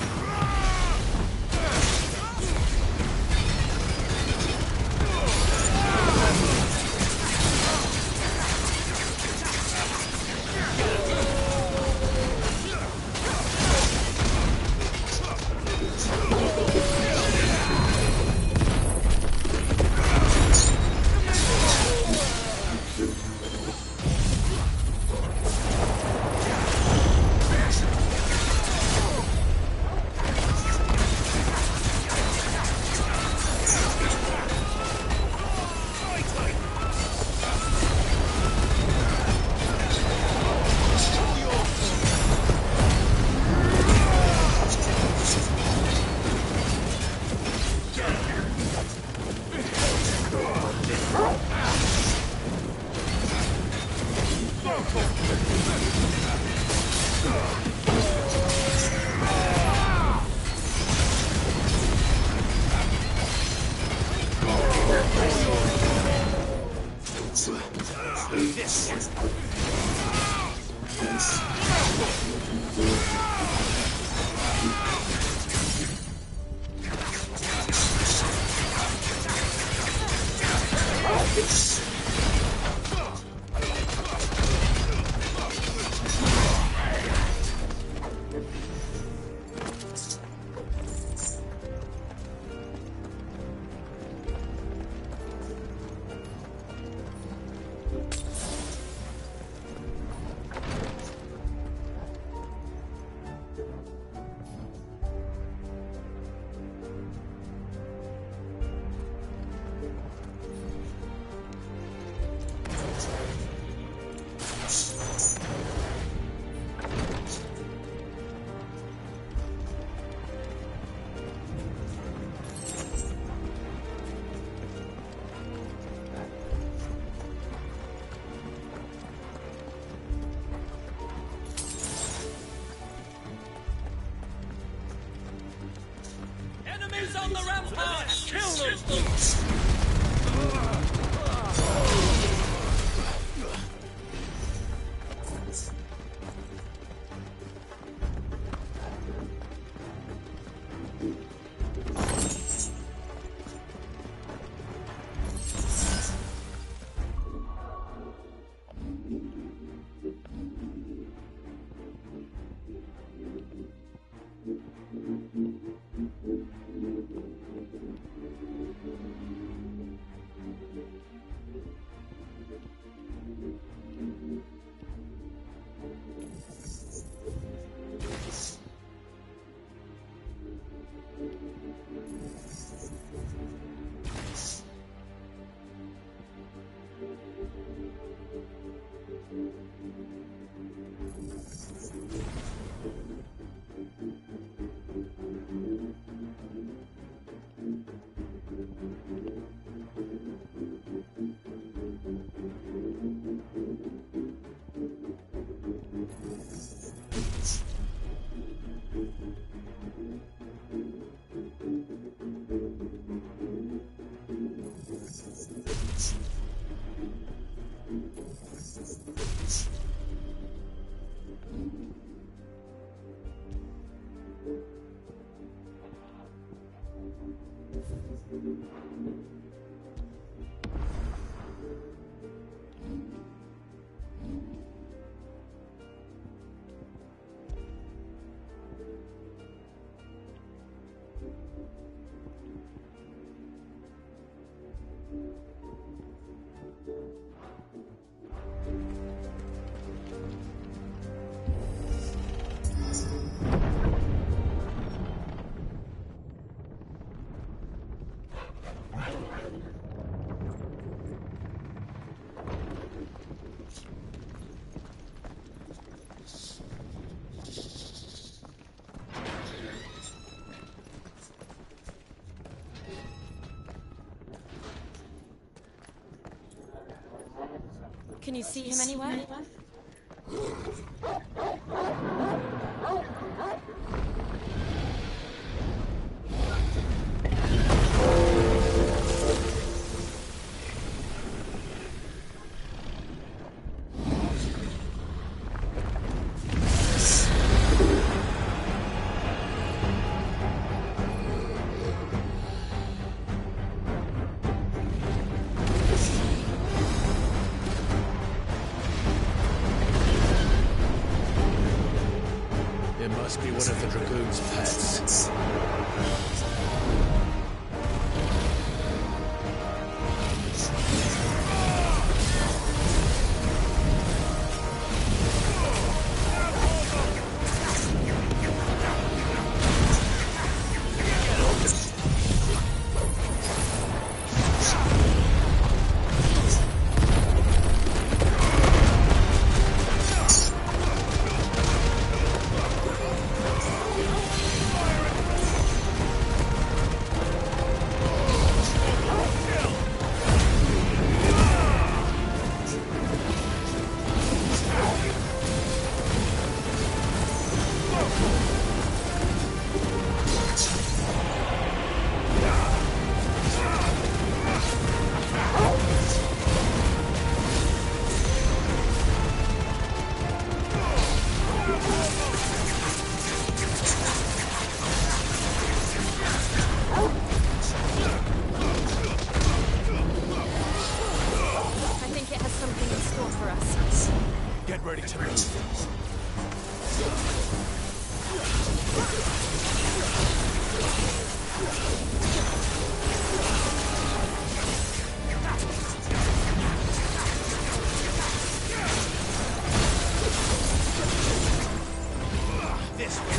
Eyes on the ramparts! Kill them! Can you see him anywhere? Must be one of the Dragoon's pets. Ready to move. This way.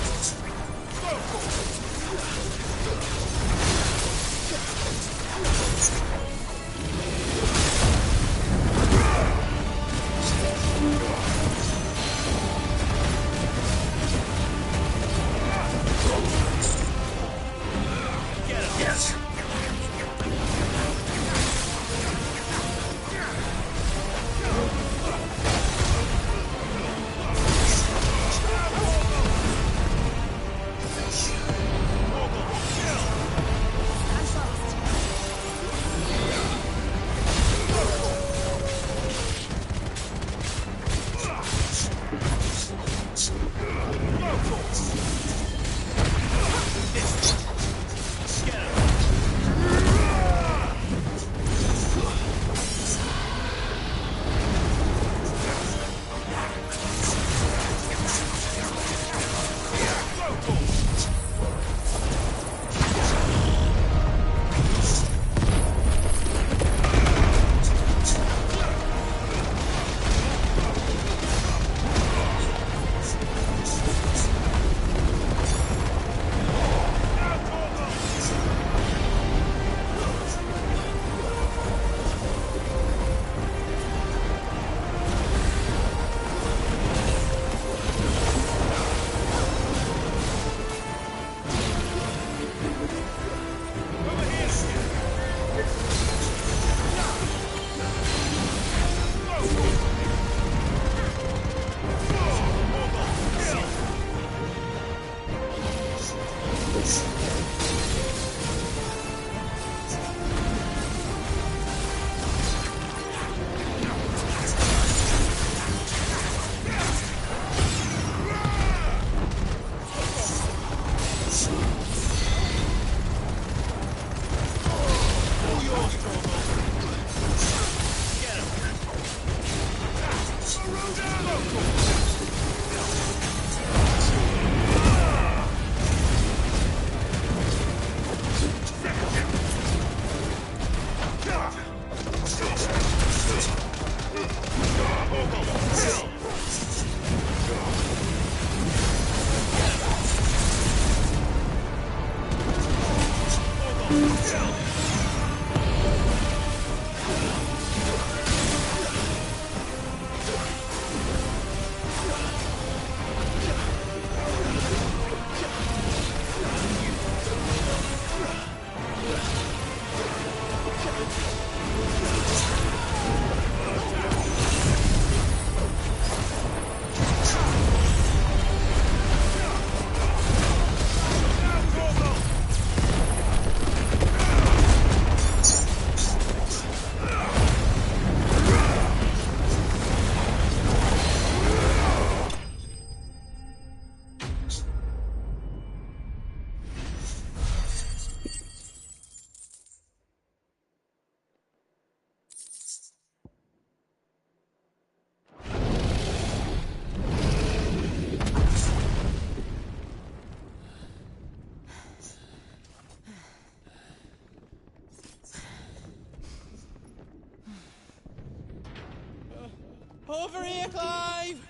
Over here, Clive!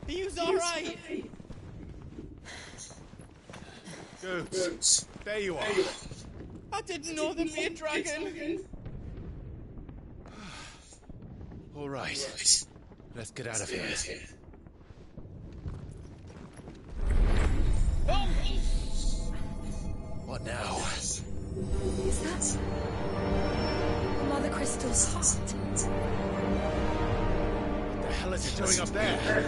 Are you alright? Goats, there you are. I didn't know there'd be a dragon. All right, let's get out of here. Oh. What now? Is that Mother Crystal's heart? What the hell is it doing up there?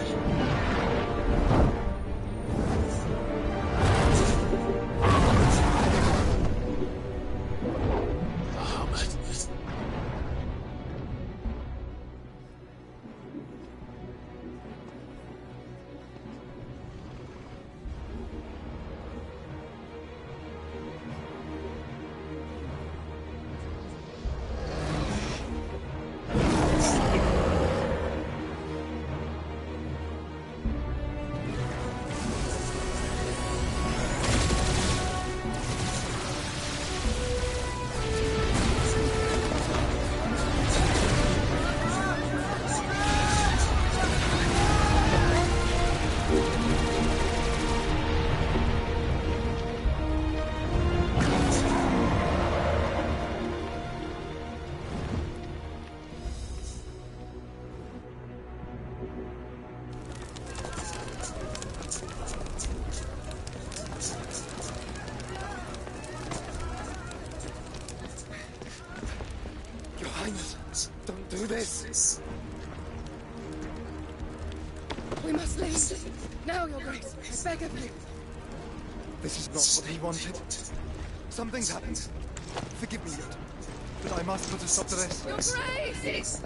Don't do this. We must leave. Now, Your Grace. I beg of you. This is not what he wanted. Something's happened. Forgive me, Yod, but I must put a stop to this. Your Grace!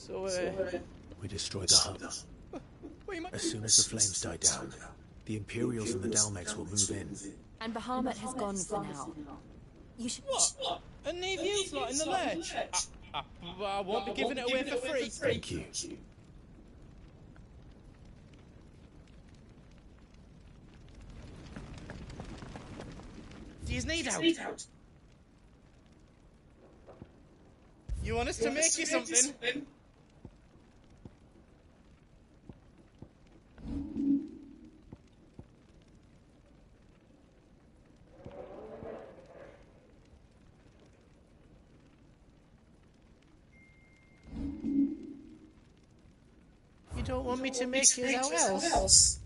So, We destroy the hub. As soon as the flames die down, the Imperials and the Dalmex will move in. And Bahamut has gone for now. You should... What? And leave you lot in the lurch? I won't be giving it away for free. Thank you. Do you need out? You want us to make you something? You don't want me to make you out else?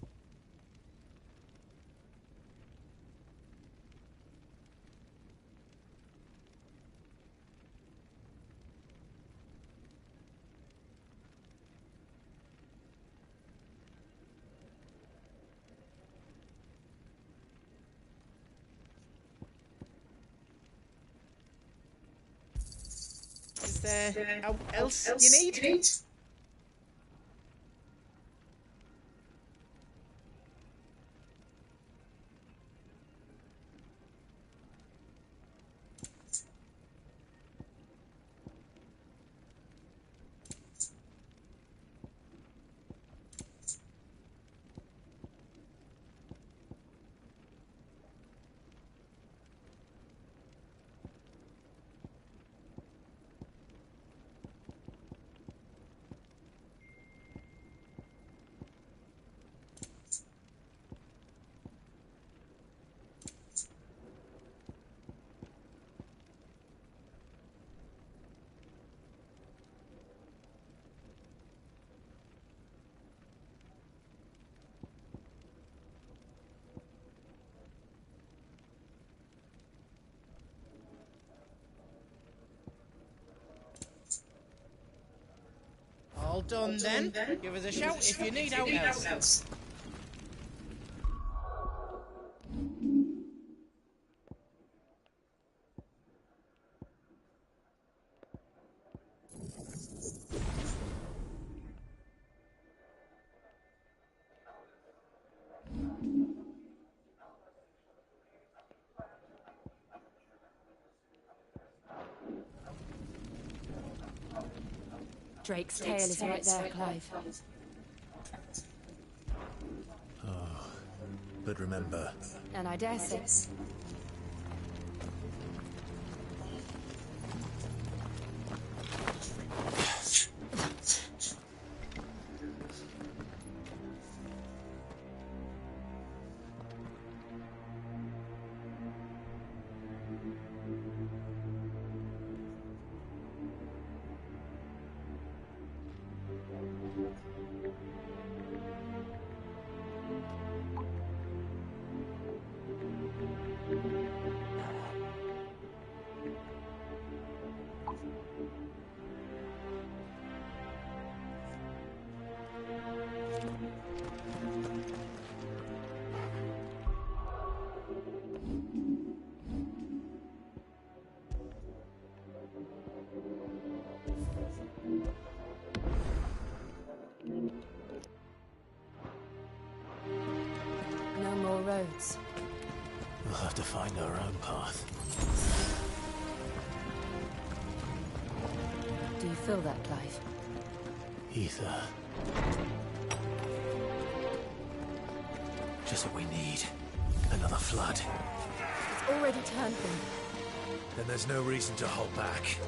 Is there out else you need? All done then. Give us a shout if you need out else. Drake's tail is right there, Clive. Oh, but remember... And I dare say... No more roads. We'll have to find our own path. Do you feel that, Clive? Ether. Just what we need. Another flood. It's already turned them. Then there's no reason to hold back.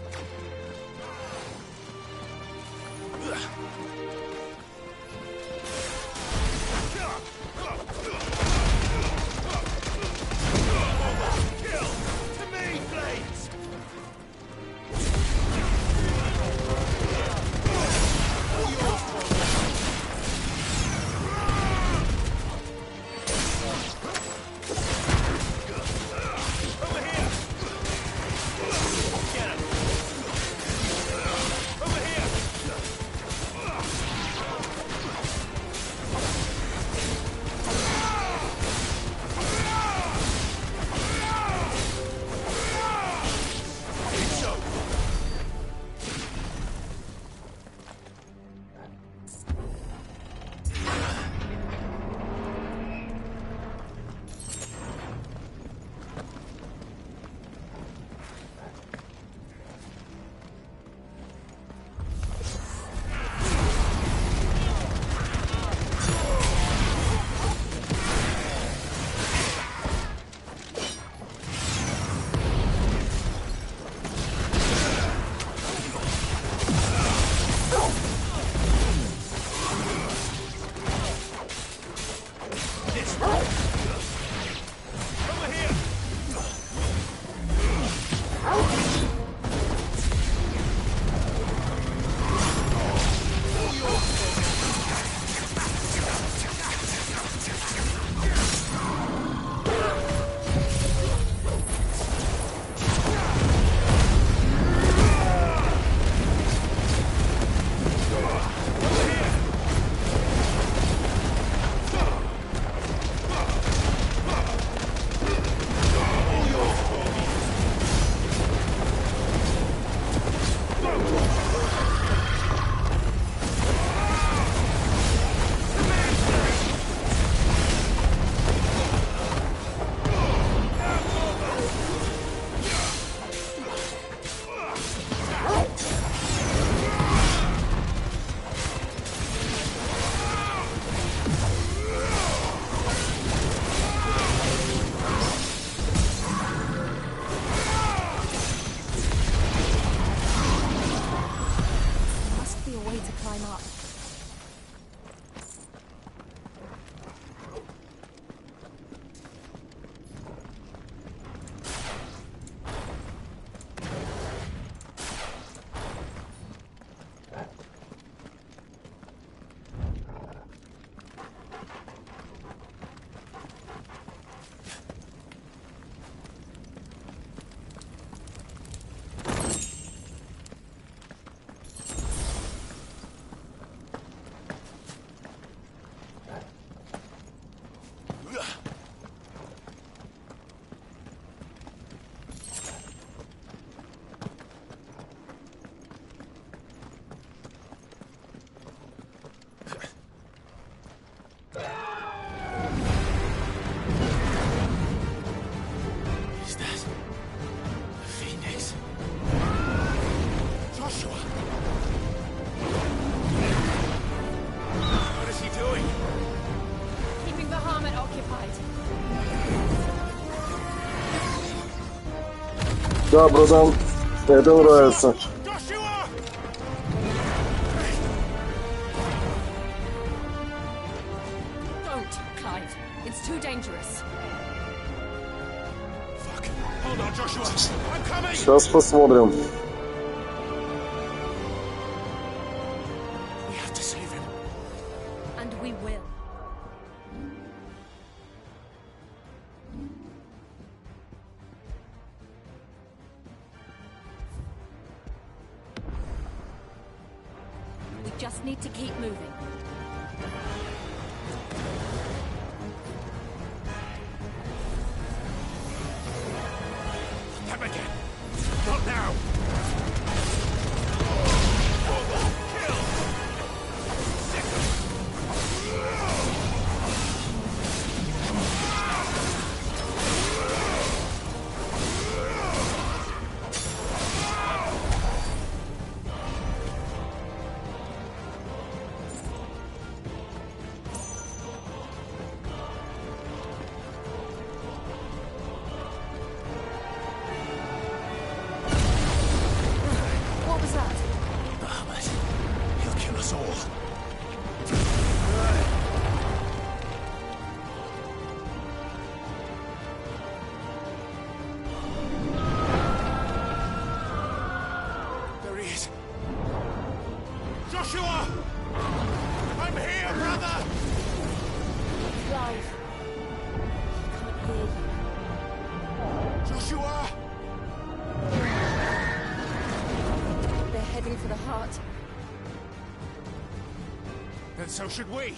Да, братан, это нравится. Don't, Clive. It's too dangerous. Hold on, Joshua. I'm coming. Сейчас посмотрим. We have to save him. And we will. We just need to keep moving. Them again. Not now. What was that? Bahamut. He'll kill us all. There he is. Joshua! I'm here, brother! Clive. I can't hear you. Joshua! They're heading for the heart. Then so should we.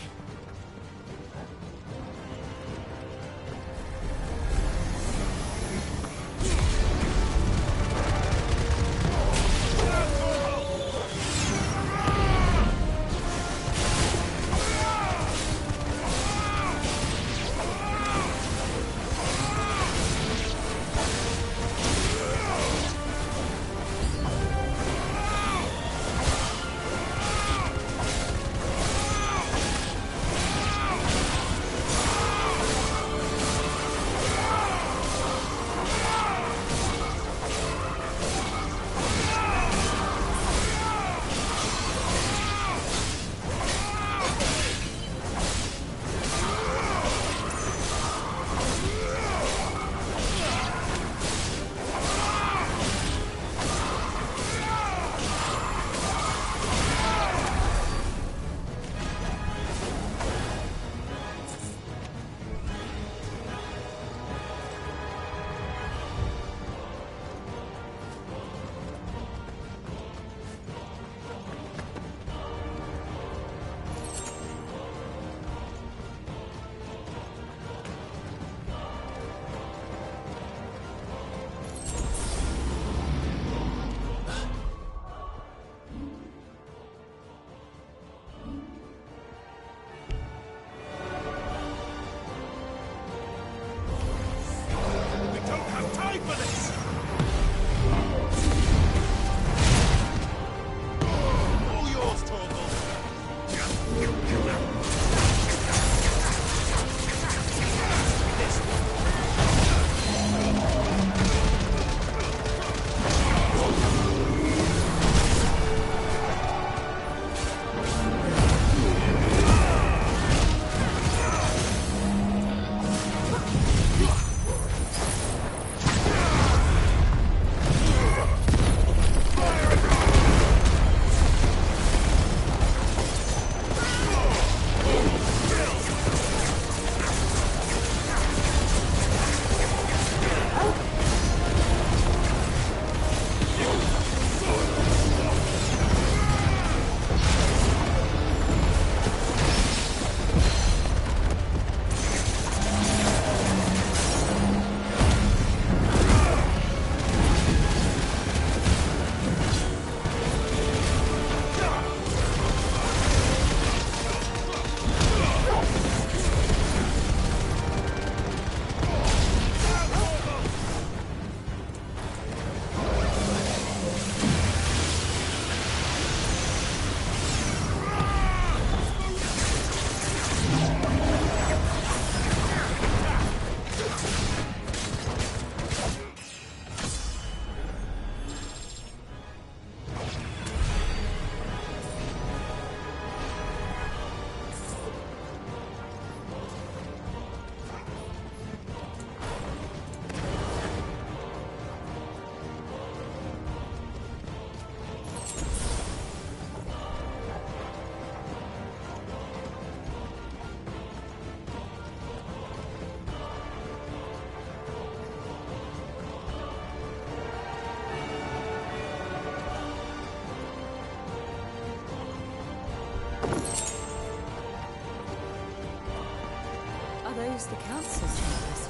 Those the council's chambers.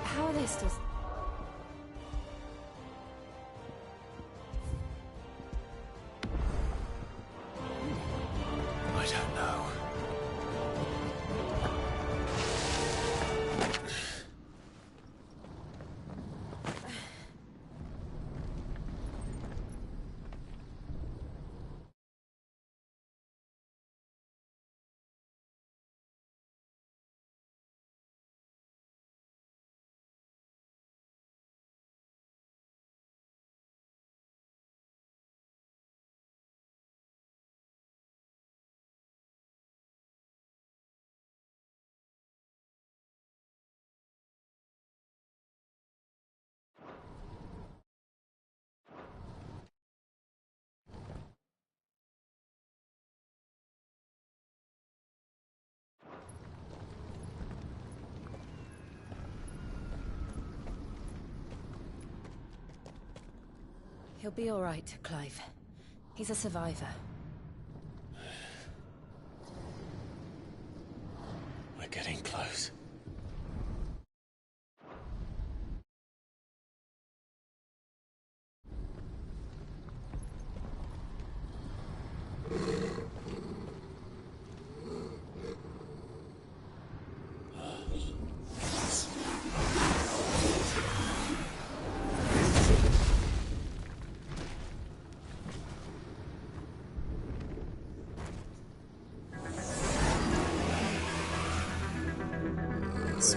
How are they still? I don't know. He'll be all right, Clive. He's a survivor. We're getting close.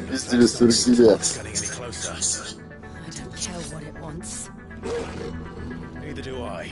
Видели Сергея. I don't care what it wants. Neither do I.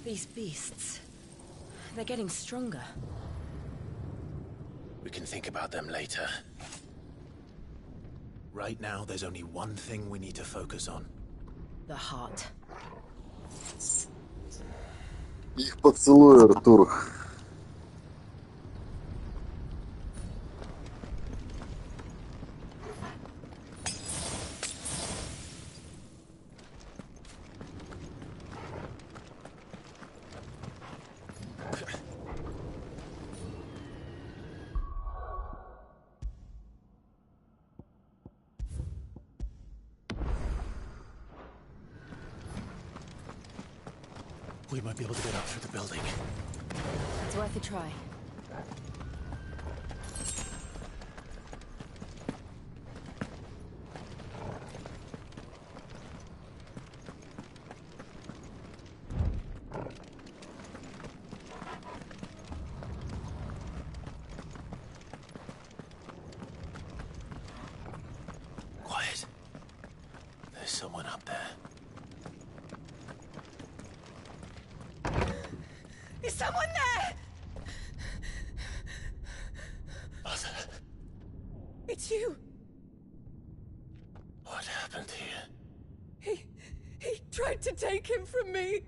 These beasts, they're getting stronger. We can think about them later. Right now, there's only one thing we need to focus on. The heart. Их поцелуй, Артур. We might be able to get up through the building. It's worth a try. Quiet. There's someone up there. Is someone there? Mother. It's you. What happened here? He tried to take him from me.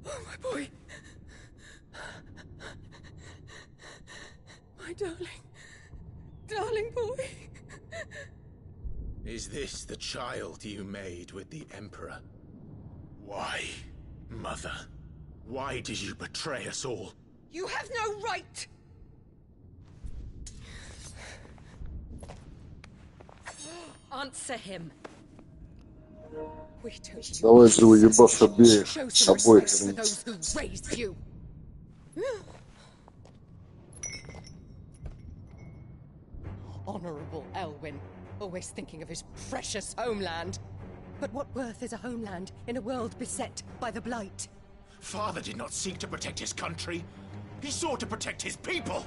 Oh, my boy. My darling boy. Is this the child you made with the Emperor? Why, Mother? Why did you betray us all? You have no right! Answer him. We don't Давай же уебашь обеих. show some Обоих. respect for those who raised you. Honorable Elwyn, always thinking of his precious homeland. But what worth is a homeland in a world beset by the Blight? Father did not seek to protect his country. He sought to protect his people.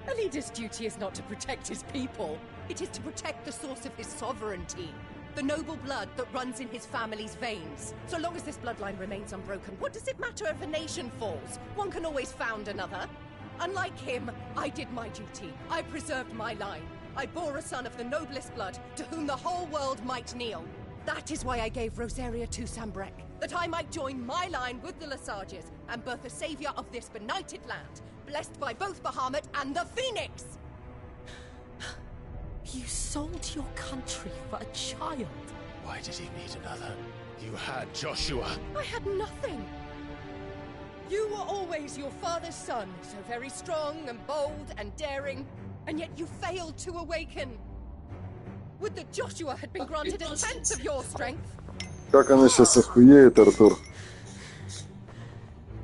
A leader's duty is not to protect his people. It is to protect the source of his sovereignty. The noble blood that runs in his family's veins. So long as this bloodline remains unbroken, what does it matter if a nation falls? One can always found another. Unlike him, I did my duty. I preserved my line. I bore a son of the noblest blood, to whom the whole world might kneel. That is why I gave Rosaria to Sambrek, that I might join my line with the Lesages and birth a savior of this benighted land, blessed by both Bahamut and the Phoenix! You sold your country for a child. Why did he need another? You had Joshua. I had nothing. You were always your father's son, so very strong and bold and daring, and yet you failed to awaken. Would that Joshua had been granted a tenth of your strength? Как она сейчас охуеет, Артур.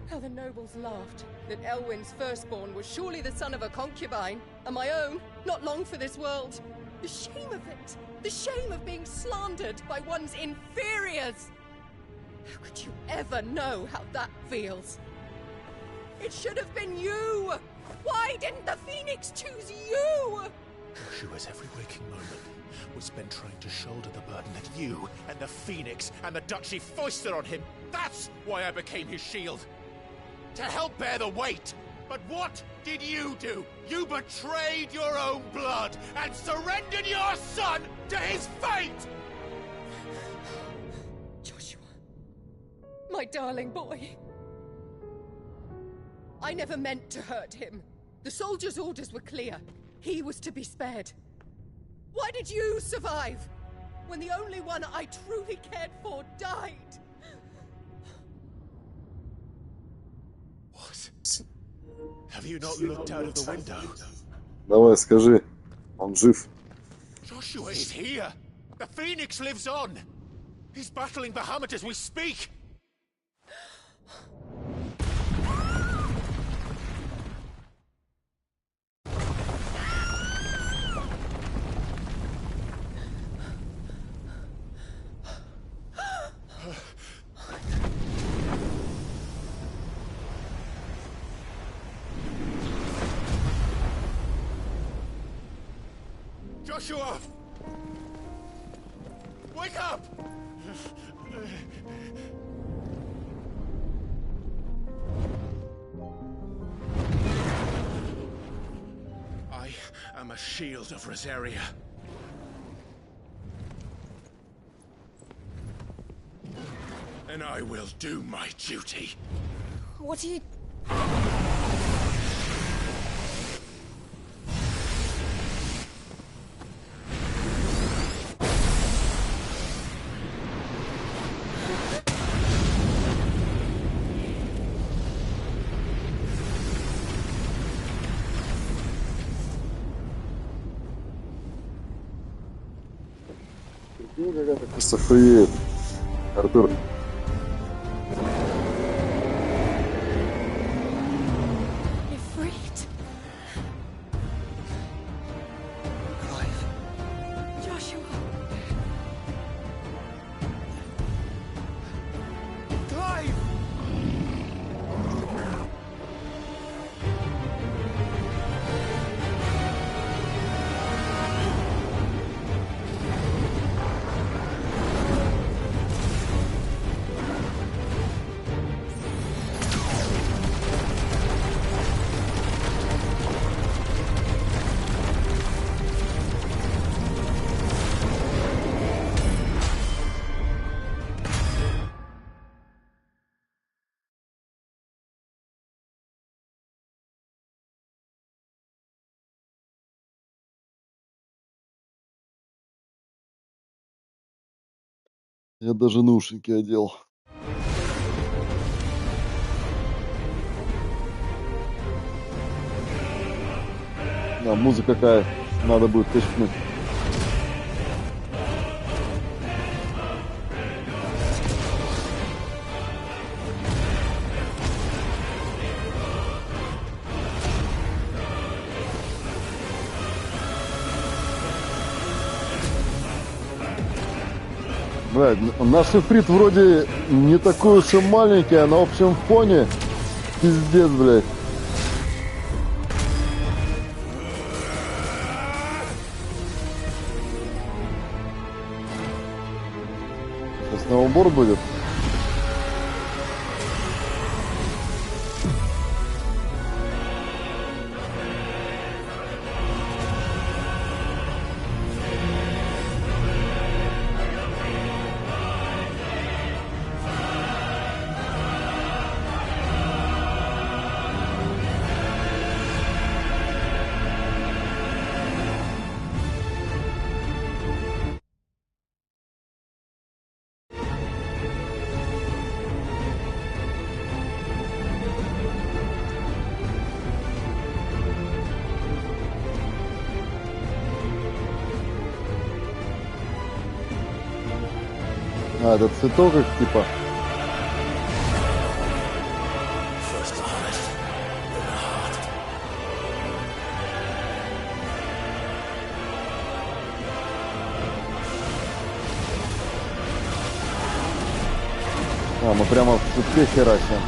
How the nobles laughed that Elwyn's firstborn was surely the son of a concubine, and my own, not long for this world. The shame of it! The shame of being slandered by one's inferiors! How could you ever know how that feels? It should have been you! Why didn't the Phoenix choose you? Joshua's every waking moment was spent trying to shoulder the burden that you and the Phoenix and the Duchy foisted on him. That's why I became his shield. To help bear the weight. But what did you do? You betrayed your own blood and surrendered your son to his fate! Joshua, my darling boy. I never meant to hurt him. The soldiers' orders were clear. He was to be spared. Why did you survive when the only one I truly cared for died? What? Have you not looked out of the window? Давай, скажи. Он жив. Joshua is here. The Phoenix lives on. He's battling Bahamut as we speak. Joshua! Wake up! a shield of Rosaria. And I will do my duty. What are you... Прикинь, как это просто охуеет, Артур. Я даже наушники одел. Да, музыка какая. Надо будет качнуть. Блядь, наш Ифрит вроде не такой уж и маленький, а на общем фоне пиздец, блядь. Сейчас на убор будет. А, это цветок их типа. А, мы прямо в цветке херачим.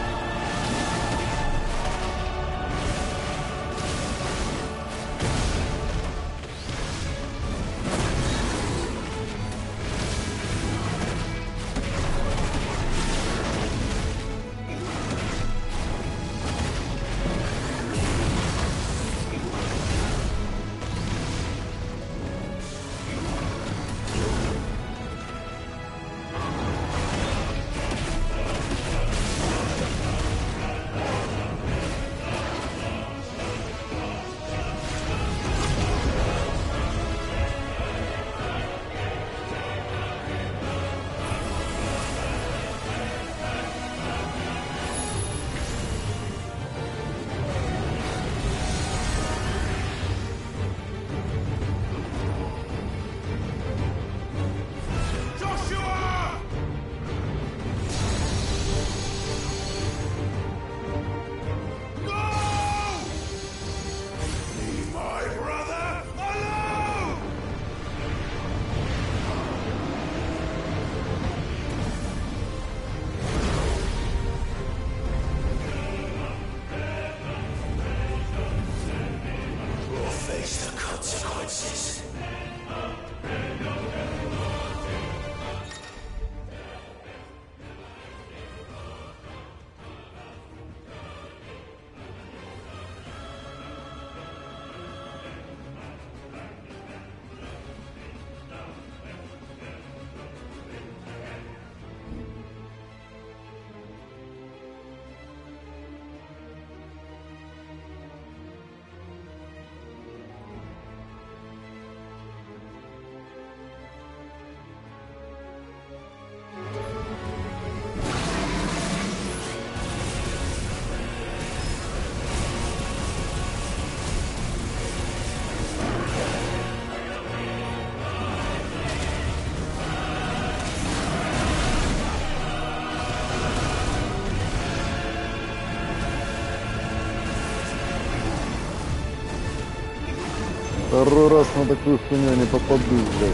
Второй раз на такую хуйню не попаду, блядь.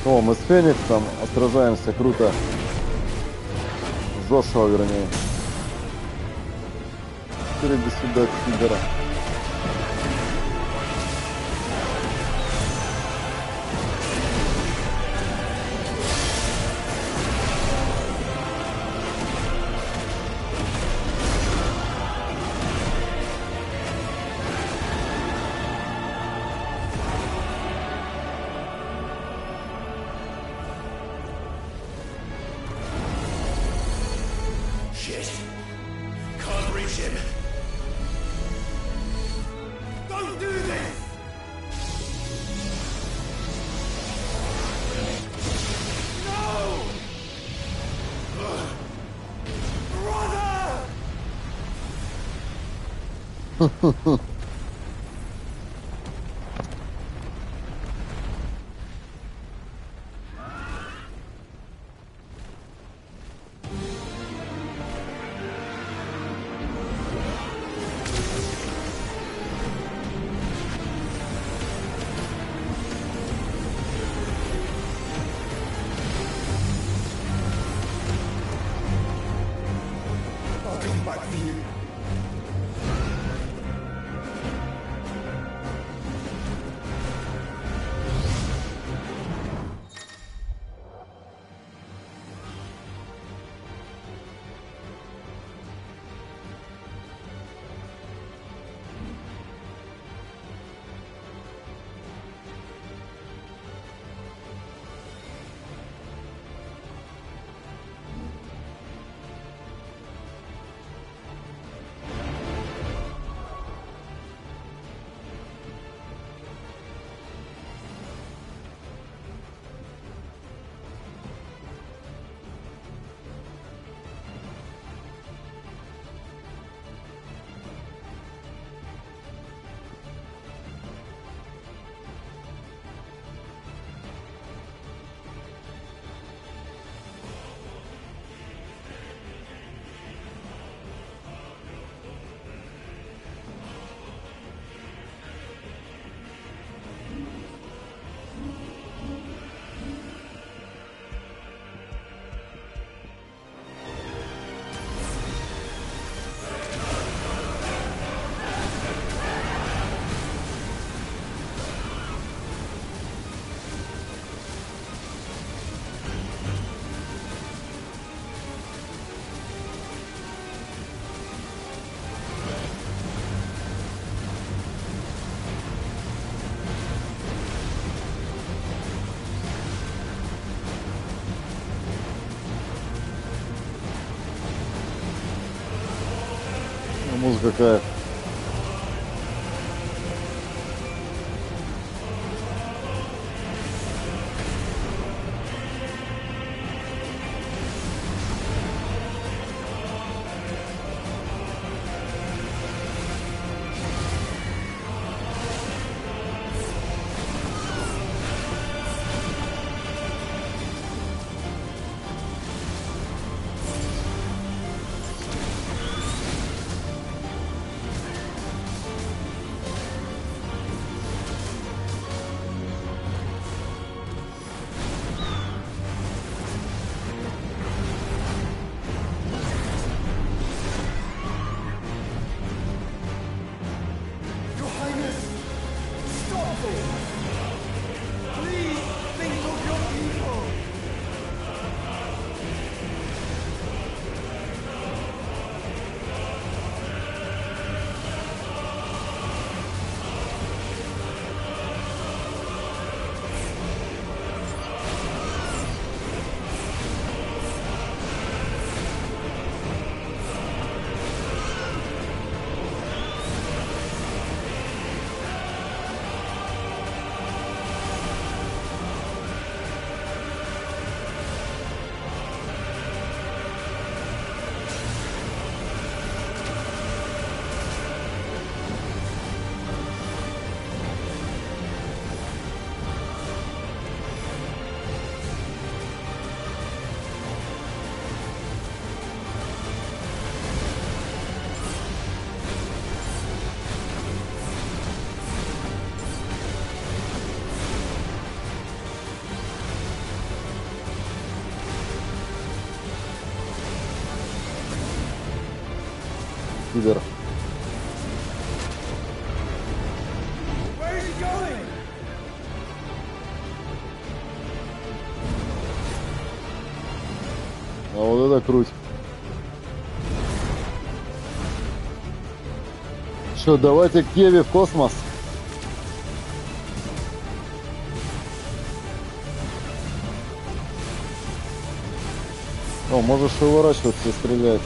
О, мы с Фениксом отражаемся круто. Зошел, вернее. Впереди сюда, пидора. I'll come back for you. Музыка какая. пидор. А вот это круть. Что, давайте к Еве в космос. О, можешь выворачиваться и стрелять.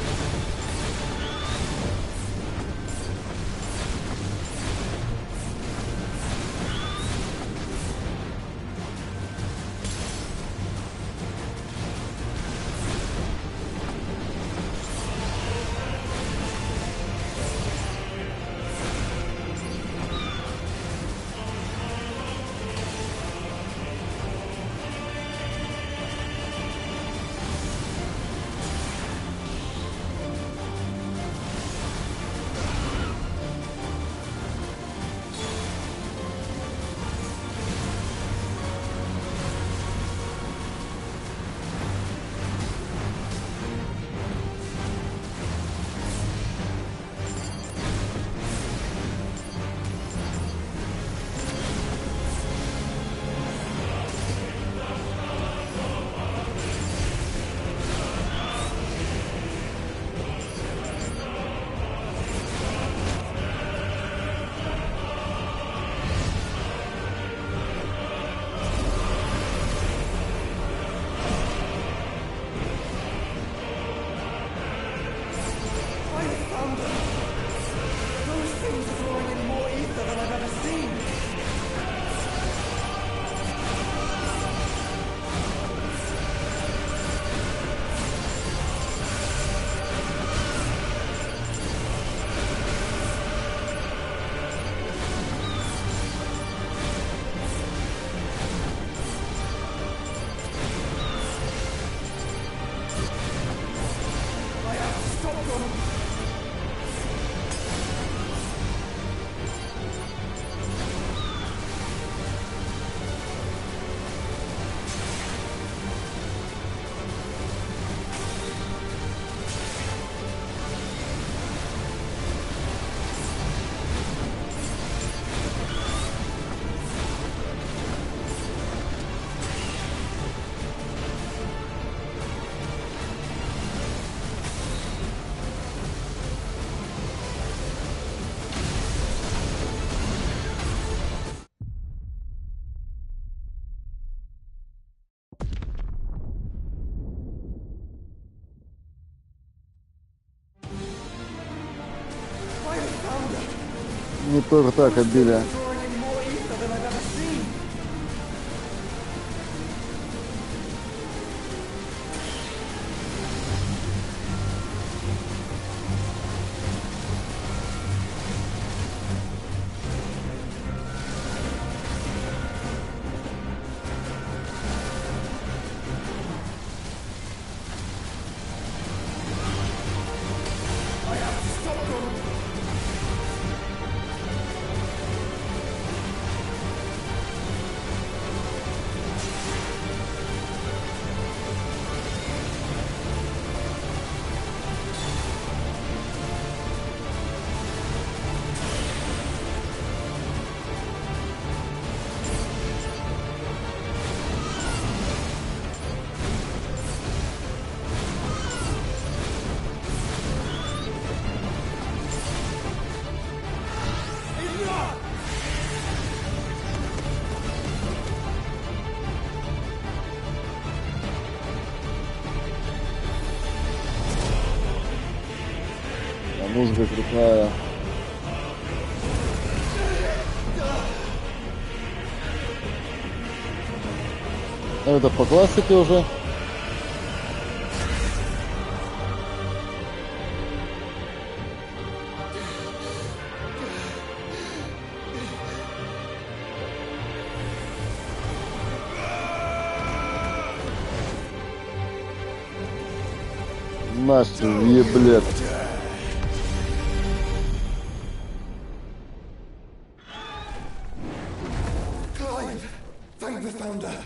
Не только так отбили. Музыка крутая. Это по классике уже. Настя, еблет. Thank the Founder.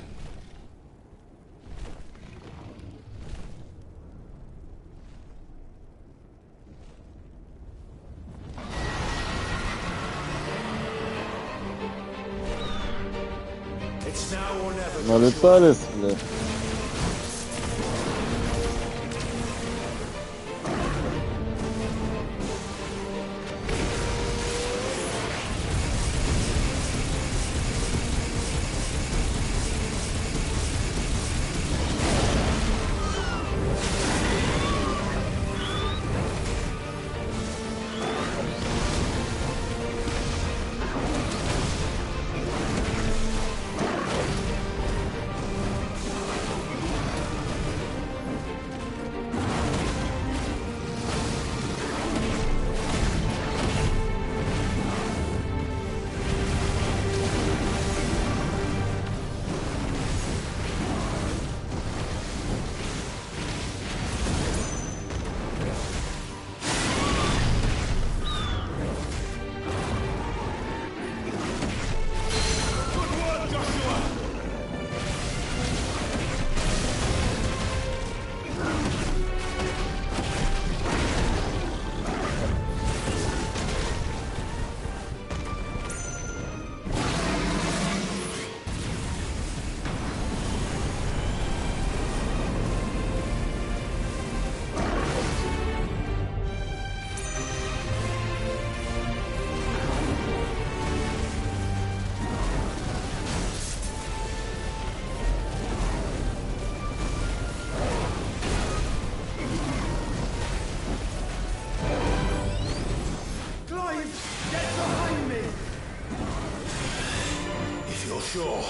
Налетались, бля. Sure.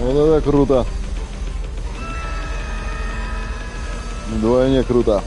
Вот это круто. Вдвойне круто.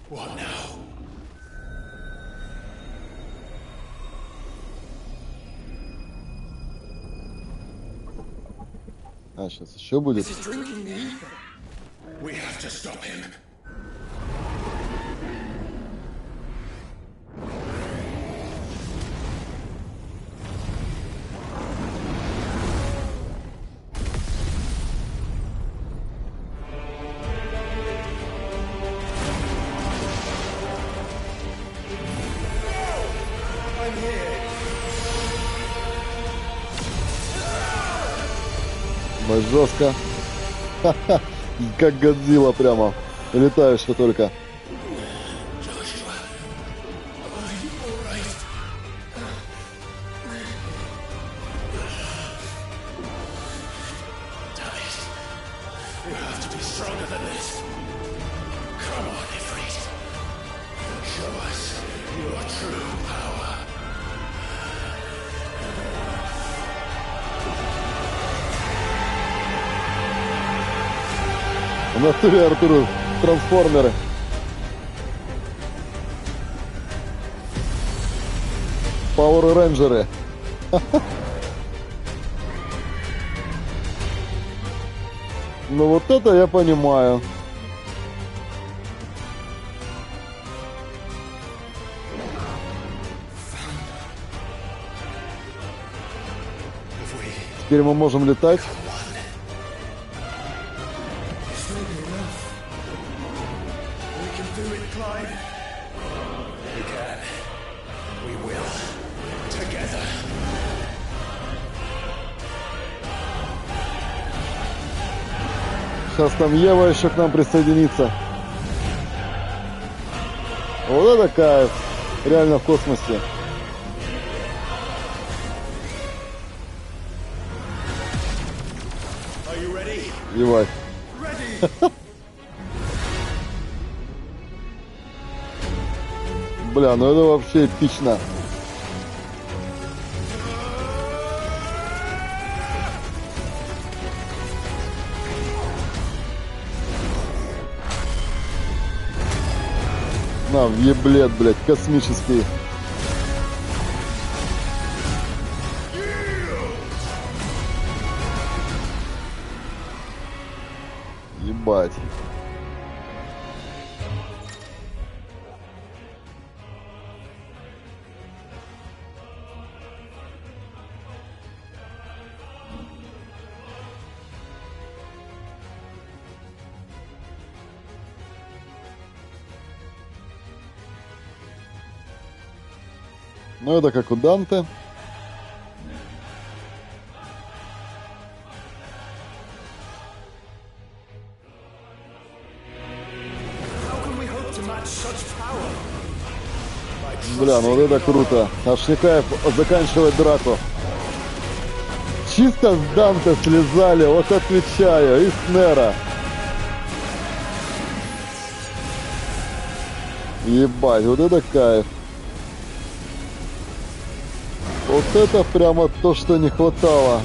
What now? А, сейчас еще будет. Is he drinking the ether? We have to stop him. Ну, жестко. Ха-ха. Как Годзилла прямо. Летаешь-то только. В натуре, Артур, трансформеры. Пауэр Рейнджеры. Ну вот это я понимаю. Теперь мы можем летать. Сейчас там Ева еще к нам присоединится. Вот это кайф. Реально в космосе. Ебать. Бля, ну это вообще эпично. На, въеблет, блядь, космический. Ебать. Ну, это как у Данте. Бля, ну вот это круто. Аж не кайф заканчивать драку. Чисто с Данте слезали, вот отвечаю, и с Нера. Ебать, вот это кайф. Вот это прямо то, что не хватало.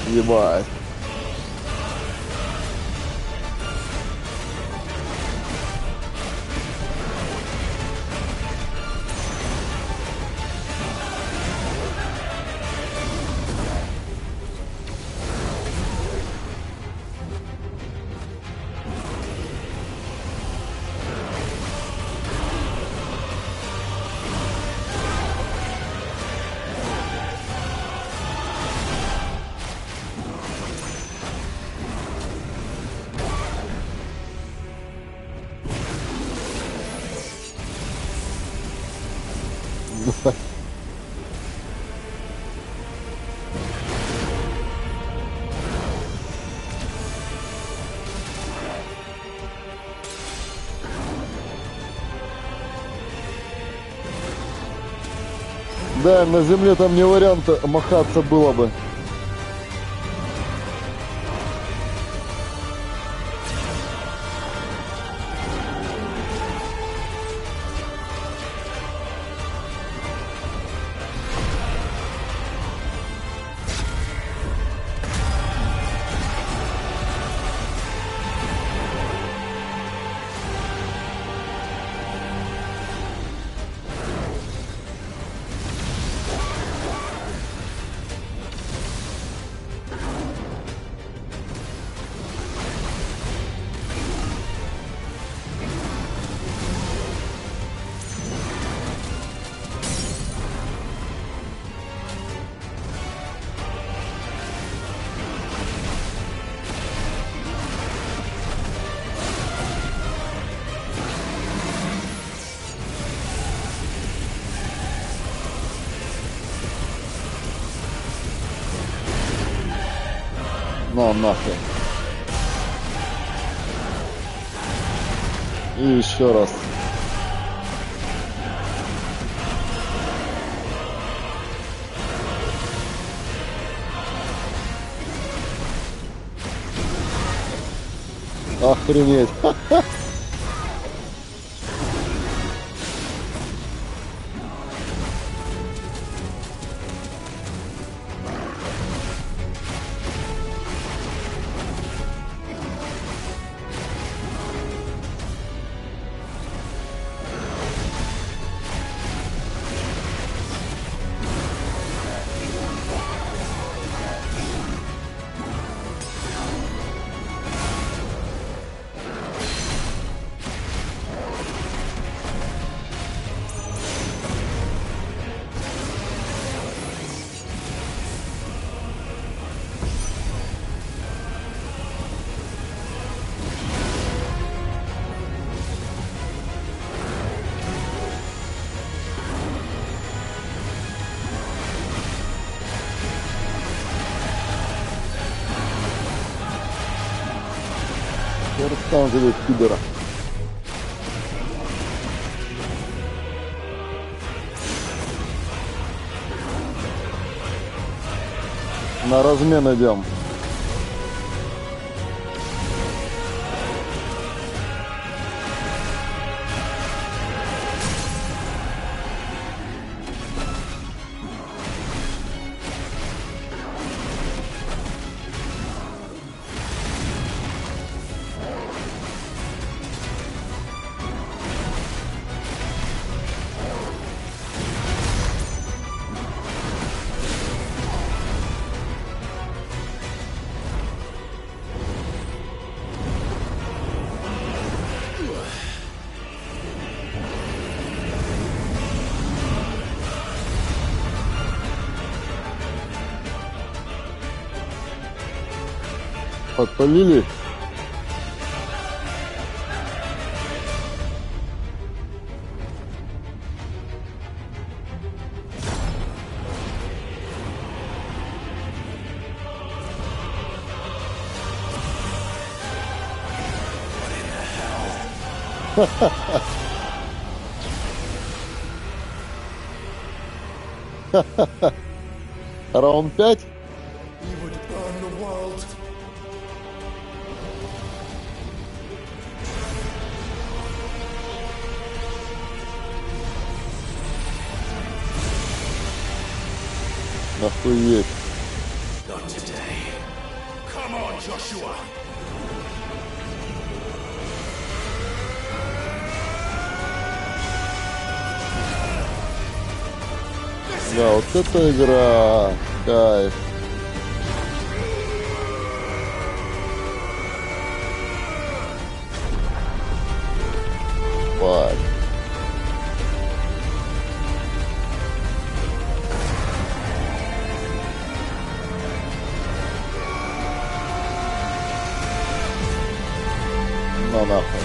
Ебать. Да, на земле там не вариант махаться было бы. На, нахуй. И еще раз. Охренеть. Там живет пидора. На размен идем. Подпалили. Раунд 5. Охуеть. Not today. Come on, Joshua. Да, вот это игра. Кайф. Фак. На нахуй.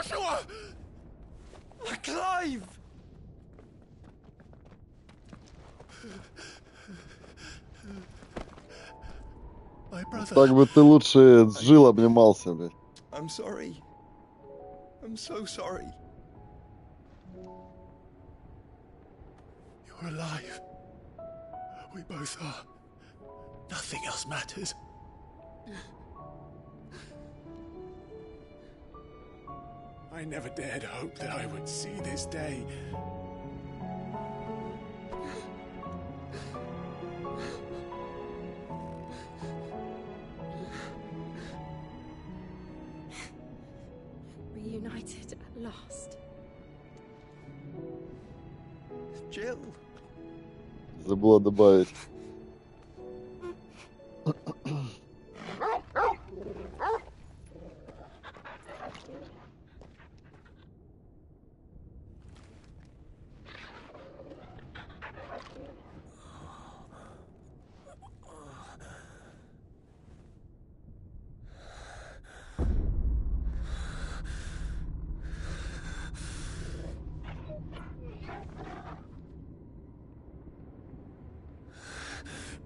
Joshua! Clive! My brother. Так бы ты лучше с Джилл обнимался, блядь. I'm sorry. I'm so sorry. You're alive. We both are. Nothing else matters. I never dared hope that I would see this day. Reunited at last. Jill. Забыла добавить.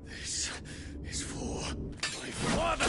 This is for my father.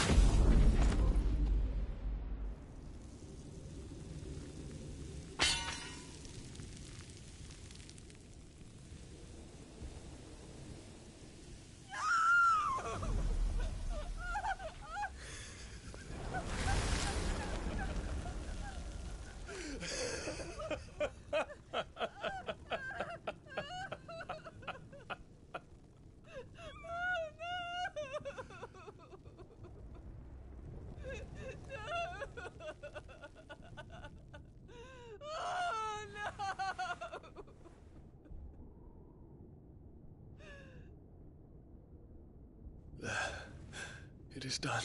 It is done.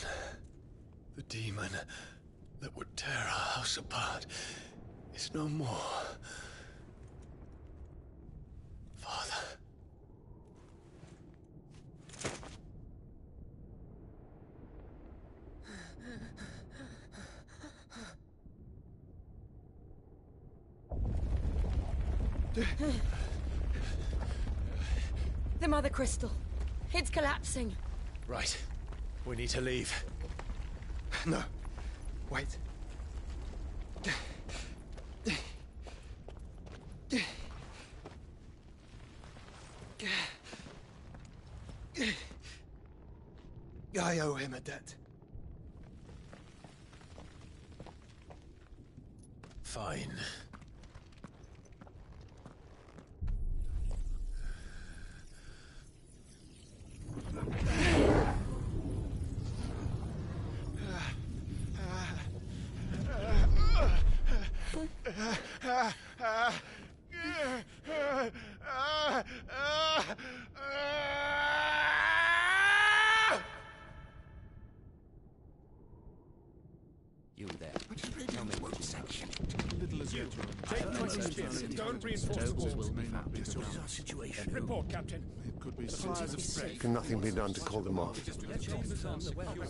The demon that would tear our house apart is no more. Father. The Mother Crystal. It's collapsing. Right. We need to leave. No. Wait. I owe him a debt. Fine. You there. Tell me what you say. Little as you. Don't reinforce the walls. Will be found. What's our situation? Report, Captain. It could be fires of breath. Can nothing be done to call them off?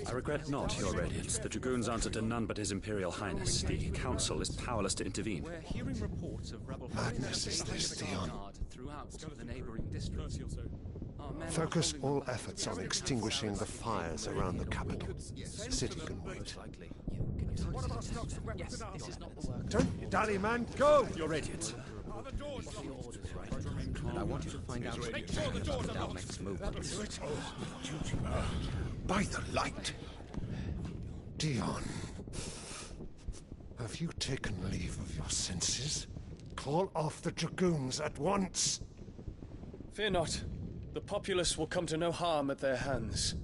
I regret not, Your Radiance. The Dragoons answer to none but His Imperial Highness. The Council is powerless to intervene. We're hearing reports of rebel Madness is this, Theon. throughout the neighboring districts. Our men Focus are holding all efforts on extinguishing the fires around the capital. The city can wait. Yes, this is not the work. Don't you dally, man. Go! Your Radiance. And I want you to find out about Dalmec's movements. By the light! Dion, have you taken leave of your senses? Call off the Dragoons at once! Fear not. The populace will come to no harm at their hands.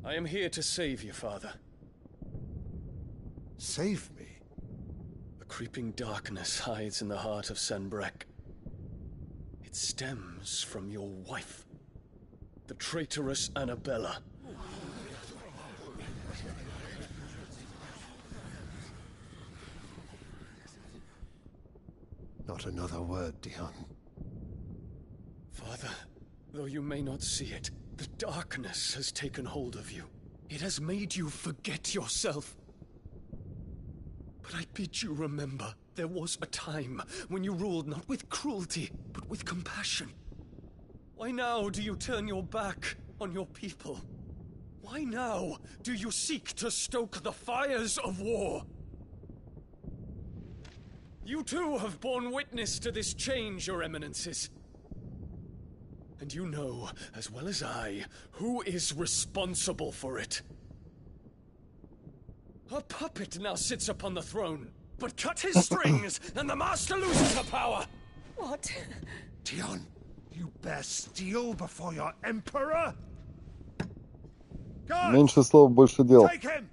I am here to save you, Father. Save me? A creeping darkness hides in the heart of Sanbreque. It stems from your wife, the traitorous Annabella. Not another word, Dion. Father, though you may not see it, The darkness has taken hold of you. It has made you forget yourself. But I bid you remember, there was a time when you ruled not with cruelty, but with compassion. Why now do you turn your back on your people? Why now do you seek to stoke the fires of war? You too have borne witness to this change, your eminences. And you know, as well as I, who is responsible for it. A puppet now sits upon the throne, but cut his strings and the master loses her power! What? Dion, you bear steel before your emperor? Guards, Меньше слов, больше дел. take him!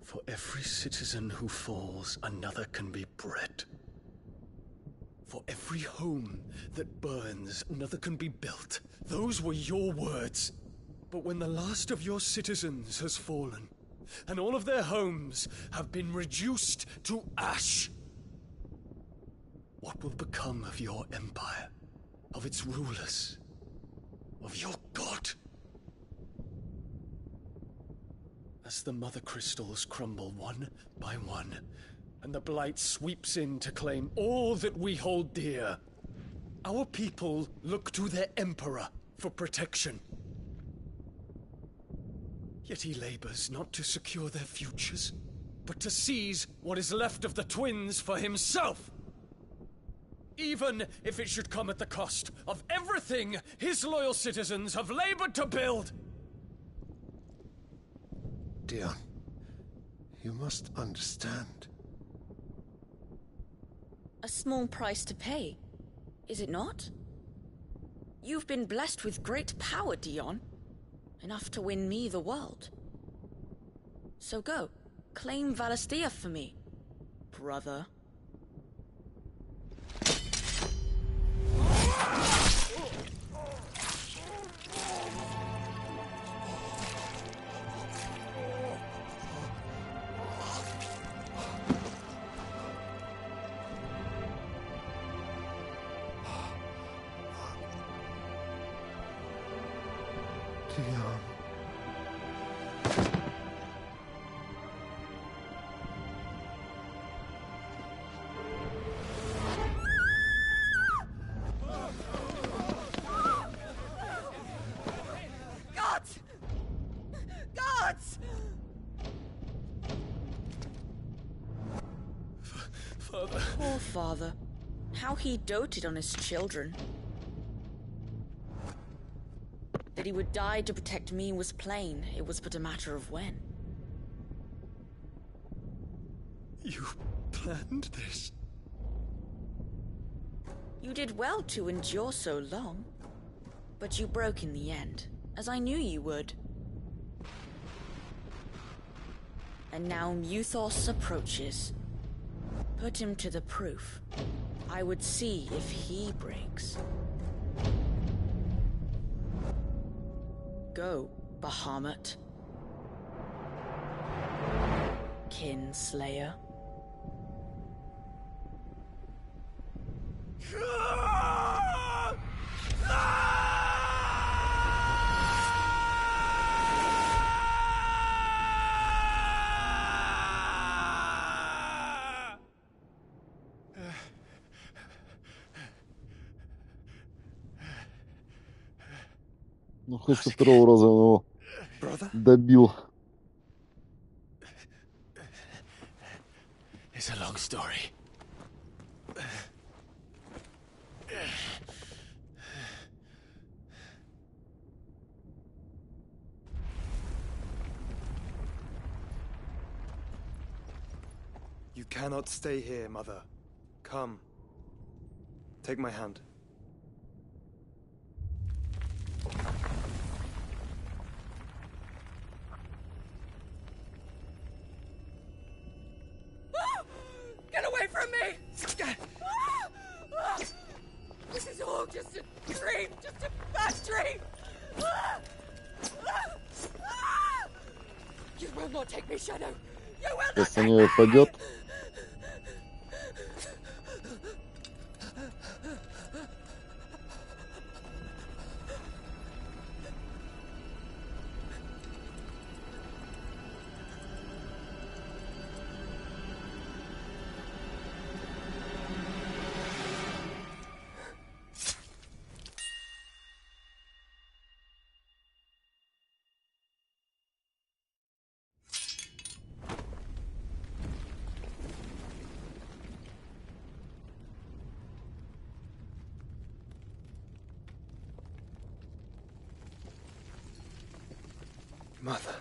For every citizen who falls, another can be bred. For every home that burns, another can be built. Those were your words. But when the last of your citizens has fallen, and all of their homes have been reduced to ash, what will become of your empire, of its rulers, of your god? As the mother crystals crumble one by one, and the blight sweeps in to claim all that we hold dear, our people look to their emperor for protection. Yet he labors not to secure their futures, but to seize what is left of the twins for himself. Even if it should come at the cost of everything his loyal citizens have labored to build. Dion, you must understand. A small price to pay, is it not? You've been blessed with great power, Dion. Enough to win me the world. So go, claim Valisthea for me, brother. Dion. Gods! Gods! Father. Poor father. How he doted on his children. That he would die to protect me was plain. It was but a matter of when. You planned this? You did well to endure so long. But you broke in the end, as I knew you would. And now Muthos approaches. Put him to the proof. I would see if he breaks. Go, Bahamut. Kinslayer. Ну, хоть со второго раза его добил. It's a long story. You cannot stay here, Mother. Come. Take my hand. Get away from me! This is all just a dream, just a bad dream! You will not take me, Shadow! You will not Сейчас на take нее me! пойдет. Mother.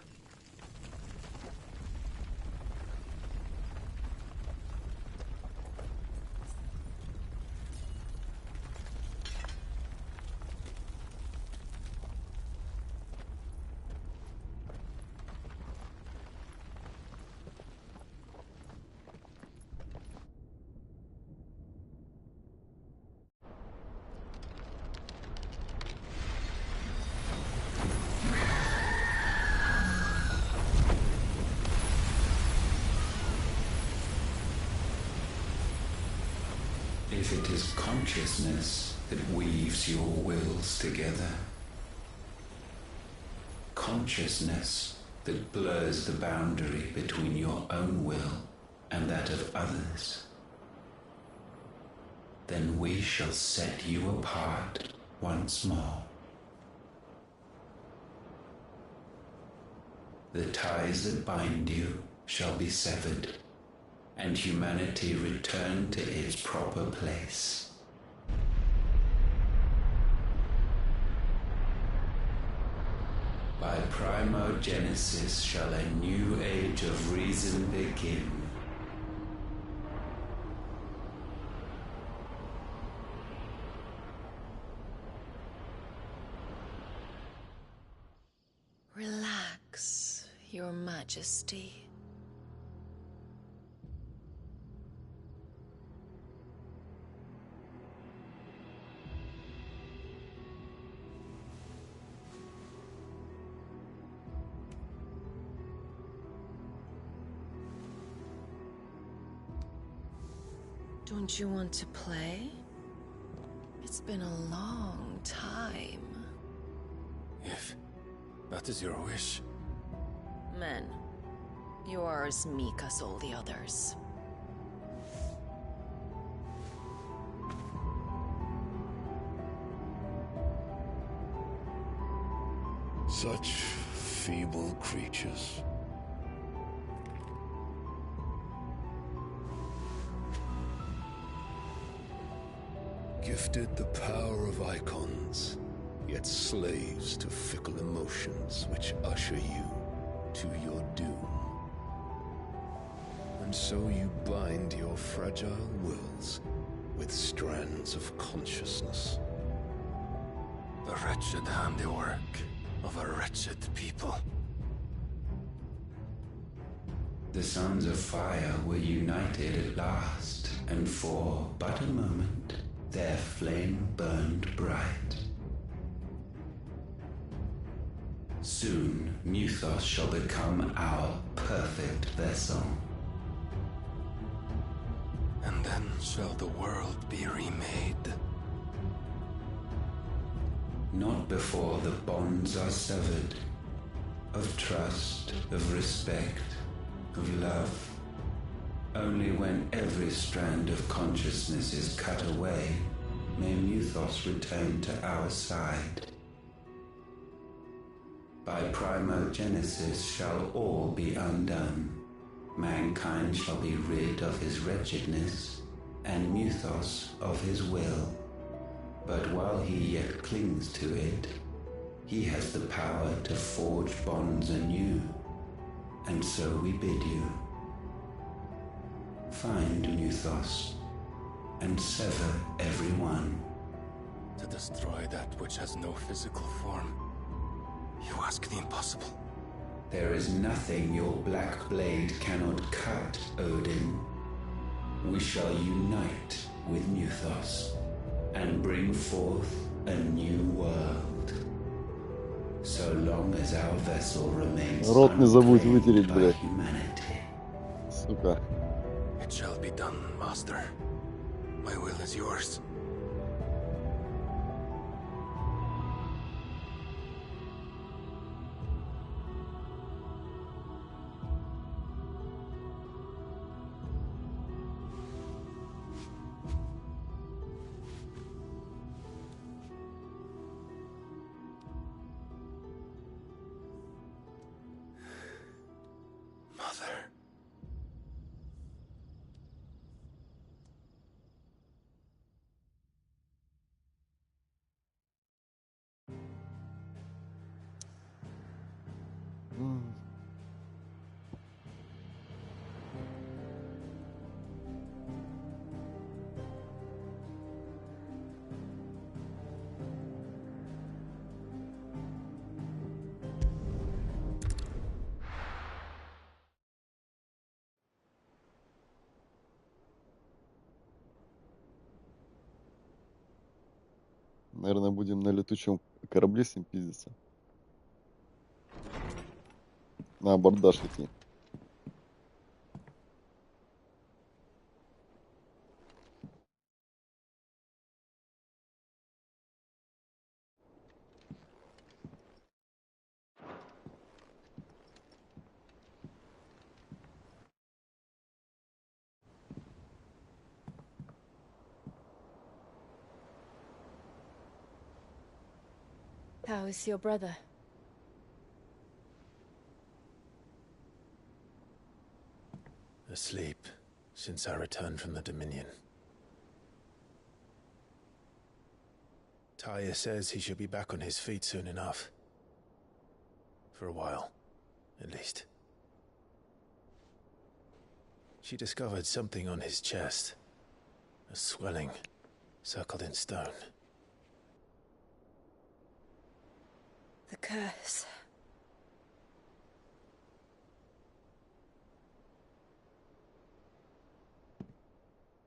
If it is consciousness that weaves your wills together, consciousness that blurs the boundary between your own will and that of others, then we shall set you apart once more. The ties that bind you shall be severed, and humanity return to its proper place. By primogenesis shall a new age of reason begin. Relax, Your Majesty. Don't you want to play? It's been a long time. If that is your wish. Men, you are as meek as all the others. Such feeble creatures. Gifted the power of icons, yet slaves to fickle emotions which usher you to your doom. And so you bind your fragile wills with strands of consciousness. The wretched handiwork of a wretched people. The sons of fire were united at last, and for but a moment their flame burned bright. Soon Muthos shall become our perfect vessel. And then shall the world be remade. Not before the bonds are severed, of trust, of respect, of love. Only when every strand of consciousness is cut away, may Muthos return to our side. By primogenesis shall all be undone. Mankind shall be rid of his wretchedness, and Muthos of his will. But while he yet clings to it, he has the power to forge bonds anew. And so we bid you, find Muthos, and sever every one. To destroy that which has no physical form. You ask the impossible. There is nothing your black blade cannot cut, Odin. We shall unite with Muthos, and bring forth a new world. So long as our vessel remains Рот не забудь вытереть, by блядь. humanity. Сука. It shall be done, Master. My will is yours. Mother. Наверное, будем на летучем корабле с ним пиздиться. На абордаж идти. How is your brother? Asleep since I returned from the Dominion. Taya says he should be back on his feet soon enough. For a while, at least. She discovered something on his chest. A swelling, circled in stone. The curse.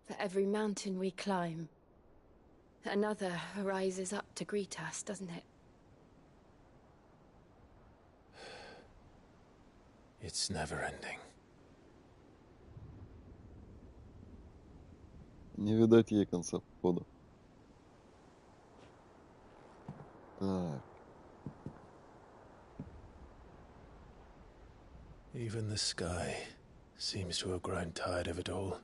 For every mountain we climb, another rises up to greet us, doesn't it? It's never ending. Не видать ей конца походу. Так. Even the sky seems to have grown tired of it all.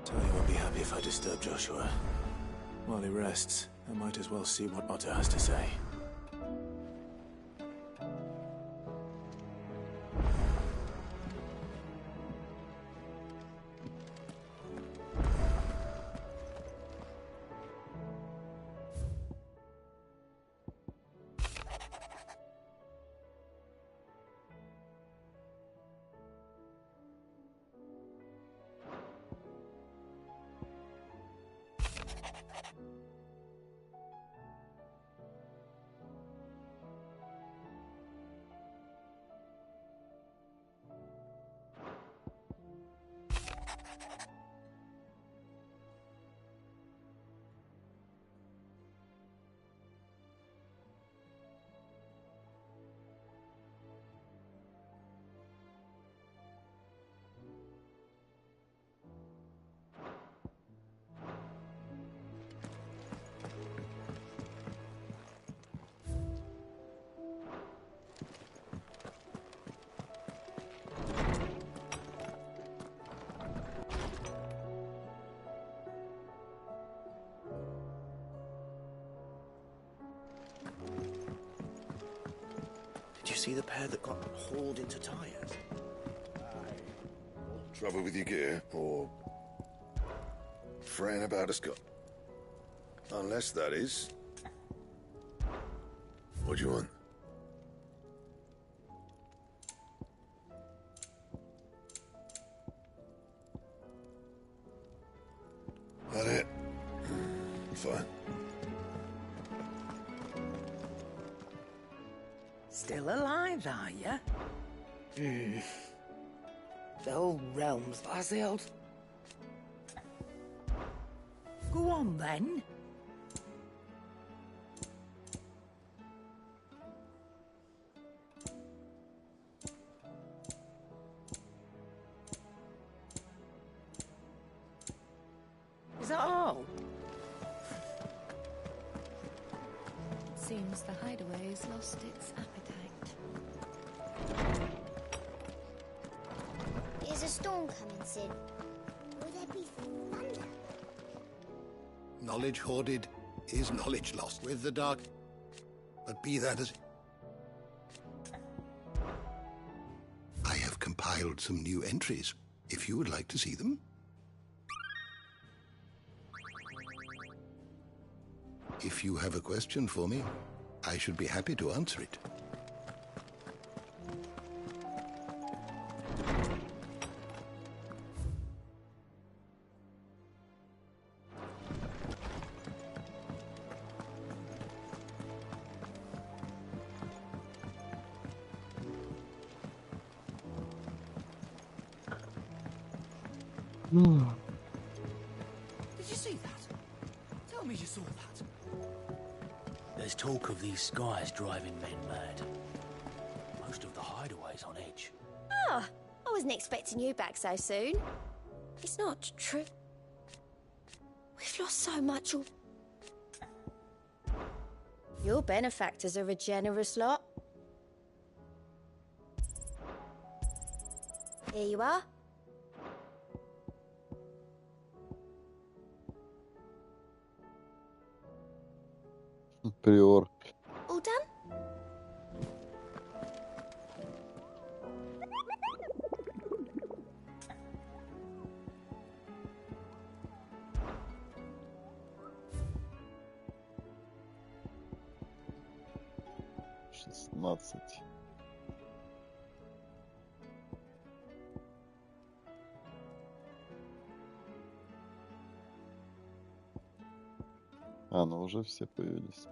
Taya won't be happy if I disturb Joshua. While he rests, I might as well see what Otter has to say. Did you see the pair that got hauled into tires? Trouble with your gear, or fretting about a Scot? Unless that is. What do you want? That it? Fine. Still alive, are you? The whole realm's dazzled. Go on, then. Seems the hideaway's lost its appetite. Is a storm coming soon? Will there be thunder? Knowledge hoarded is knowledge lost with the dark. But be that as... I have compiled some new entries, if you would like to see them. If you have a question for me, I should be happy to answer it. Did you see that? Tell me you saw that. There's talk of these skies driving men mad. Most of the hideaways on edge. Ah, I wasn't expecting you back so soon. It's not true. We've lost so much. Your benefactors are a generous lot. Here you are. Приор. All done? Шестнадцать. А, ну уже все появились.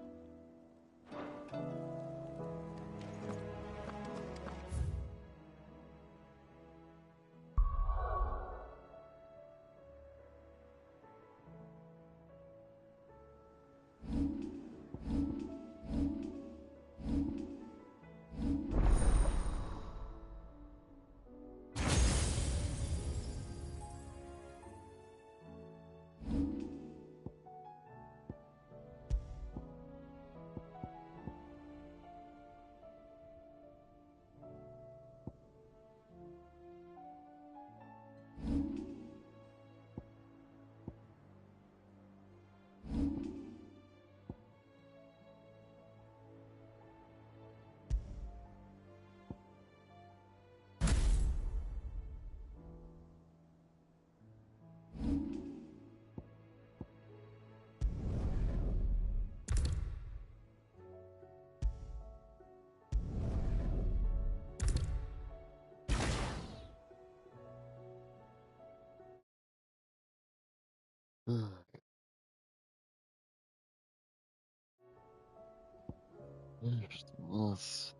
Что у нас?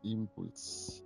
Импульс.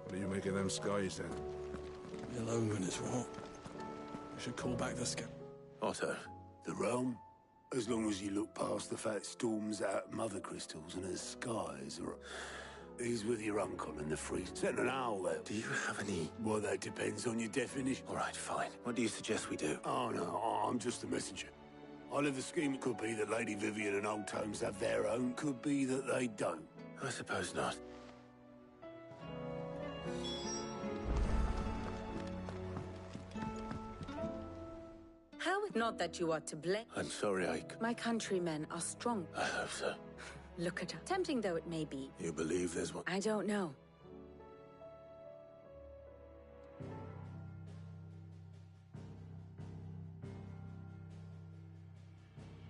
What do you make of them skies, then? An omen is what? We should call back the scout. Otto. The realm? As long as you look past the fat storms out mother crystals and her skies are... He's with your uncle and the freeze. Send an owl there. Do you have any... Well, that depends on your definition. All right, fine. What do you suggest we do? Oh, no, I'm just a messenger. I live the scheme. It could be that Lady Vivian and Old Tomes have their own. Could be that they don't. I suppose not. How it not that you are to blame? I'm sorry, Ike. My countrymen are strong. I hope so. Look at her. Tempting though it may be. You believe there's one? I don't know.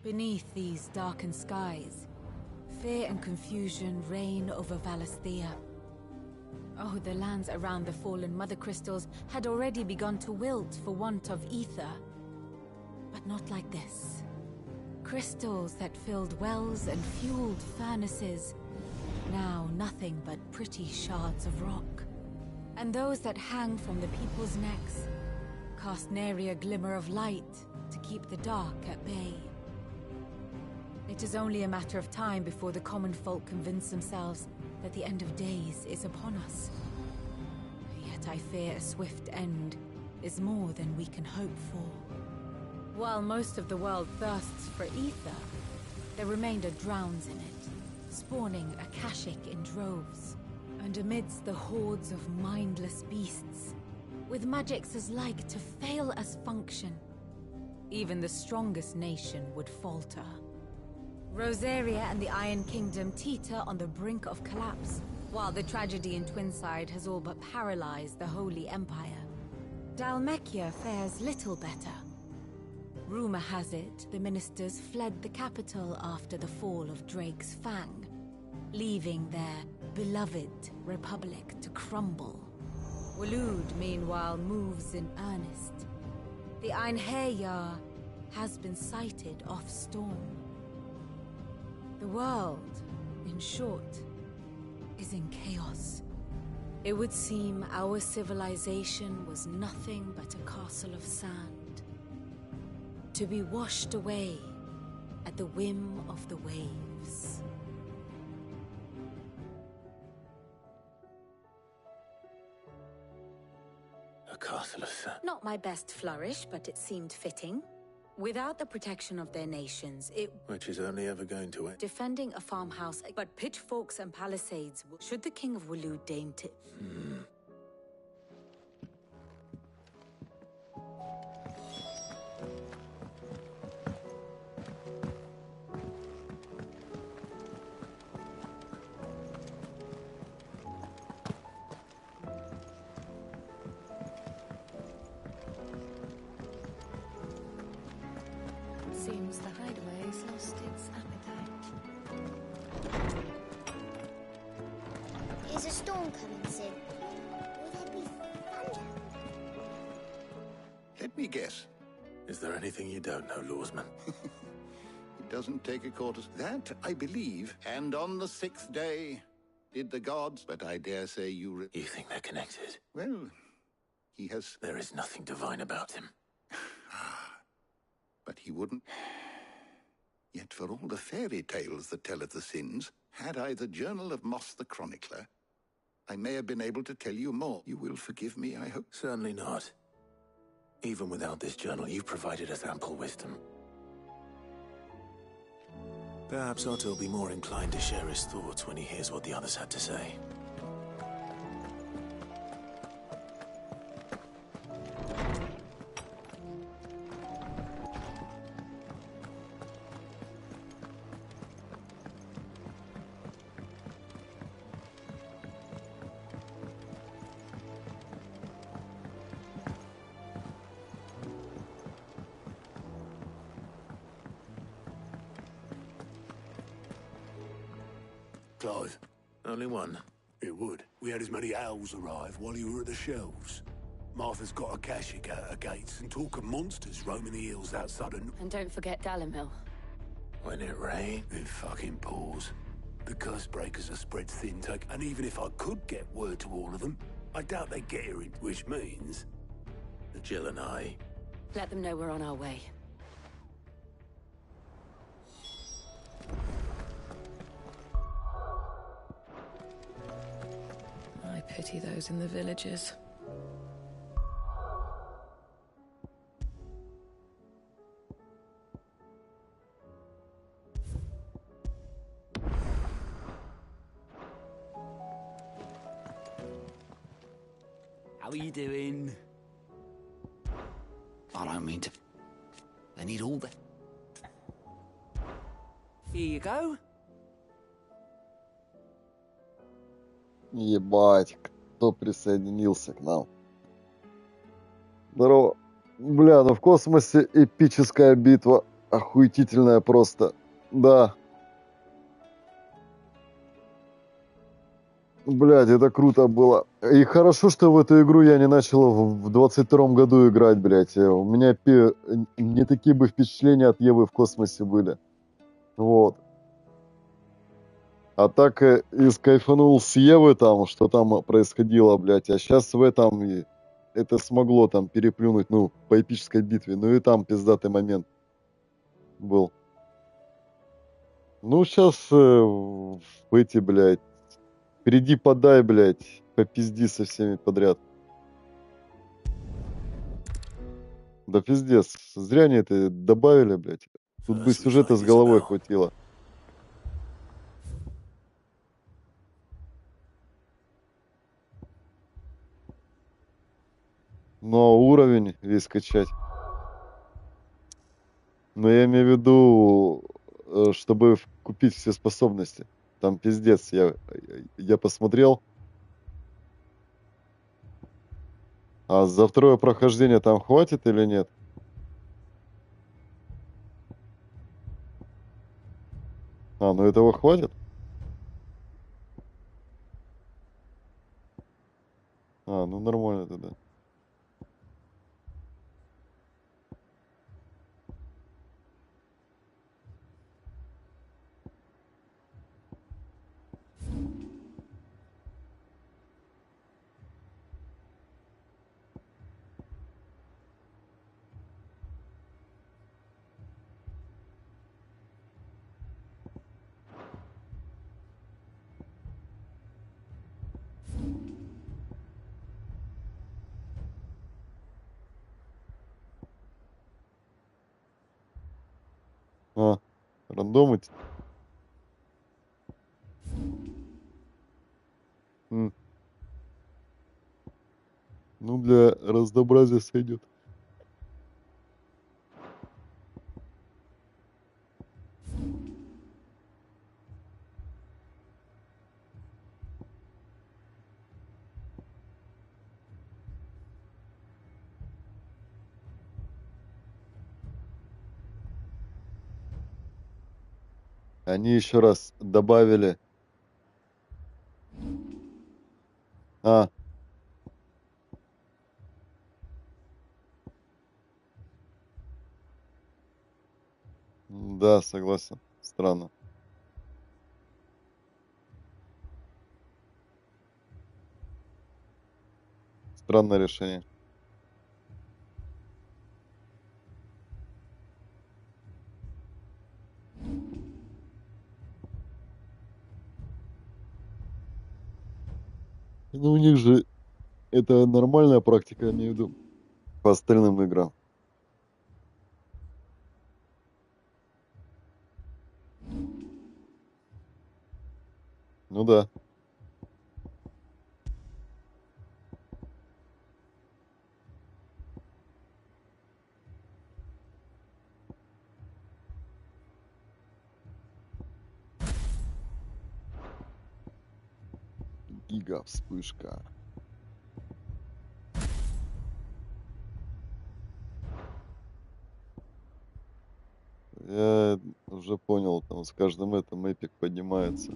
Beneath these darkened skies, fear and confusion reign over Valisthea. Oh, the lands around the fallen mother crystals had already begun to wilt for want of ether. But not like this. Crystals that filled wells and fueled furnaces. Now nothing but pretty shards of rock. And those that hang from the people's necks cast nary a glimmer of light to keep the dark at bay. It is only a matter of time before the common folk convince themselves that the end of days is upon us. Yet I fear a swift end is more than we can hope for. While most of the world thirsts for ether, the remainder drowns in it, spawning Akashic in droves. And amidst the hordes of mindless beasts, with magics as like to fail as function, even the strongest nation would falter. Rosaria and the Iron Kingdom teeter on the brink of collapse, while the tragedy in Twinside has all but paralyzed the Holy Empire. Dalmekia fares little better. Rumor has it the ministers fled the capital after the fall of Drake's Fang, leaving their beloved republic to crumble. Waloed, meanwhile, moves in earnest. The Einherjar has been sighted off-storm. The world, in short, is in chaos. It would seem our civilization was nothing but a castle of sand. to be washed away at the whim of the waves. A castle of sand. Not my best flourish, but it seemed fitting. Without the protection of their nations, it... Which is only ever going to end. Defending a farmhouse, but pitchforks and palisades, should the King of Wulu deign to... Seems the hideaway's lost its appetite. Is a storm coming soon? Will there be thunder? Let me guess. Is there anything you don't know, Lawsman? It doesn't take a quarter. That, I believe. And on the 6th day did the gods, but I dare say you... You think they're connected? Well, he has... There is nothing divine about him. But he wouldn't. Yet for all the fairy tales that tell of the sins, had I the journal of Moss the Chronicler, I may have been able to tell you more. You will forgive me, I hope? Certainly not. Even without this journal, you've provided us ample wisdom. Perhaps Otto will be more inclined to share his thoughts when he hears what the others had to say. Clive. Only one? It would. We had as many owls arrive while you were at the shelves. Martha's got a cashie out her gates and talk of monsters roaming the hills outside of... And don't forget Dalimil. When it rains? It fucking pours. The curse breakers are spread thin, and even if I could get word to all of them, I doubt they'd get here, which means... Jill and I... Let them know we're on our way. I pity those in the villages. How are you doing? I don't mean to... They need all the... Here you go. Ебать, кто присоединился к нам? Здорово. Бля, ну в космосе эпическая битва. Охуительная просто. Да. Блядь, это круто было. И хорошо, что в эту игру я не начал в 22-м году играть, блядь. У меня не такие бы впечатления от Евы в космосе были. Вот. А так и скайфанул с Евы там, что там происходило, блядь. А сейчас в этом это смогло там переплюнуть, ну, по эпической битве. Ну и там пиздатый момент был. Ну, сейчас эти, блядь, приди подай, блядь, попизди со всеми подряд. Да пиздец, зря они это добавили, блядь. Тут бы сюжета с головой хватило. Но уровень весь качать. Но я имею в виду, чтобы купить все способности. Там пиздец, я посмотрел. А за второе прохождение там хватит или нет? А, ну этого хватит? А, ну нормально тогда. А, рандомить? М. Ну, для разнообразия сойдет. Они еще раз добавили. А, да, согласен. Странно. Странное решение. Ну, у них же это нормальная практика, я имею в виду, по остальным играм. Ну да. Гига вспышка. Я уже понял, там с каждым этим эпик поднимается.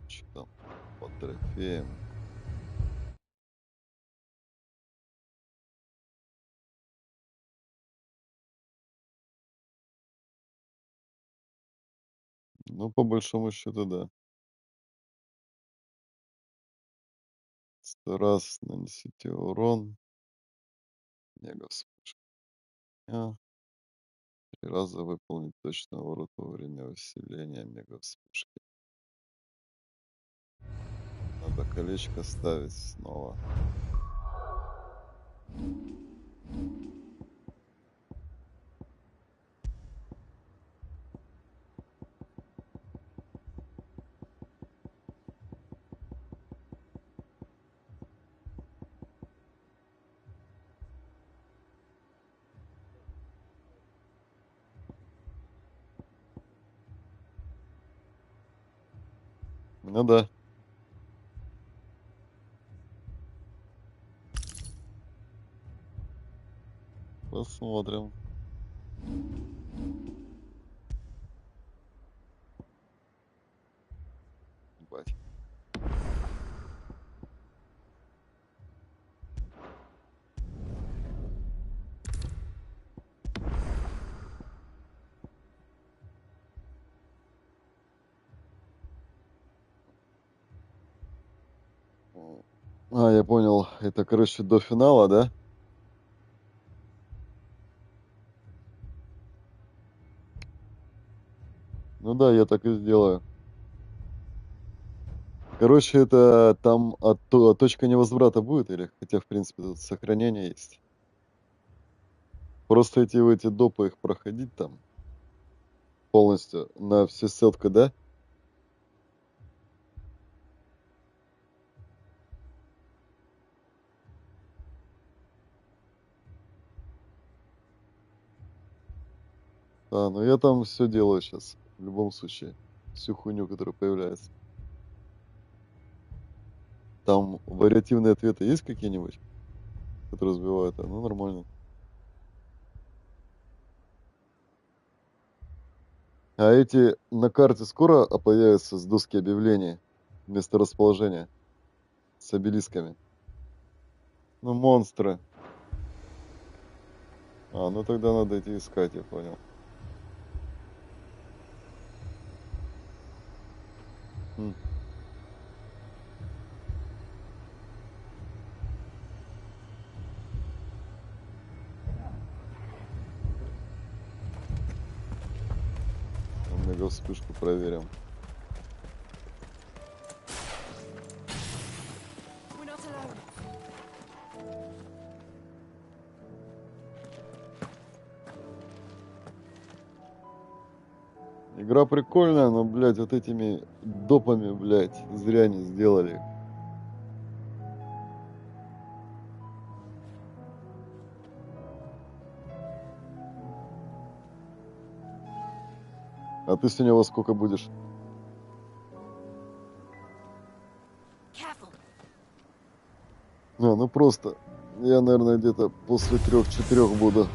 Что там по трофеям? Ну, по большому счету, да. 100 раз нанесите урон. Мега вспышка. 3 раза выполнить точный ворот во время усиления мега вспышки. Надо колечко ставить снова. Ну да. Посмотрим. Ебать. А, я понял. Это, короче, до финала, да? Ну да, я так и сделаю. Короче, это там точка невозврата будет? Или хотя, в принципе, тут сохранение есть? Просто эти допы их проходить там полностью на всю сетку, да? А, ну я там все делаю сейчас. В любом случае. Всю хуйню, которая появляется. Там вариативные ответы есть какие-нибудь, которые сбивают? Ну, нормально. А эти на карте скоро появятся с доски объявлений вместо расположения с обелисками? Ну, монстры. А, ну тогда надо идти искать, я понял. М. Ну-ка вспышку проверим. Игра прикольная, но, блядь, вот этими допами, блядь, зря не сделали. А ты сегодня во сколько будешь? Ну просто. Я, наверное, где-то после 3-4 буду.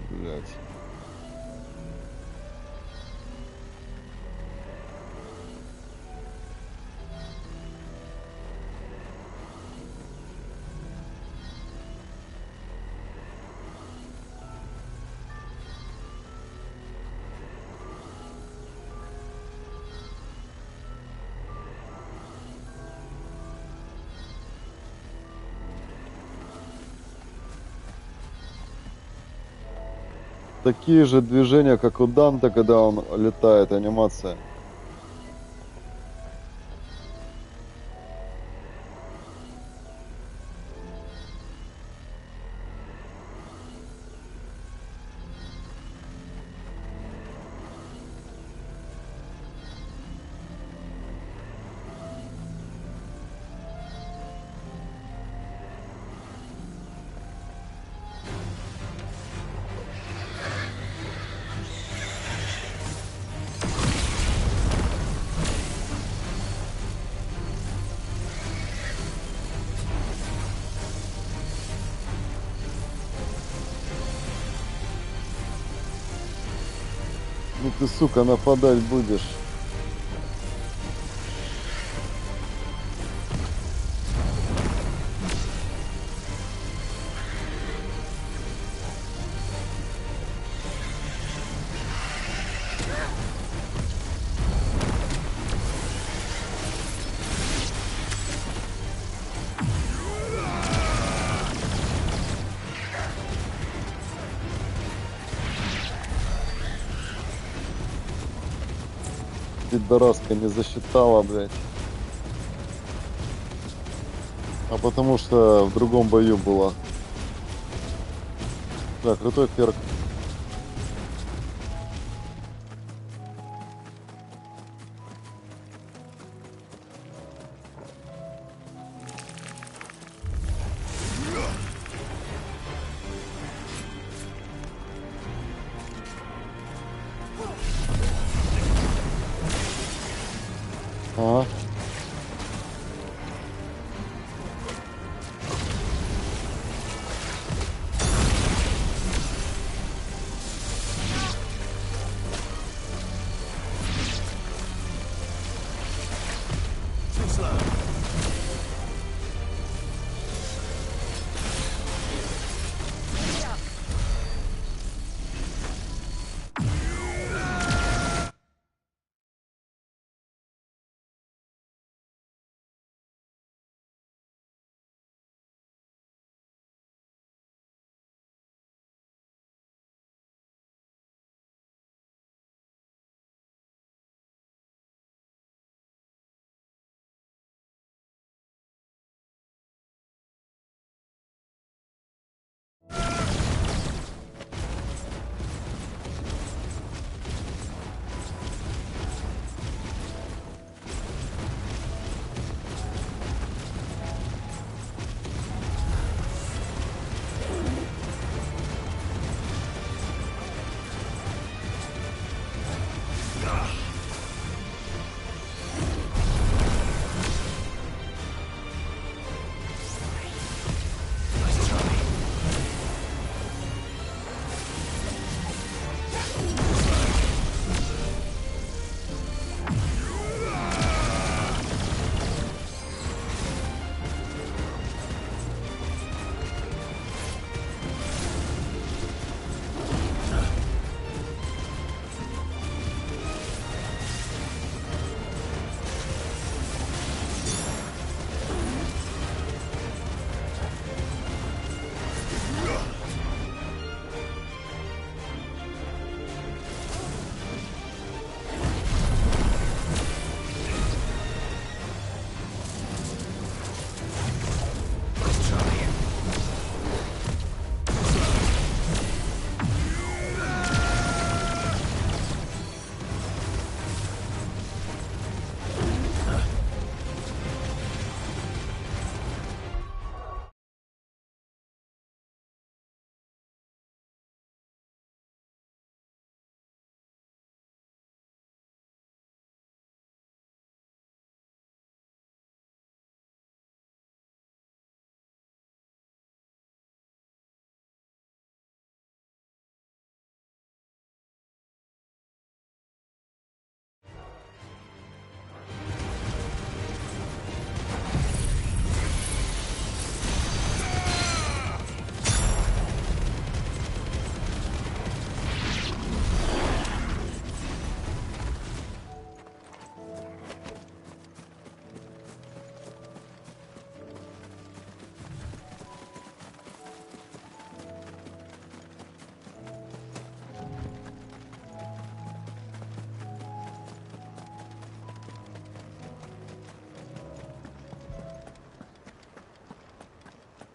Блядь. Такие же движения, как у Данте, когда он летает, анимация. Ну ты, сука, нападать будешь. Пидораска не засчитала, блядь. А потому что в другом бою была. Да, крутой перк. А?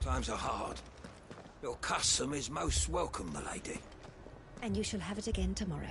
Times are hard. Your custom is most welcome, my lady. And you shall have it again tomorrow.